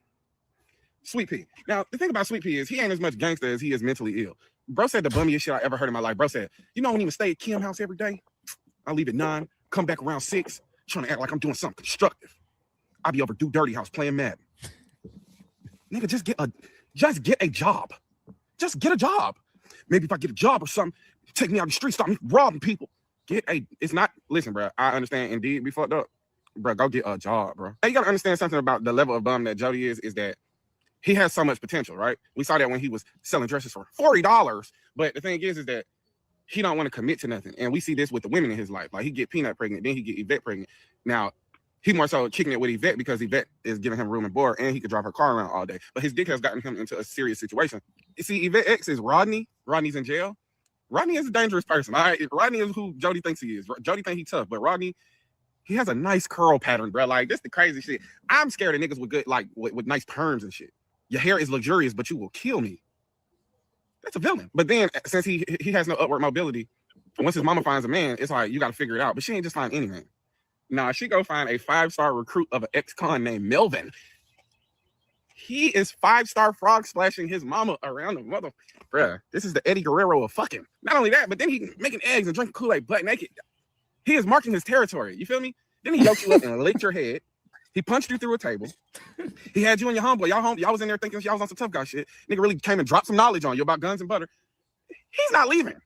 Sweet Pea. Now, the thing about Sweet Pea is he ain't as much gangster as he is mentally ill. Bro said the bummiest shit I ever heard in my life. Bro said, you know when he would stay at Kim house every day? I leave at 9, come back around 6, trying to act like I'm doing something constructive. I be over Do Dirty House playing Madden. Nigga, just get a job. Just get a job. Maybe if I get a job or something, take me out the street, stop me robbing people. It's not, listen, bro, I understand indeed we fucked up. Bro, go get a job, bro. Hey, you gotta understand something about the level of bum that Jody is that he has so much potential, right? We saw that when he was selling dresses for $40. But the thing is that he don't want to commit to nothing. And we see this with the women in his life. Like he get Peanut pregnant, then he get Yvette pregnant. Now, he more so kicking it with Yvette because Yvette is giving him room and board and he could drive her car around all day. But his dick has gotten him into a serious situation. You see, Yvette X is Rodney. Rodney's in jail. Rodney is a dangerous person. All right? Rodney is who Jody thinks he is. Jody thinks he's tough, but Rodney, he has a nice curl pattern, bro. Like, this the crazy shit. I'm scared of niggas with good, like, with nice perms and shit. Your hair is luxurious, but you will kill me. That's a villain. But then, since he has no upward mobility, once his mama finds a man, it's like, you got to figure it out. But she ain't just find any man. Nah, she go find a 5-star recruit of an ex-con named Melvin. He is 5-star frog splashing his mama around the mother. Bruh, this is the Eddie Guerrero of fucking. Not only that, but then he making eggs and drinking Kool-Aid butt naked. He is marking his territory. You feel me? Then he yoked you up and licked your head. He punched you through a table. He had you and your homeboy. Y'all was in there thinking y'all was on some tough guy shit. Nigga really came and dropped some knowledge on you about guns and butter. He's not leaving.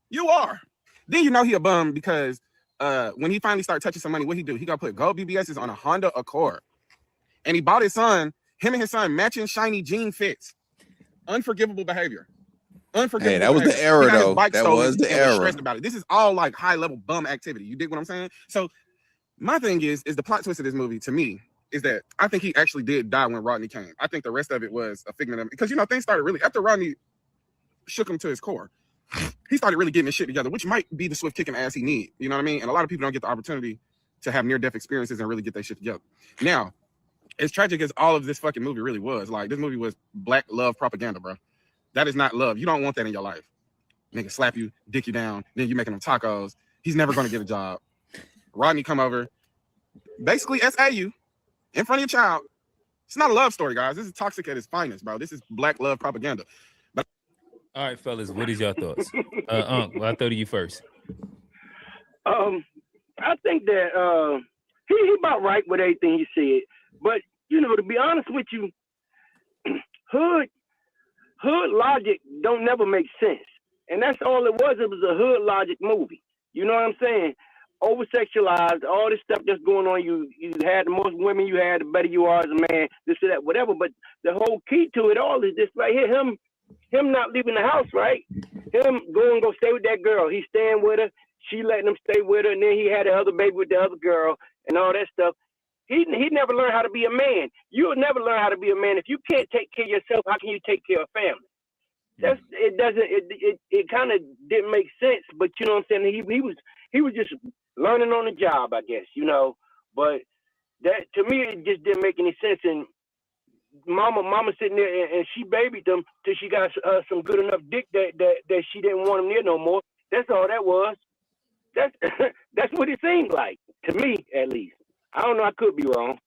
You are. Then you know he a bum because when he finally started touching some money, what he do? He got put gold BBSs on a Honda Accord. And he bought his son, him and his son, matching shiny jean fits. Unforgivable behavior. Unforgivable. Hey, that was the era, though. That was the era. Stressed about it. This is all like high-level bum activity. You dig what I'm saying? So my thing is the plot twist of this movie, to me, is that I think he actually did die when Rodney came. I think the rest of it was a figment of, because, you know, things started really, after Rodney shook him to his core, he started really getting his shit together, which might be the swift kicking ass he need. You know what I mean? And a lot of people don't get the opportunity to have near-death experiences and really get their shit together. Now, as tragic as all of this fucking movie really was, like, this movie was black love propaganda, bro. That is not love. You don't want that in your life. Nigga slap you, dick you down, then you making them tacos. He's never going to get a job. Rodney come over, basically SAU, in front of your child. It's not a love story, guys. This is toxic at its finest, bro. This is black love propaganda. But All right, fellas, what is your thoughts? Well, I'll throw to you first. I think that he about right with everything he said. But, you know, to be honest with you, hood logic don't never make sense. And that's all it was. It was a hood logic movie. You know what I'm saying? Over-sexualized, all this stuff that's going on. You had the most women you had, the better you are as a man, this or that, whatever. But the whole key to it all is this right here, him not leaving the house, right? Him go stay with that girl. He's staying with her. She letting him stay with her. And then he had the other baby with the other girl and all that stuff. He never learned how to be a man. You'll never learn how to be a man. If you can't take care of yourself, how can you take care of family? It kind of didn't make sense, but you know what I'm saying? He was just learning on the job, I guess, you know. But that, to me, it just didn't make any sense. And mama sitting there and she babied them till she got some good enough dick that she didn't want him near no more. That's all that was. That's what it seemed like, to me at least. I don't know, I could be wrong,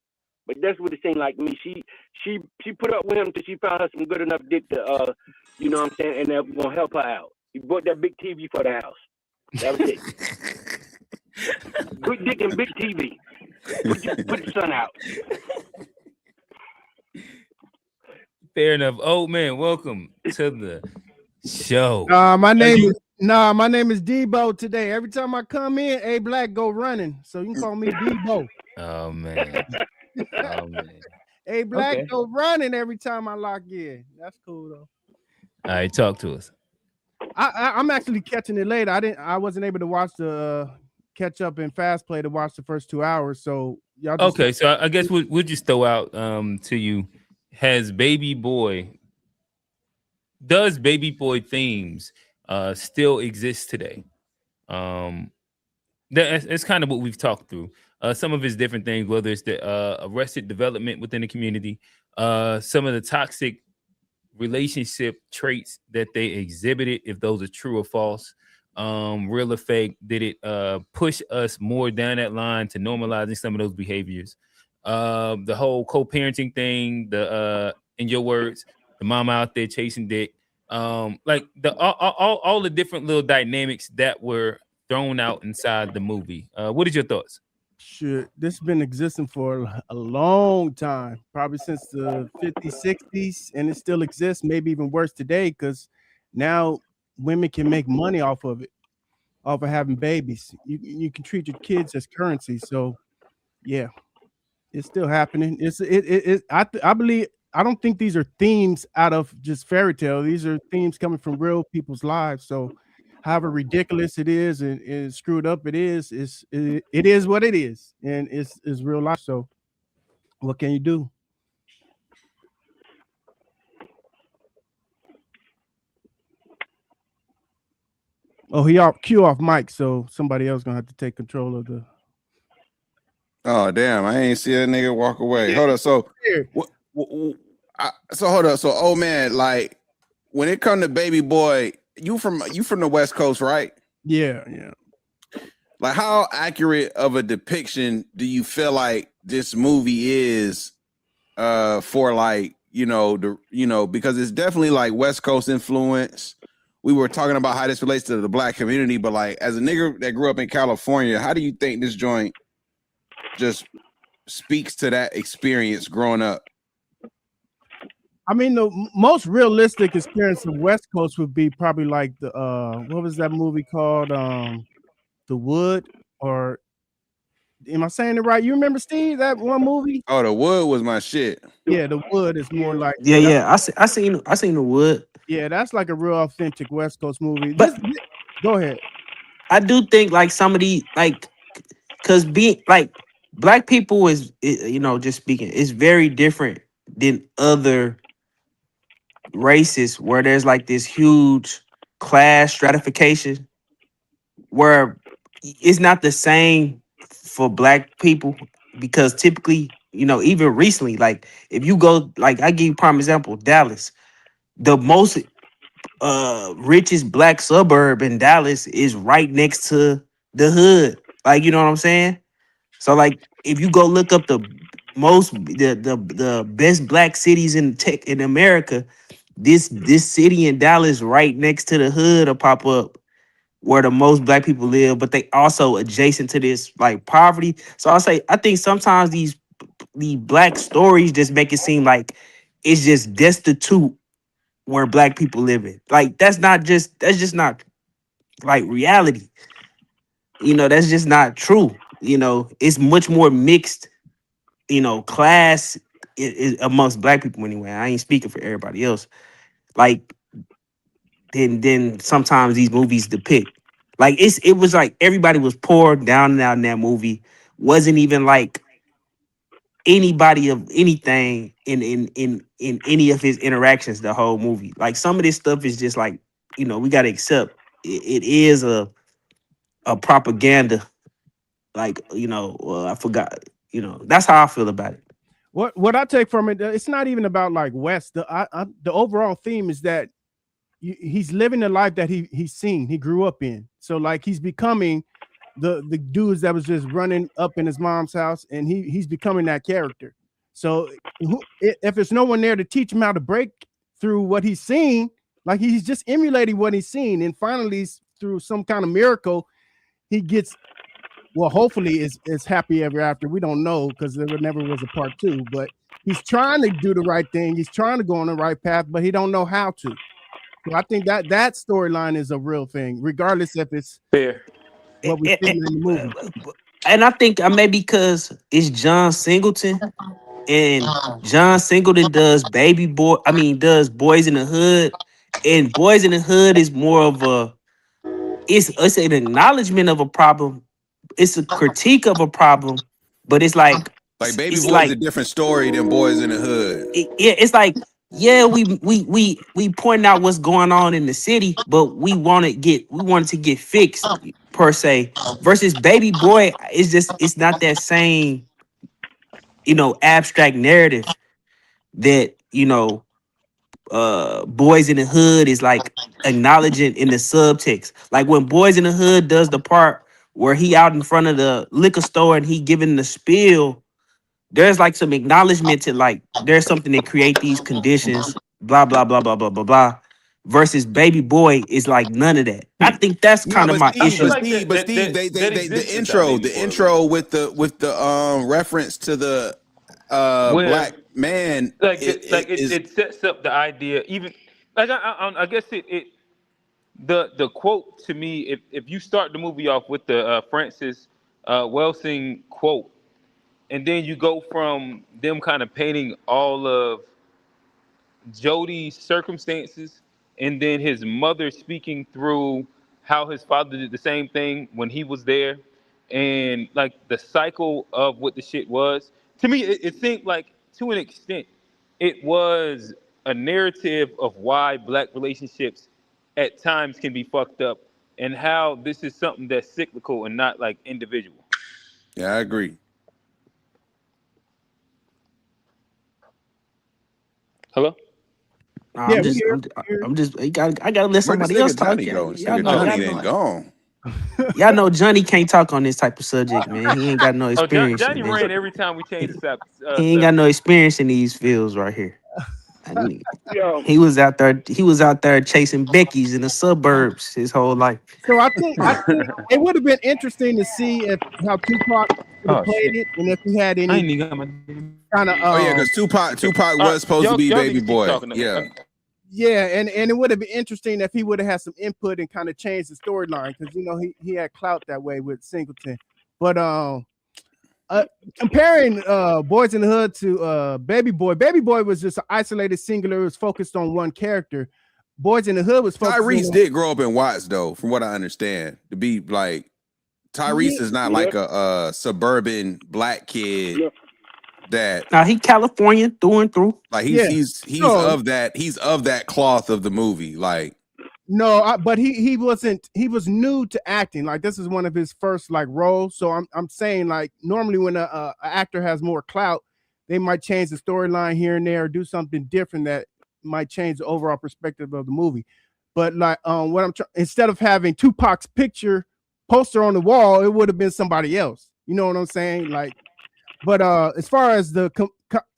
but that's what it seemed like to me. She put up with him till she found her some good enough dick to, you know what I'm saying, and that was gonna help her out. He bought that big TV for the house. That was it. Good dick and big TV. Put the sun out. Fair enough. Oh man, welcome to the show. My name is Debo today. Every time I come in, A Black go running. So you can call me Debo. Oh man. A Black Okay. go running every time I lock in. That's cool though. All right, talk to us. I'm actually catching it later. I wasn't able to watch the catch up in Fast Play to watch the first 2 hours. So y'all just Okay, so I guess we'll just throw out to you. Does Baby Boy themes still exist today? Um, it's kind of what we've talked through. Some of it's different things, whether it's the arrested development within the community, some of the toxic relationship traits that they exhibited, if those are true or false, real or fake. Did it push us more down that line to normalizing some of those behaviors? The whole co-parenting thing, the in your words, the mama out there chasing dick, like the all the different little dynamics that were thrown out inside the movie. What is your thoughts? Shit, this has been existing for a long time, probably since the 50s, 60s, and it still exists, maybe even worse today, because now women can make money off of it, off of having babies. You can treat your kids as currency. So yeah, it's still happening. I believe I don't think these are themes out of just fairy tale. These are themes coming from real people's lives. So however ridiculous it is and screwed up it is what it is. And it's real life. So what can you do? Oh, he off cue off mic, so somebody else gonna have to take control of the Oh damn! I ain't see a nigga walk away. yeah, Hold up. So, here. so hold up. So, oh man, like when it come to baby boy, you from the West Coast, right? Yeah, yeah. Like, how accurate of a depiction do you feel like this movie is for like because it's definitely like West Coast influence. We were talking about how this relates to the black community, but like as a nigga that grew up in California, how do you think this joint just speaks to that experience growing up? I mean, the most realistic experience of West Coast would be probably like the what was that movie called? The Wood, or am I saying it right? You remember, Steve, that one movie? Oh, The Wood was my shit. Yeah, The Wood is more like Yeah, yeah. I seen the Wood. yeah, that's like a real authentic West Coast movie. But Go ahead. I do think like some of the like because being like black people just speaking, is very different than other races where there's like this huge class stratification where it's not the same for black people because typically, even recently, like if you go, like I give you prime example, Dallas, the most richest black suburb in Dallas is right next to the hood. Like, you know what I'm saying? So like if you go look up the best black cities in America, this city in Dallas right next to the hood will pop up where the most black people live, but they also adjacent to this like poverty. So I think sometimes these black stories just make it seem like it's just destitute where black people live in. Like that's just not like reality. That's just not true. It's much more mixed, class amongst black people anyway. I ain't speaking for everybody else. Like than sometimes these movies depict. Like it was like everybody was poor down and out in that movie. Wasn't even like anybody of anything in any of his interactions the whole movie. Like some of this stuff is just like, we gotta accept it is a propaganda. Like, I forgot, that's how I feel about it. What I take from it, it's not even about like West. The overall theme is that he's living the life that he's seen, he grew up in. So like he's becoming the dudes that was just running up in his mom's house, and he's becoming that character. So if there's no one there to teach him how to break through what he's seen, like he's just emulating what he's seen, and finally through some kind of miracle, he gets well, hopefully it's happy ever after. We don't know because there never was a part two, but he's trying to do the right thing. He's trying to go on the right path, but he don't know how to. So I think that storyline is a real thing, regardless if it's Fair. what we see in the movie. And I think maybe because it's John Singleton, and John Singleton does does Boys in the Hood, and Boys in the Hood is more of it's an acknowledgement of a problem. It's a critique of a problem, but it's like Like Baby it's Boy is a like different story than Boys in the Hood. it's like, yeah, we point out what's going on in the city, but we want it to get fixed. per se. Versus Baby Boy, it's not that same, abstract narrative that, Boys in the Hood is like acknowledging in the subtext. Like when Boys in the Hood does the part where he out in front of the liquor store and he giving the spiel, there's like some acknowledgement to like there's something that create these conditions, blah blah blah blah blah blah blah. Versus Baby Boy is like none of that. I think that's Nah, kind of but my I Steve, feel issue. but like Steve, but Steve, that the exists without intro, Baby the Boy a little intro bit. with the reference to the Where black man is it sets up the idea, even like I guess it the quote to me, if you start the movie off with the Francis Welsing quote, and then you go from them kind of painting all of Jody's circumstances, and then his mother speaking through how his father did the same thing when he was there, and like the cycle of what the shit was. To me, it seemed like to an extent, it was a narrative of why black relationships at times can be fucked up, and how this is something that's cyclical and not like individual. yeah, I agree. Hello? Nah, Yeah, we here. I'm just. I gotta let Where'd this somebody else nigga talk. Johnny go? This Y'all nigga know, Johnny then gone. y'all know Johnny can't talk on this type of subject, man. He ain't got no Oh, experience in Johnny this. ran every time we changed the He ain't got no subject. experience in these fields right here. I mean, Yo, he was out there. He was out there chasing Becky's in the suburbs his whole life. So I think it would have been interesting to see if how Tupac would have Oh played shit! it, and if he had I any ain't even got my damn. kind of Oh yeah, because Tupac All right, was supposed to be y'all Baby niggas keep Boy. talking. Yeah. yeah, and it would have been interesting if he would have had some input and kind of changed the storyline because he had clout that way with Singleton, but uh, comparing Boys in the Hood to Baby Boy was just an isolated singular. It was focused on one character. Boys in the Hood was focusing Tyrese on did grow up in Watts though, from what I understand. To be like yeah, Tyrese is not yeah, like a suburban black kid yeah. that Now he Californian through and through. like yeah. he's No, of that cloth of the movie. Like no, but he wasn't. He was new to acting. Like this is one of his first like roles. So I'm saying like normally when a actor has more clout, they might change the storyline here and there, or do something different that might change the overall perspective of the movie. But like what instead of having Tupac's picture poster on the wall, it would have been somebody else. You know what I'm saying? Like, but as far as the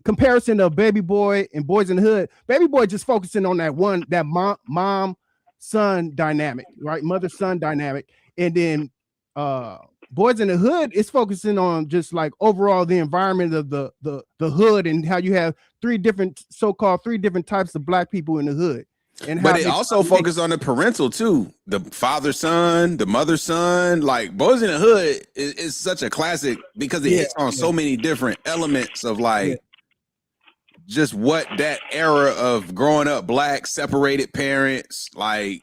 comparison of Baby Boy and Boys in the Hood, Baby Boy just focusing on that mom son dynamic, right? Mother son dynamic, and then Boys in the Hood is focusing on just like overall the environment of the hood and how you have three different types of black people in the hood, and but how it they also focused on the parental too. The father son, the mother son. Like Boys in the Hood is such a classic because it yeah, hits on yeah, so many different elements of yeah. like just what that era of growing up black, separated parents, like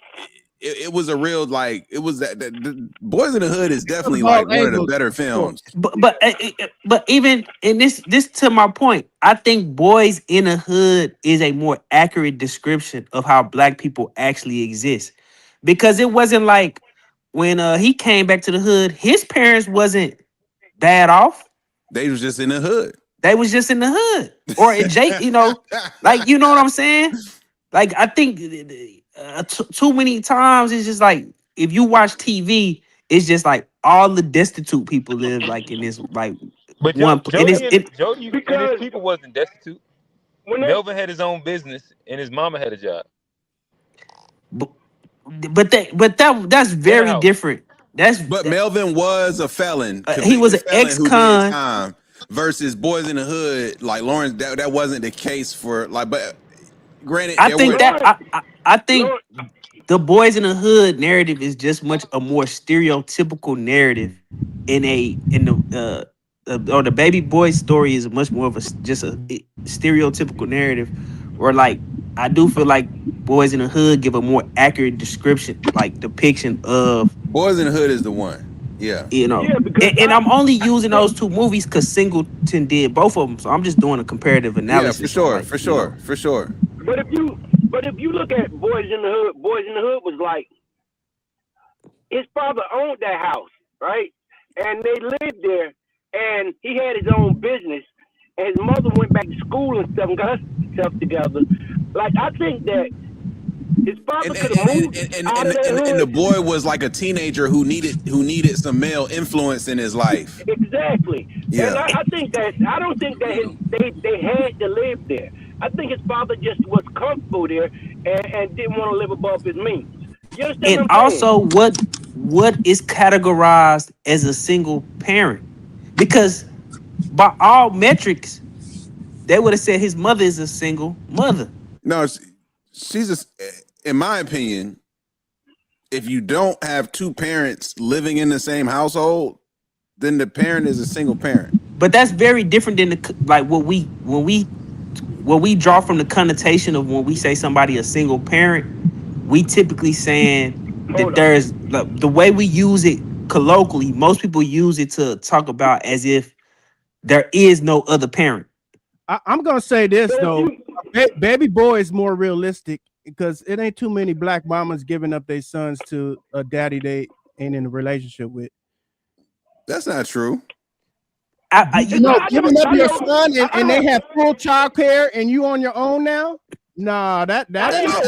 it was a real like it was that the Boys in the Hood is Sort definitely of like all one of the angles, better for sure. films. But even in this to my point, I think Boys in the Hood is a more accurate description of how black people actually exist. Because it wasn't like when he came back to the hood, his parents wasn't bad off. They was just in the hood. They was just in the hood. Or in Jake, like you know what I'm saying? Like I think too many times it's just like if you watch TV, it's just like all the destitute people live like in this like But one and it's it. Jody and his Because people wasn't destitute. when they Melvin had his own business, and his mama had a job But that's and a very house. different. That's But Melvin was a felon, he was convicted an felon who did ex-con. time versus Boys in the Hood. Like Lawrence, that wasn't the case for like, but granted, I there think were that Lord, I think Lord, the Boys in the Hood narrative is just much a more stereotypical narrative in or the Baby Boy story is much more of just a stereotypical narrative where like I do feel like Boys in the Hood give a more accurate description like depiction of Boys in the Hood is the one. Yeah, yeah, because and I'm only using those two movies because Singleton did both of them, so I'm just doing a comparative yeah, for analysis on sure, like for sure, for sure. but if you look at Boys in the Hood was like his father owned that house, right? And they lived there, and he had his own business, and his mother went back to school and stuff and got herself together. Like, I think that his father And could have moved out of that and the hood. boy was like a teenager who needed some male influence in his life. Exactly. And Yeah. I think that I don't think that they had to live there. I think his father just was comfortable there and didn't want to live above his means. You understand And what I'm saying? also, what is categorized as a single parent? Because by all metrics, they would have said his mother is a single mother. No, she's a, in my opinion, if you don't have two parents living in the same household, then the parent is a single parent. But that's very different than like what we draw from the connotation of when we say somebody a single parent. We typically saying that Hold up. there's the way we use it colloquially. Most people use it to talk about as if there is no other parent. I'm gonna say this So if though, you baby boy is more realistic because it ain't too many black mamas giving up their sons to a daddy they ain't in a relationship with. That's not true. You know, I giving up I your know son and I, they have full child care and you on your own now. Nah, that I ain't. know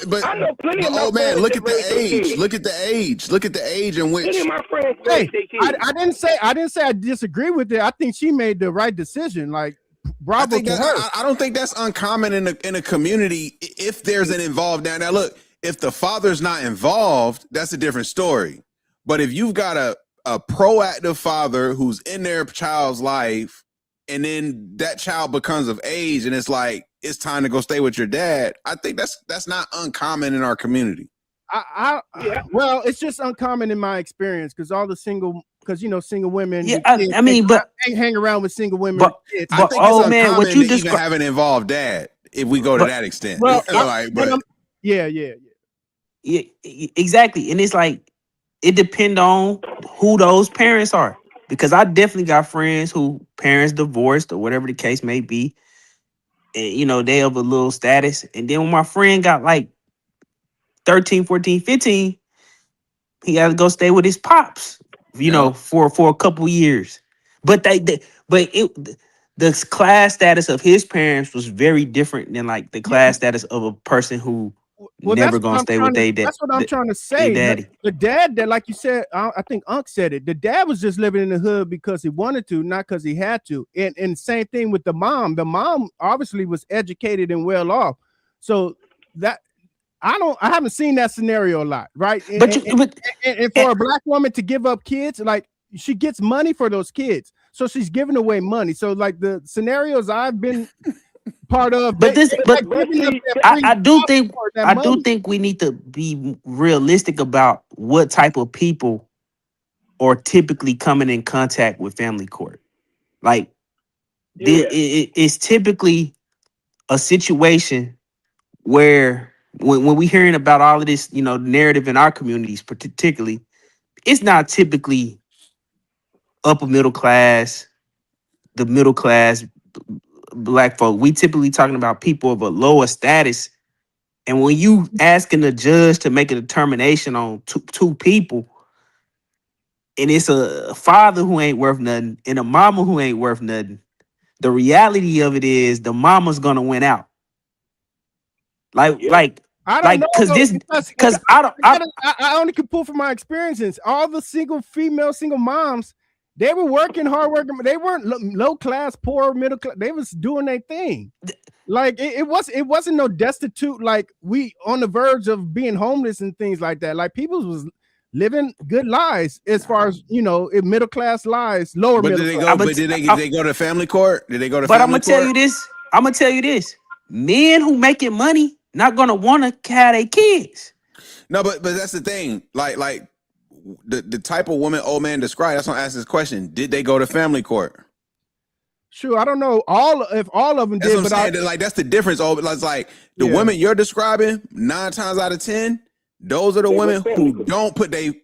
But I know plenty of my oh man, friends look that at the raised their age. kids. Look at the age. Look at the age in Plenty which of my friends Hey, raised their kids. I didn't say I disagree with it. I think she made the right decision. Like, I bravo think to that her. I don't think that's uncommon in a community if there's an involved now look, if the father's not involved, that's a different story. But if you've got a proactive father who's in their child's life and then that child becomes of age and it's like it's time to go stay with your dad, I think that's not uncommon in our community. Yeah. Well, it's just uncommon in my experience because all the single, because you know, single women. Yeah, with I kids, mean, but I hang around with single women. but With kids. I but think it's oh man, what uncommon you to even describe? have an involved dad if we go to But that extent. Well, Like, but yeah. yeah, exactly, and it's like it depends on who those parents are. Because I definitely got friends who parents divorced or whatever the case may be, and you know they have a little status. And then when my friend got like 13, 14, 15, he had to go stay with his pops, you yeah. know, for a couple years. But but the class status of his parents was very different than like the Yeah. class status of a person who Well, never gonna stay with that's what I'm trying to they say. daddy. The dad that, like you said, I think Unc said it. The dad was just living in the hood because he wanted to, not because he had to. And same thing with the mom. The mom obviously was educated and well off. So that I haven't seen that scenario a lot, right? But you but And for a black woman to give up kids, like she gets money for those kids, so she's giving away money. So like the scenarios I've been part of, but this they but like giving up see, their free I do think for that money. we need to be realistic about what type of people are typically coming in contact with family court. Like yeah. it's typically a situation where when we hearing about all of this, you know, narrative in our communities, particularly, it's not typically upper middle class, the middle class black folk. We typically talking about people of a lower status. And when you asking the judge to make a determination on two people, and it's a father who ain't worth nothing and a mama who ain't worth nothing, the reality of it is the mama's gonna win out. Like, Yeah. like, I don't like, know cause though, this, because cause I don't, I only can pull from my experiences. All the single moms, they were working hard working. They weren't low class, poor, middle class. They was doing their thing. Like it wasn't no destitute. Like we on the verge of being homeless and things like that. Like people was living good lives as far as you know, middle class lives, lower But middle did they class. go? But did they go to family court? Did they go to but I'm family gonna tell you court? this. I'm gonna tell you this. Men who making money not gonna wanna have their kids. No, but that's the thing. Like the type of woman old man described. That's why I asked this question. Did they go to family court? Sure, I don't know if all of them That's did, what but I'm saying. Like that's the difference. Oh, it's like the Yeah. women you're describing. 9 times out of 10, those are the They women went who family. don't put they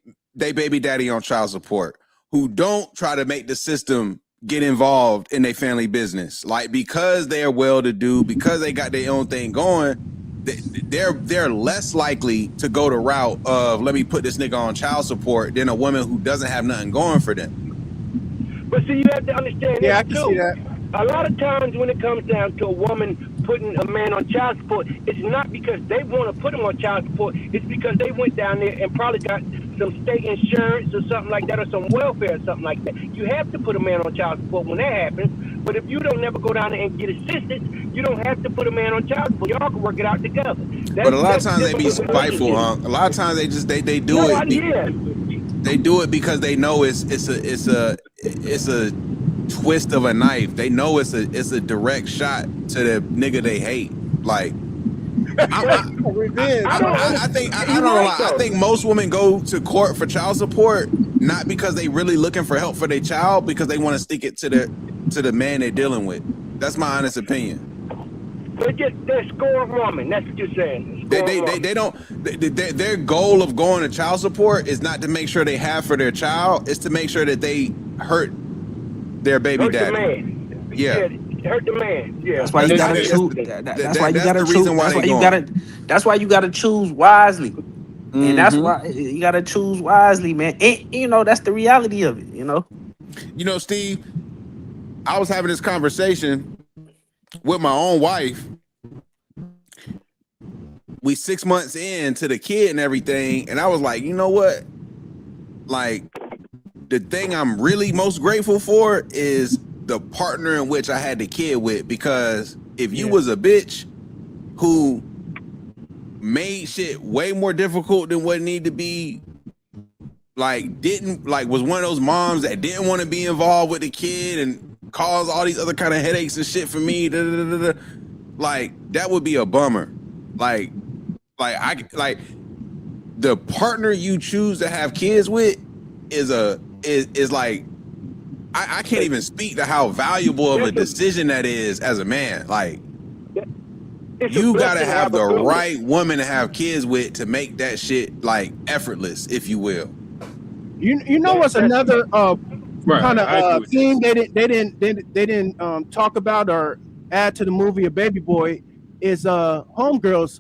baby daddy on child support, who don't try to make the system get involved in their family business. Like because they are well to do, because they got their own thing going, they're less likely to go the route of let me put this nigga on child support than a woman who doesn't have nothing going for them. But see, you have to understand Yeah, I this can too. see that. A lot of times when it comes down to a woman putting a man on child support, it's not because they want to put him on child support. It's because they went down there and probably got some state insurance or something like that, or some welfare or something like that. You have to put a man on child support when that happens. But if you don't never go down there and get assistance, you don't have to put a man on child support. Y'all can work it out together. But a lot of times they be spiteful, huh? A lot of times they just they do No, it. yeah. They do it because they know it's a twist of a knife. They know it's a direct shot to the nigga they hate. Like Revenge. I think most women go to court for child support not because they really looking for help for their child, because they want to stick it to the man they're dealing with. That's my honest opinion. They're scorned woman. That's what you're saying. They don't. Their goal of going to child support is not to make sure they have for their child. It's to make sure that they hurt their baby daddy. The man. Yeah. Hurt the man. Yeah. That's why you gotta choose. That's why you gotta choose. That's why you gotta choose wisely. And that's why you gotta choose wisely, man. And you know, that's the reality of it, you know. You know, Steve, I was having this conversation with my own wife. We 6 months into the kid and everything, and I was like, you know what? Like, the thing I'm really most grateful for is the partner in which I had the kid with, because if you was a bitch who made shit way more difficult than what it needed to be, like was one of those moms that didn't want to be involved with the kid and cause all these other kind of headaches and shit for me, like that would be a bummer. Like the partner you choose to have kids with is like, I can't even speak to how valuable of a decision that is as a man. Like, you gotta have the right woman to have kids with to make that shit like effortless, if you will. You know what's another kind of theme they didn't talk about or add to the movie A Baby Boy is homegirl's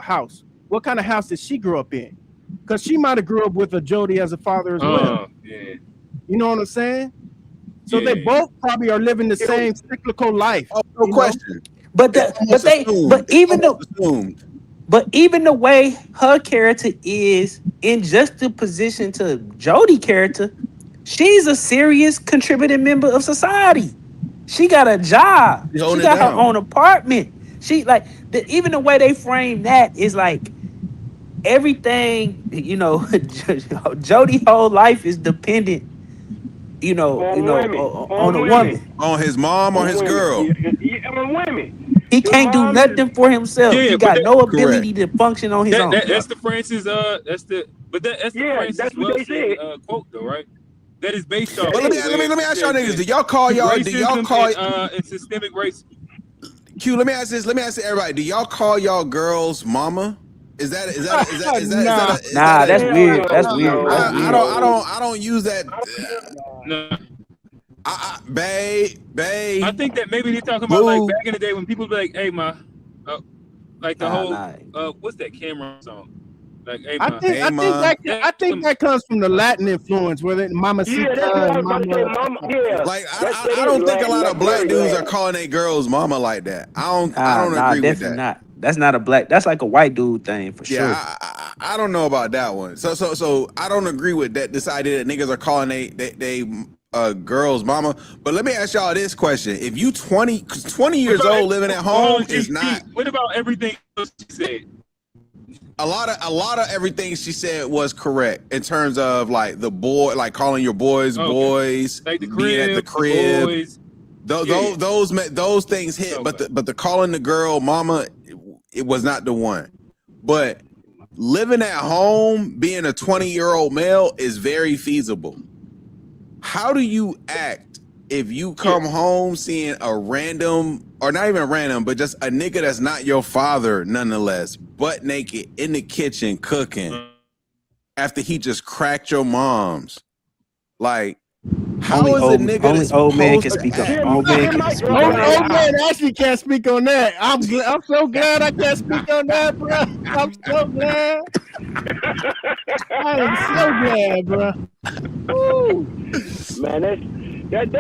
house. What kind of house did she grow up in? Because she might have grew up with a Jody as a father as well. Yeah. You know what I'm saying? So they both probably are living the same cyclical life. Oh, no question. But even the way her character is in juxtaposition to Jody character, she's a serious contributing member of society. She got a job. She got her own apartment. She like even the way they frame that is like everything, you know. Jody's whole life is dependent, on a woman, on his mom or his girl. On women. He can't do nothing for himself. He got no ability to function on his own. That's the Francis. That's the Francis Wilson quote, though, right? That is based on. But let me ask y'all niggas. Do y'all call and systemic race? Q. Let me ask everybody. Do y'all call y'all girls mama? Is that Nah, that's weird. That's weird. I don't use that. No. Babe. I think that maybe they're talking about like back in the day when people be like, "Hey, ma," like the whole what's that Cameron song? Like, "Hey, ma." I think that comes from the Latin influence, where mama. Like I don't think a lot of black dudes are calling their girls mama like that. I don't agree with that. Not. That's not a black. That's like a white dude thing for sure. Yeah, I don't know about that one. So I don't agree with that. This idea that niggas are calling they girls mama. But let me ask y'all this question: if you 20 years old living at home is not. What about everything else she said? A lot of everything she said was correct in terms of like the boy, like calling your boys, like the crib, being at the crib. Boys. Those things hit, but the calling the girl mama, it was not the one. But living at home, being a 20-year-old male is very feasible. How do you act if you come home seeing a random, or not even random, but just a nigga that's not your father nonetheless, butt naked in the kitchen cooking after he just cracked your mom's? Like, How Only is a old, nigga only that's old man can supposed to speak on. act? Old man Tim can might speak run on Oh, that. around the oh house. man, actually can't speak on that. I'm so glad I can't speak on that, bro. I'm so glad. I am so glad, bro. Woo. Man, that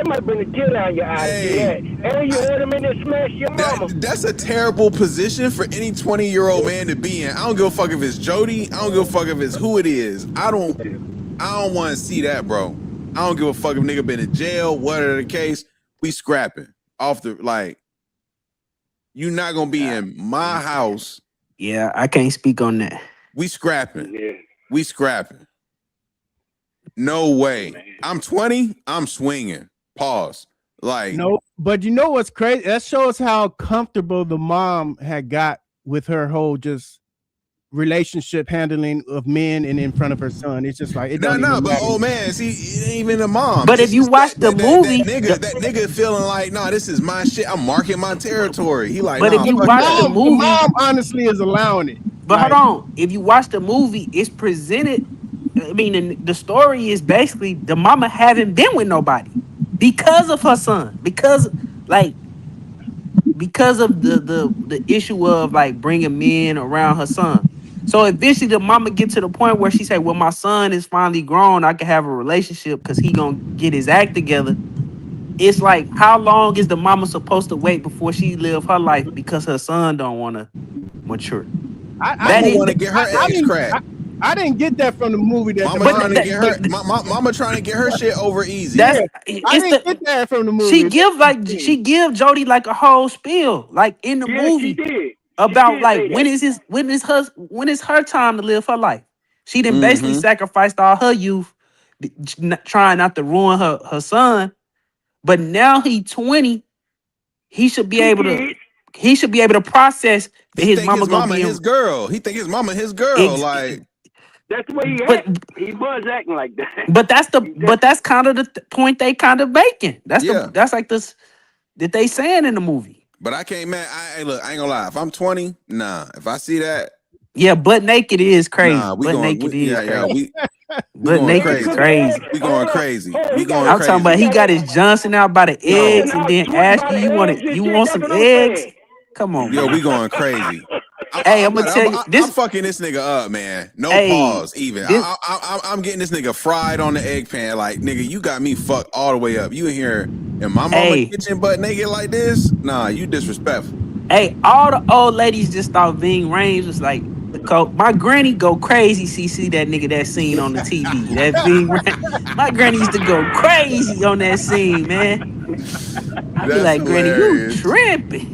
might bring a tear down your eye to see Hey, that. And you heard him in there smash your mama. that's a terrible position for any 20-year-old man to be in. I don't give a fuck if it's Jody. I don't give a fuck if it's who it is. I don't want to see that, bro. I don't give a fuck if nigga been in jail, whatever the case. We scrapping off the like. You not gonna be in my house. Yeah, I can't speak on that. We scrapping. Yeah, We scrapping. No way. man. I'm 20. I'm swinging. Pause. Like, No, but you know what's crazy? That shows how comfortable the mom had got with her whole just relationship handling of men and in front of her son. It's just like it don't no, even but matter. oh man, see, it ain't even a mom. But if It's you just watch the movie, that nigga feeling like, nah, this is my shit. I'm marking my territory. He like, but if nah, you fuck watch the that. The movie, mom honestly is allowing it. but hold Like, on, if you watch the movie, it's presented. I mean, the story is basically the mama haven't been with nobody because of her son, like because of the issue of like bringing men around her son. So eventually, the mama get to the point where she say, "Well, my son is finally grown. I can have a relationship because he gonna get his act together." It's like, how long is the mama supposed to wait before she live her life because her son don't want to mature? I That Mama is, didn't, want to get her I eggs didn't, cracked. I didn't get that from the movie that the Mama mom. trying to get her. but Mama trying to get her shit over easy. that's Yeah, I it's didn't get the that from the she movie. give like she give Jody like a whole spiel like in the Yeah, she movie did. She about did like say that. when is her time to live her life. She done basically Mm-hmm. sacrificed all her youth trying not to ruin her son. But now he 20, he should be Two able to kids. process that He his think mama his gonna mama be his in girl. He think his mama his girl. ex, Like, That's the way he but act. He was acting like that. but that's kind of the point they kind of making. yeah. That's like this that they saying in the movie. But I can't, man. Hey, look, I ain't gonna lie. If I'm 20, nah. If I see that, Yeah, butt naked is nah, crazy. Butt naked is yeah, crazy. we Butt going And he naked is cooking crazy. crazy. eggs. We Hold going up. crazy. Hold on, We he got going a I'm talking he about crazy. he got a got his Johnson out by the Yo, eggs, and Johnson then out ask by you, the eggs and you shit. want That's some what I'm eggs? saying. Come on, yo, man. we going crazy. Hey, I'm gonna tell you I'm this. fucking this nigga up, man. No Hey, pause, even. this. I'm getting this nigga fried on the egg pan. Like, nigga, you got me fucked all the way up. You in here in my mama Hey, kitchen butt naked like this? Nah, you disrespectful. hey, all the old ladies just thought Ving Rhames was like the coke. My granny go crazy. See that nigga that scene on the TV. That Ving Rhames. My granny used to go crazy on that scene, man. I'd be That's like, Granny, you hilarious. tripping.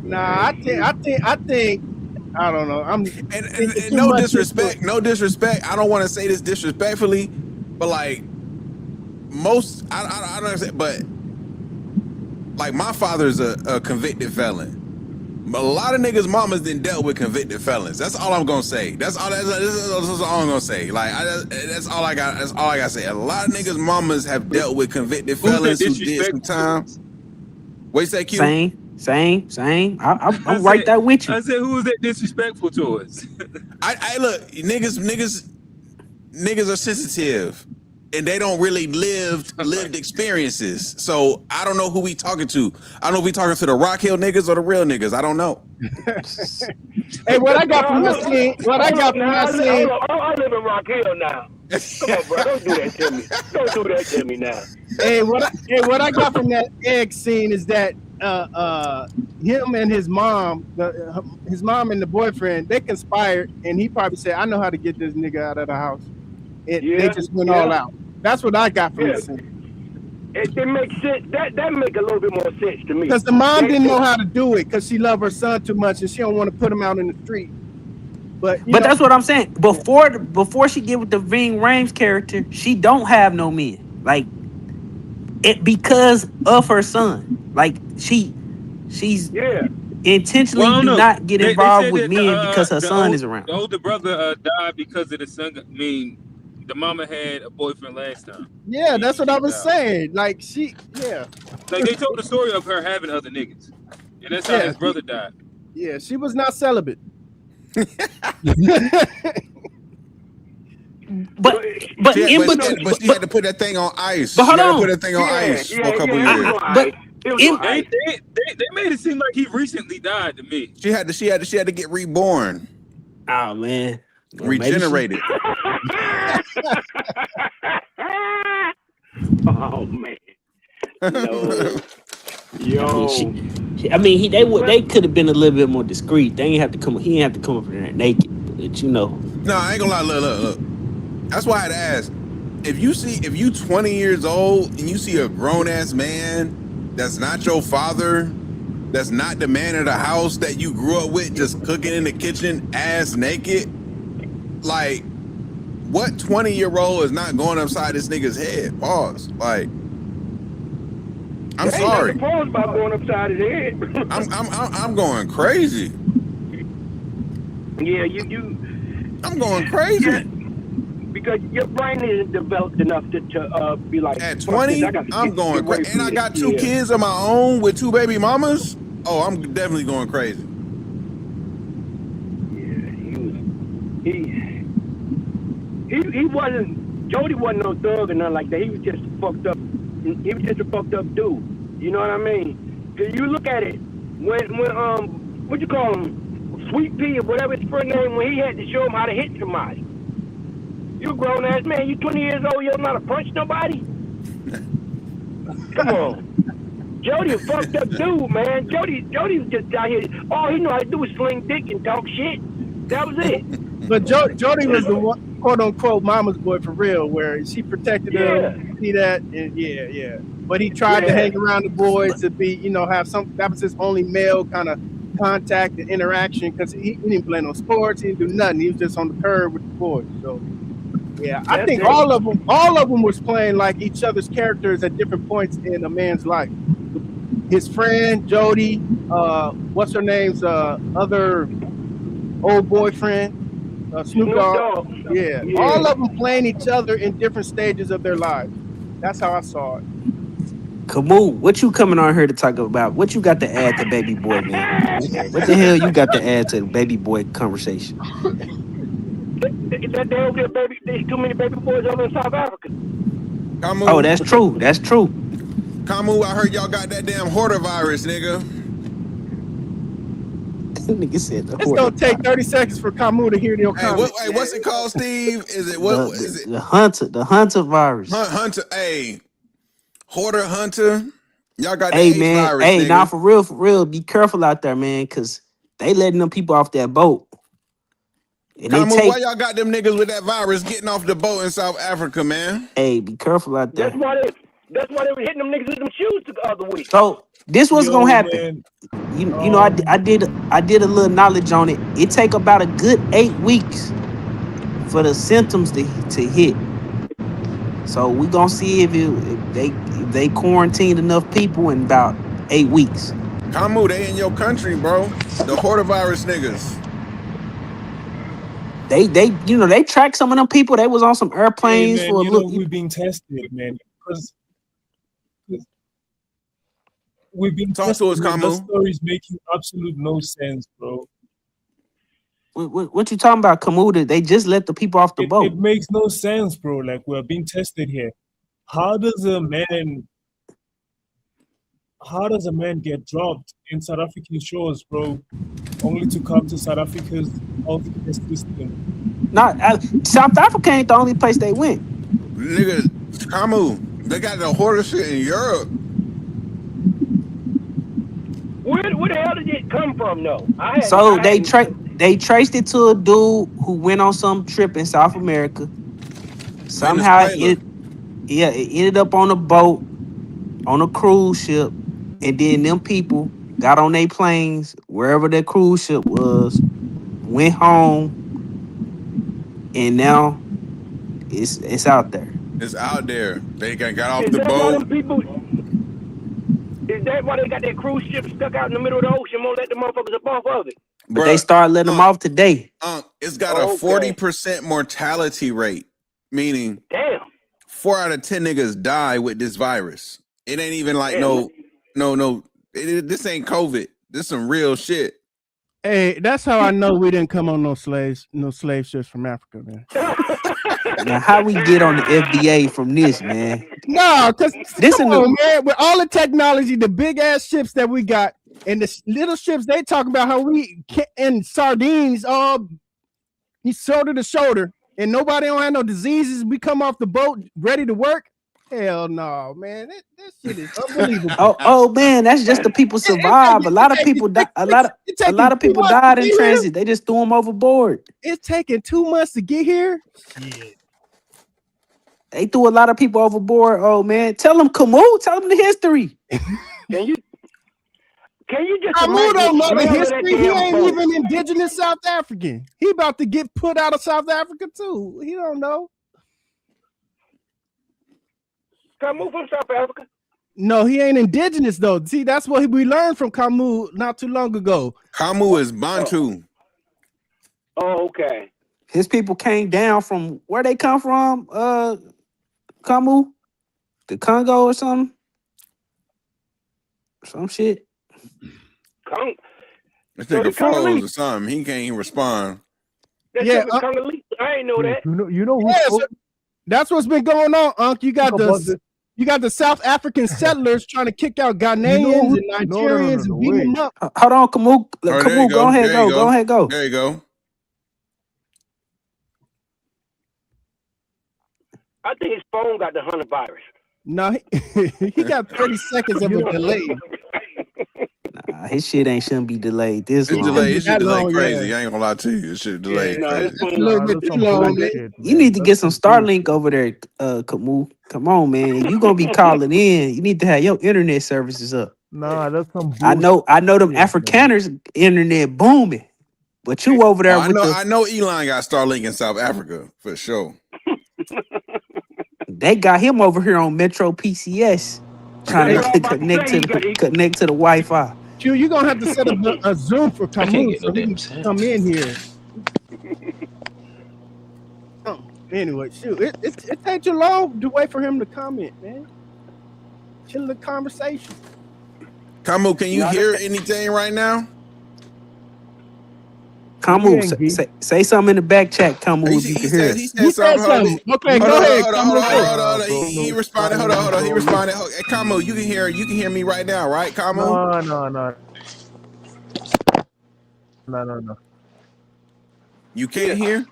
Nah, I think, I don't know. I'm thinking And too no much into it. disrespect, no disrespect. I don't want to say this disrespectfully, but like most, I don't understand, but like my father's a convicted felon. A lot of niggas' mamas done dealt with convicted felons. That's all I'm gonna say. That's all I'm gonna say. Like that's all I got. That's all I gotta say. A lot of niggas' mamas have dealt with convicted Who's that felons who did some disrespectful time. towards? What you say, Q? Same. I I'm right said, there with I you. said, who is that disrespectful towards? I look, niggas are sensitive. And they don't really lived experiences. So I don't know who we talking to. I don't know if we talking to the Rock Hill niggas or the real niggas. I don't know. Hey, what I got No, from that look, scene, what I hold got up from now. that scene, I live in Rock Hill now. Come on, bro. Don't do that to me. Don't do that to me now. what I got from that egg scene is that him and his mom, his mom and the boyfriend, they conspired, and he probably said, "I know how to get this nigga out of the house." They just went all out. That's what I got from the scene. It makes sense. That make a little bit more sense to me. Because the mom didn't know how to do it because she loved her son too much and she don't want to put him out in the street. But That's what I'm saying. Before she get with the Ving Rhames character, she don't have no men. Like it because of her son. Like she's intentionally Well, I don't do know. not get They involved said with that men because her son is around. the older brother died because of the son. I mean, the mama had a boyfriend last time. Yeah, that's what I was Out. saying. Like Like they told the story of her having other niggas, and that's how his brother died. Yeah, she was not celibate. but she had to put that thing on ice. But hold She had to on. put that thing on ice for a couple It years. was on But ice. It was in- on ice. They made it seem like he recently died to me. She had to get reborn, Oh man, well, regenerated. Oh man, no, yo. I mean, they could have been a little bit more discreet. They ain't have to come. He ain't have to come up there naked. But you know. No, I ain't gonna lie. Look. That's why I'd ask if you 20 years old and you see a grown ass man that's not your father, that's not the man of the house that you grew up with, just cooking in the kitchen, ass naked. Like, what 20-year-old is not going upside this nigga's head? Pause. Like, I'm sorry. Ain't nothing about going upside his head. I'm going crazy. Yeah, I'm going crazy. Yeah, because your brain isn't developed enough to be like. At 20, I'm going crazy, and I got 2 kids of my own with 2 baby mamas. Oh, I'm definitely going crazy. Yeah, he wasn't. Jody wasn't no thug or nothing like that. He was just fucked up. He was just a fucked up dude. You know what I mean? Cause you look at it when what you call him, Sweet Pea or whatever his first name, when he had to show him how to hit somebody. You a grown ass man. You 20 years old. You don't know how to punch nobody. Come on. Jody a fucked up dude, man. Jody was just out here. All he knew how to do was sling dick and talk shit. That was it. But Jody was the one, quote unquote, mama's boy for real, where she protected him. See that? And yeah. But he tried to hang around the boys to be, have some. That was his only male kind of contact and interaction because he didn't play no sports. He didn't do nothing. He was just on the curb with the boys. So yeah, I think all of them was playing like each other's characters at different points in a man's life. His friend Jody, what's her name's other old boyfriend, Snoop Dogg. Yeah, all of them playing each other in different stages of their lives. That's how I saw it. Camus, what you coming on here to talk about? What you got to add to Baby Boy, man? What the hell you got to add to the Baby Boy conversation? That they don't get baby. There's too many baby boys over in South Africa. Kamu, oh, that's true. That's true. Kamu, I heard y'all got that damn hoarder virus, nigga. Nigga said it's gonna take 30 seconds for Camus to hear your comment. What's it called, Steve? Is it what is it? The hunter virus. Hunter, hoarder hunter. Y'all got the Hey H man, virus, hey, nigga. now for real, be careful out there, man, cause they letting them people off that boat. And Kamu, why y'all got them niggas with that virus getting off the boat in South Africa, man? Hey, be careful out there. That's why they were hitting them niggas with them shoes the other week. So this was gonna happen. You know, I did a little knowledge on it. It take about a good 8 weeks for the symptoms to hit. So we gonna see if they quarantined enough people in about 8 weeks. Kamu, they in your country, bro. The hoarder virus niggas. They tracked some of them people. They was on some airplanes man, for a look. We've been tested, man. Because we've been Talk to us, Kamu. The story's making absolute no sense, bro. What you talking about, Kamuda? They just let the people off the boat. It makes no sense, bro. Like, we're being tested here. How does a man get dropped in South African shores, bro, only to come to South Africa's healthcare system? South Africa ain't the only place they went. Nigga, Kamu, they got the hoarder shit in Europe. Where the hell did it come from, though? They traced it to a dude who went on some trip in South America. Somehow it ended up on a boat, on a cruise ship, and then them people got on their planes, wherever their cruise ship was, went home, and now it's out there. It's out there. They got off the boat. Is that why they got that cruise ship stuck out in the middle of the ocean? Won't let the motherfuckers up off of it. But they started letting them off today. It's got a 40% mortality rate, meaning 4 out of 10 niggas die with this virus. It ain't even like no. This ain't COVID. This some real shit. Hey, that's how I know we didn't come on no slave ships from Africa, man. Now, how we get on the FDA from this, man? No, because This come in the on, man. With all the technology, the big ass ships that we got, and the little ships they talk about how we and sardines all he's shoulder to shoulder, and nobody don't have no diseases. We come off the boat ready to work. Hell no, man. That shit is unbelievable. oh man, that's just the people survive. A lot of people die. A lot of people died in transit. They just threw them overboard. It's taking 2 months to get here. Shit. They threw a lot of people overboard. Oh man, tell them Camus. Tell them the history. Can you just Camus don't know the smell of that history. He damn ain't boat? even indigenous South African. He about to get put out of South Africa too. He don't know. Camus from South Africa. No, he ain't indigenous though. See, that's what we learned from Camus not too long ago. Camus is Bantu. Oh, okay. His people came down from where they come from. Camus, the Congo or something. Some shit. This So the nigga froze Congolese. or something. He can't even respond. That's Yeah, the Congolese. I ain't know that. You know who Yes, spoke that's what's been going on, Unc. You got about the this? South African settlers trying to kick out Ghanaians You know who- and no, Nigerians and beat wait. them up. Hold on, Camus. Oh, there you Camus, go ahead, There you go. Go ahead, go. There you go. I think his phone got the hunter virus. No, he got 30 seconds of a delay. Nah, his shit shouldn't be delayed this It's long. delayed. This shit That delayed long, crazy. yeah. I ain't gonna lie to you. This shit delayed No, crazy. his phone. A little bit That's too some long, man. bullshit, You man. need to get That's some some Starlink over there, Camus. Come on, man. You gonna be calling in. You need to have your internet services up. Nah, that's some bullshit. I know them man. Afrikaners internet booming. But you over Oh, there with I know Elon got Starlink in South Africa for sure. they got him over here on Metro PCS trying That's what I was to about to say. connect to the Wi-Fi. Q, you're gonna have to set up a Zoom for I can't Camus get no so he damn can sense. come in here. Anyway, shoot, it takes too long to wait for him to comment, man. Chill the conversation. Camus, can you No, hear anything right now? Camus, say something in the back chat, Camus, if you He can hear. said He said something. Okay, go ahead. Hold on. He responded. Hold on. He responded. Hey, Camus, you can hear me right now, right, Camus? No. You can't hear?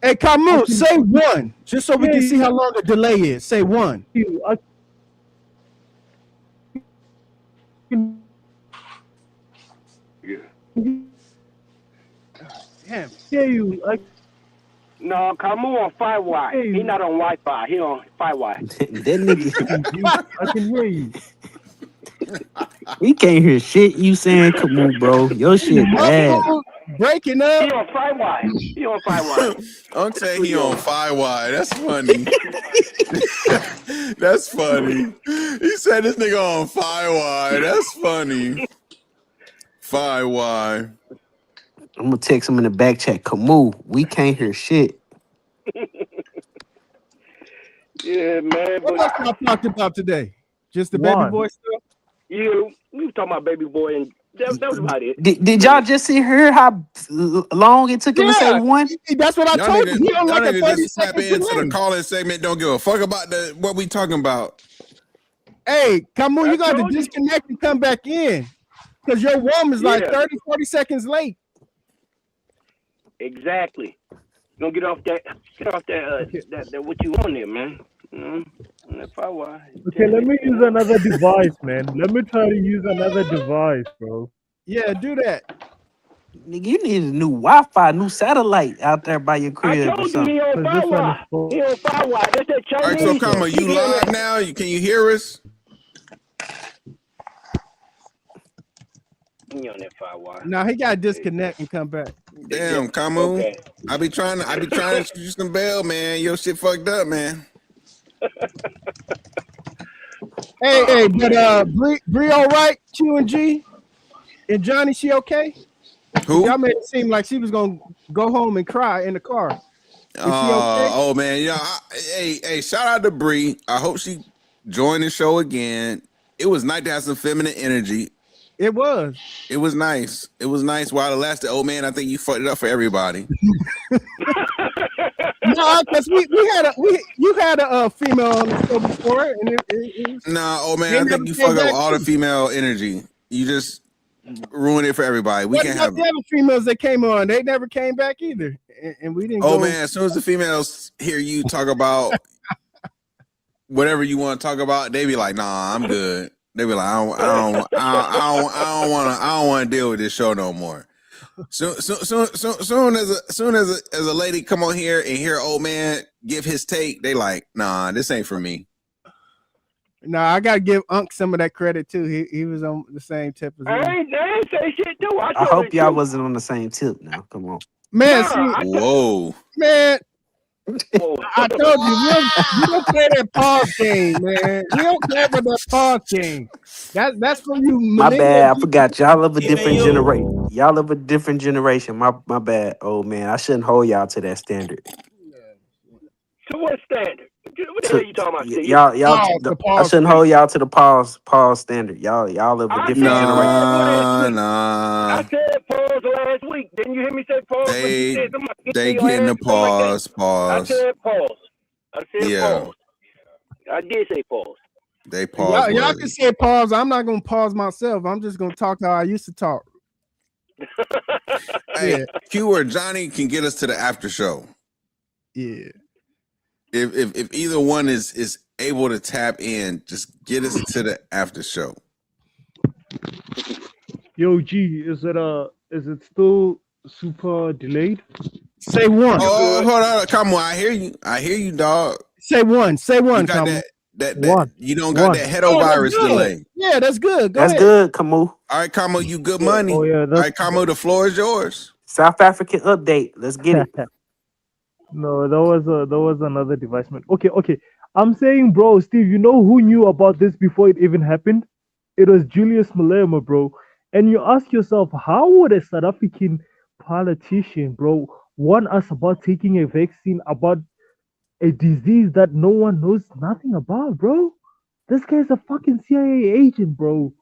Hey, Camus, say one, just so we can see how long the delay is. Say one. Damn. Hear you. No, Camus on Firewire. He not on Wi-Fi. He on Firewire. That nigga, I can hear you. we can't hear shit you saying, Camus, bro. Your shit bad. Breaking He up. on Firewire. He on Firewire. I'm saying he on Firewire. That's funny. That's funny. He said this nigga on Firewire. That's funny. Firewire. I'm gonna text him in the back chat. Camus, we can't hear shit. Yeah, man. What else y'all talked about today? Just the baby One. boy stuff? You was talking about baby boy, and that was about it. Did y'all just hear how long it took him to say one? That's what I Y'all told you. He on y'all like a niggas 30 just tap second into the delay. call-in segment. Don't give a fuck about what we talking about. Hey, Camus, you got to told you. disconnect and come back in. Because your woman is like Yeah. 30, 40 seconds late. Exactly. Don't get off that what you on there, man. You know, on that Firewire. Okay, let me use another device, man. Let me try to use another device, bro. Yeah, do that. Nigga, you need a new Wi-Fi, new satellite out there by your I crib or told you something. he on This one is Firewire. for- He on Firewire. That's that All right, so Chinese. Kama, you live now? Can you hear us? He on that Firewire. Now he got to disconnect and come back. Damn, Kamu. Okay. I be trying to shoot you some bell, man. Your shit fucked up, man. Hey, but Bree all right? Q and G? And Johnny, she okay? Who? Y'all made it seem like she was going to go home and cry in the car. Is she okay? Oh man, yeah. Hey, shout out to Bree. I hope she joined the show again. It was nice to have some feminine energy. It was. It was nice. It was nice while it lasted. Oh man, I think you fucked it up for everybody. No, because you had a female on the show before, and it was, Nah, oh man, they I never think you came fuck up back all the too. female energy. You just ruined it for everybody. We What can about have. the other females that came on? They never came back either, and we didn't Oh go. man, as soon as the females hear you talk about whatever you want to talk about, they be like, "Nah, I'm good." They be like, I don't want to deal with this show no more." Soon as a lady come on here and hear old man give his take, they like, "Nah, this ain't for me." No, I gotta give Unc some of that credit too. He was on the same tip as me. I ain't say shit too. I I told hope the y'all truth. wasn't on the same tip now. Come on. Man, Nah, see, Whoa. man, Whoa. I told you we don't play that pause game, man. We don't play with that pause game. That's for you My millennial bad. I people. forgot y'all of a different generation. Y'all of a different generation. My bad. Oh man, I shouldn't hold y'all to that standard. To what standard? What the hell To you talking about, Steve? The I pause shouldn't thing. hold y'all to the pause standard. Y'all of a I different said generation. pause last Nah, week. nah. I said pause last week. Didn't you hear me say pause when you said something They in your getting ass the or something like that? I pause. said pause. I said Yeah, pause. I did say pause. they pause Y'all worthy. can say pause. I'm not gonna pause myself. I'm just gonna talk how I used to talk. Hey, Yeah, Q or Johnny can get us to the after show. yeah. If either one is able to tap in, just get us to the after show. Yo, G, is it still super delayed? Say one. You Oh, good? hold on, come on. I hear you, dog. Say one. Say You one, got Kamu. that One, you don't got one. that Oh, that's heterovirus good. delay. Yeah, that's good. Go That's ahead. good, Camus. All right, Kamo, you good Yeah. money. Oh yeah, All that's right, Kamo, the floor is yours. South African update. Let's get it. no. That was another device, man. Okay. I'm saying, bro, Steve. You know who knew about this before it even happened? It was Julius Malema, bro. And you ask yourself, how would a South African politician, bro, warn us about taking a vaccine about a disease that no one knows nothing about, bro? This guy's a fucking CIA agent, bro.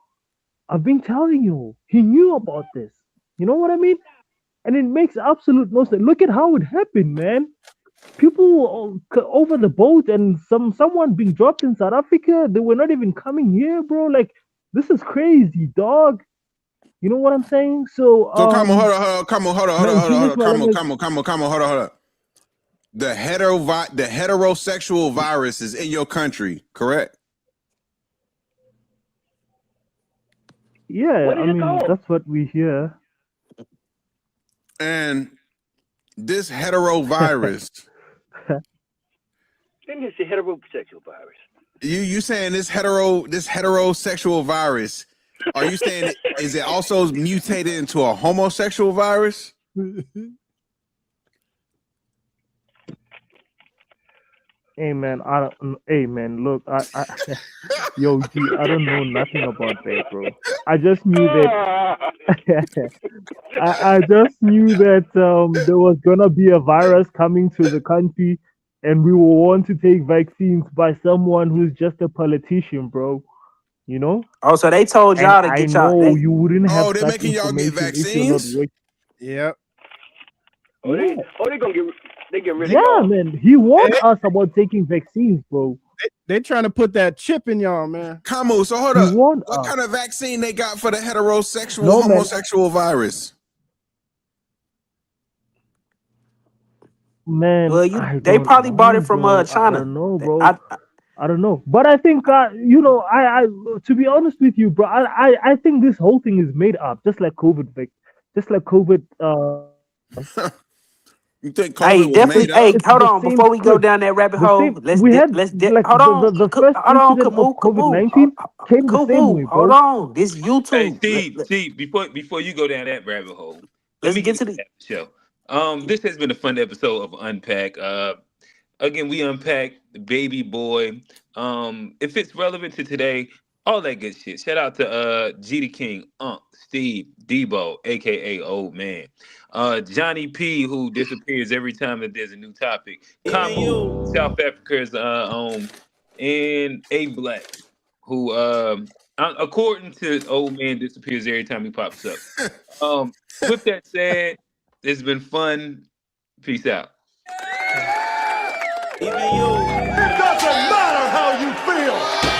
I've been telling you, he knew about this. You know what I mean? And it makes absolute no sense. Look at how it happened, man. People over the boat and someone being dropped in South Africa. They were not even coming here, bro. Like this is crazy, dog. You know what I'm saying? So, So Kamo, hold on, Kamo, hold on, man, Julius Kamo, Malema. hold on. The heterosexual virus is in your country, correct? Yeah, What I is it mean called? that's what we hear. And this heterovirus, Then it's the heterosexual virus. you saying this heterosexual virus? Are you saying is it also mutated into a homosexual virus? Hey man, hey man, look, yo, G, I don't know nothing about that, bro. I just knew that. I just knew that there was gonna be a virus coming to the country, and we will want to take vaccines by someone who's just a politician, bro. You know, Oh, so they told and y'all to I get y'all. know you wouldn't have Oh, they're such making y'all get information if you're not vaccines? working. Yep. Oh, Yeah, they gonna they getting rid of yeah, y'all. man. He warned They, us about taking vaccines, bro. they trying to put that chip in y'all, man. Kamo, so hold He up. warned What us. kind of vaccine they got for the heterosexual, No, man. homosexual virus? Man, Well, I they don't probably bought it know, from bro. I China. don't know, They- bro. I don't know, but I think I to be honest with you, bro, I think this whole thing is made up, just like COVID, just like COVID. You think Hey, COVID was It's made definitely. it's Hey, up? it's hold the on. same Before we go script, down that rabbit the hole, same. We had like hold on. the first Hold on, incident of Camus, COVID Camus, 19 came the same Camus. way, Hold bro. on. This Hey, YouTube. Steve, before you go down that rabbit hole, let Let's me get get into to the. that show. This has been a fun episode of Unpack. Again, we unpack the baby boy. If it's relevant to today, all that good shit. Shout out to G the King, Steve, Debo, aka Old Man. Johnny P, who disappears every time that there's a new topic. Kamu, South Africa's own, and A Black, who According to old man disappears every time he pops up. With that said, it's been fun. Peace out. It doesn't matter how you feel.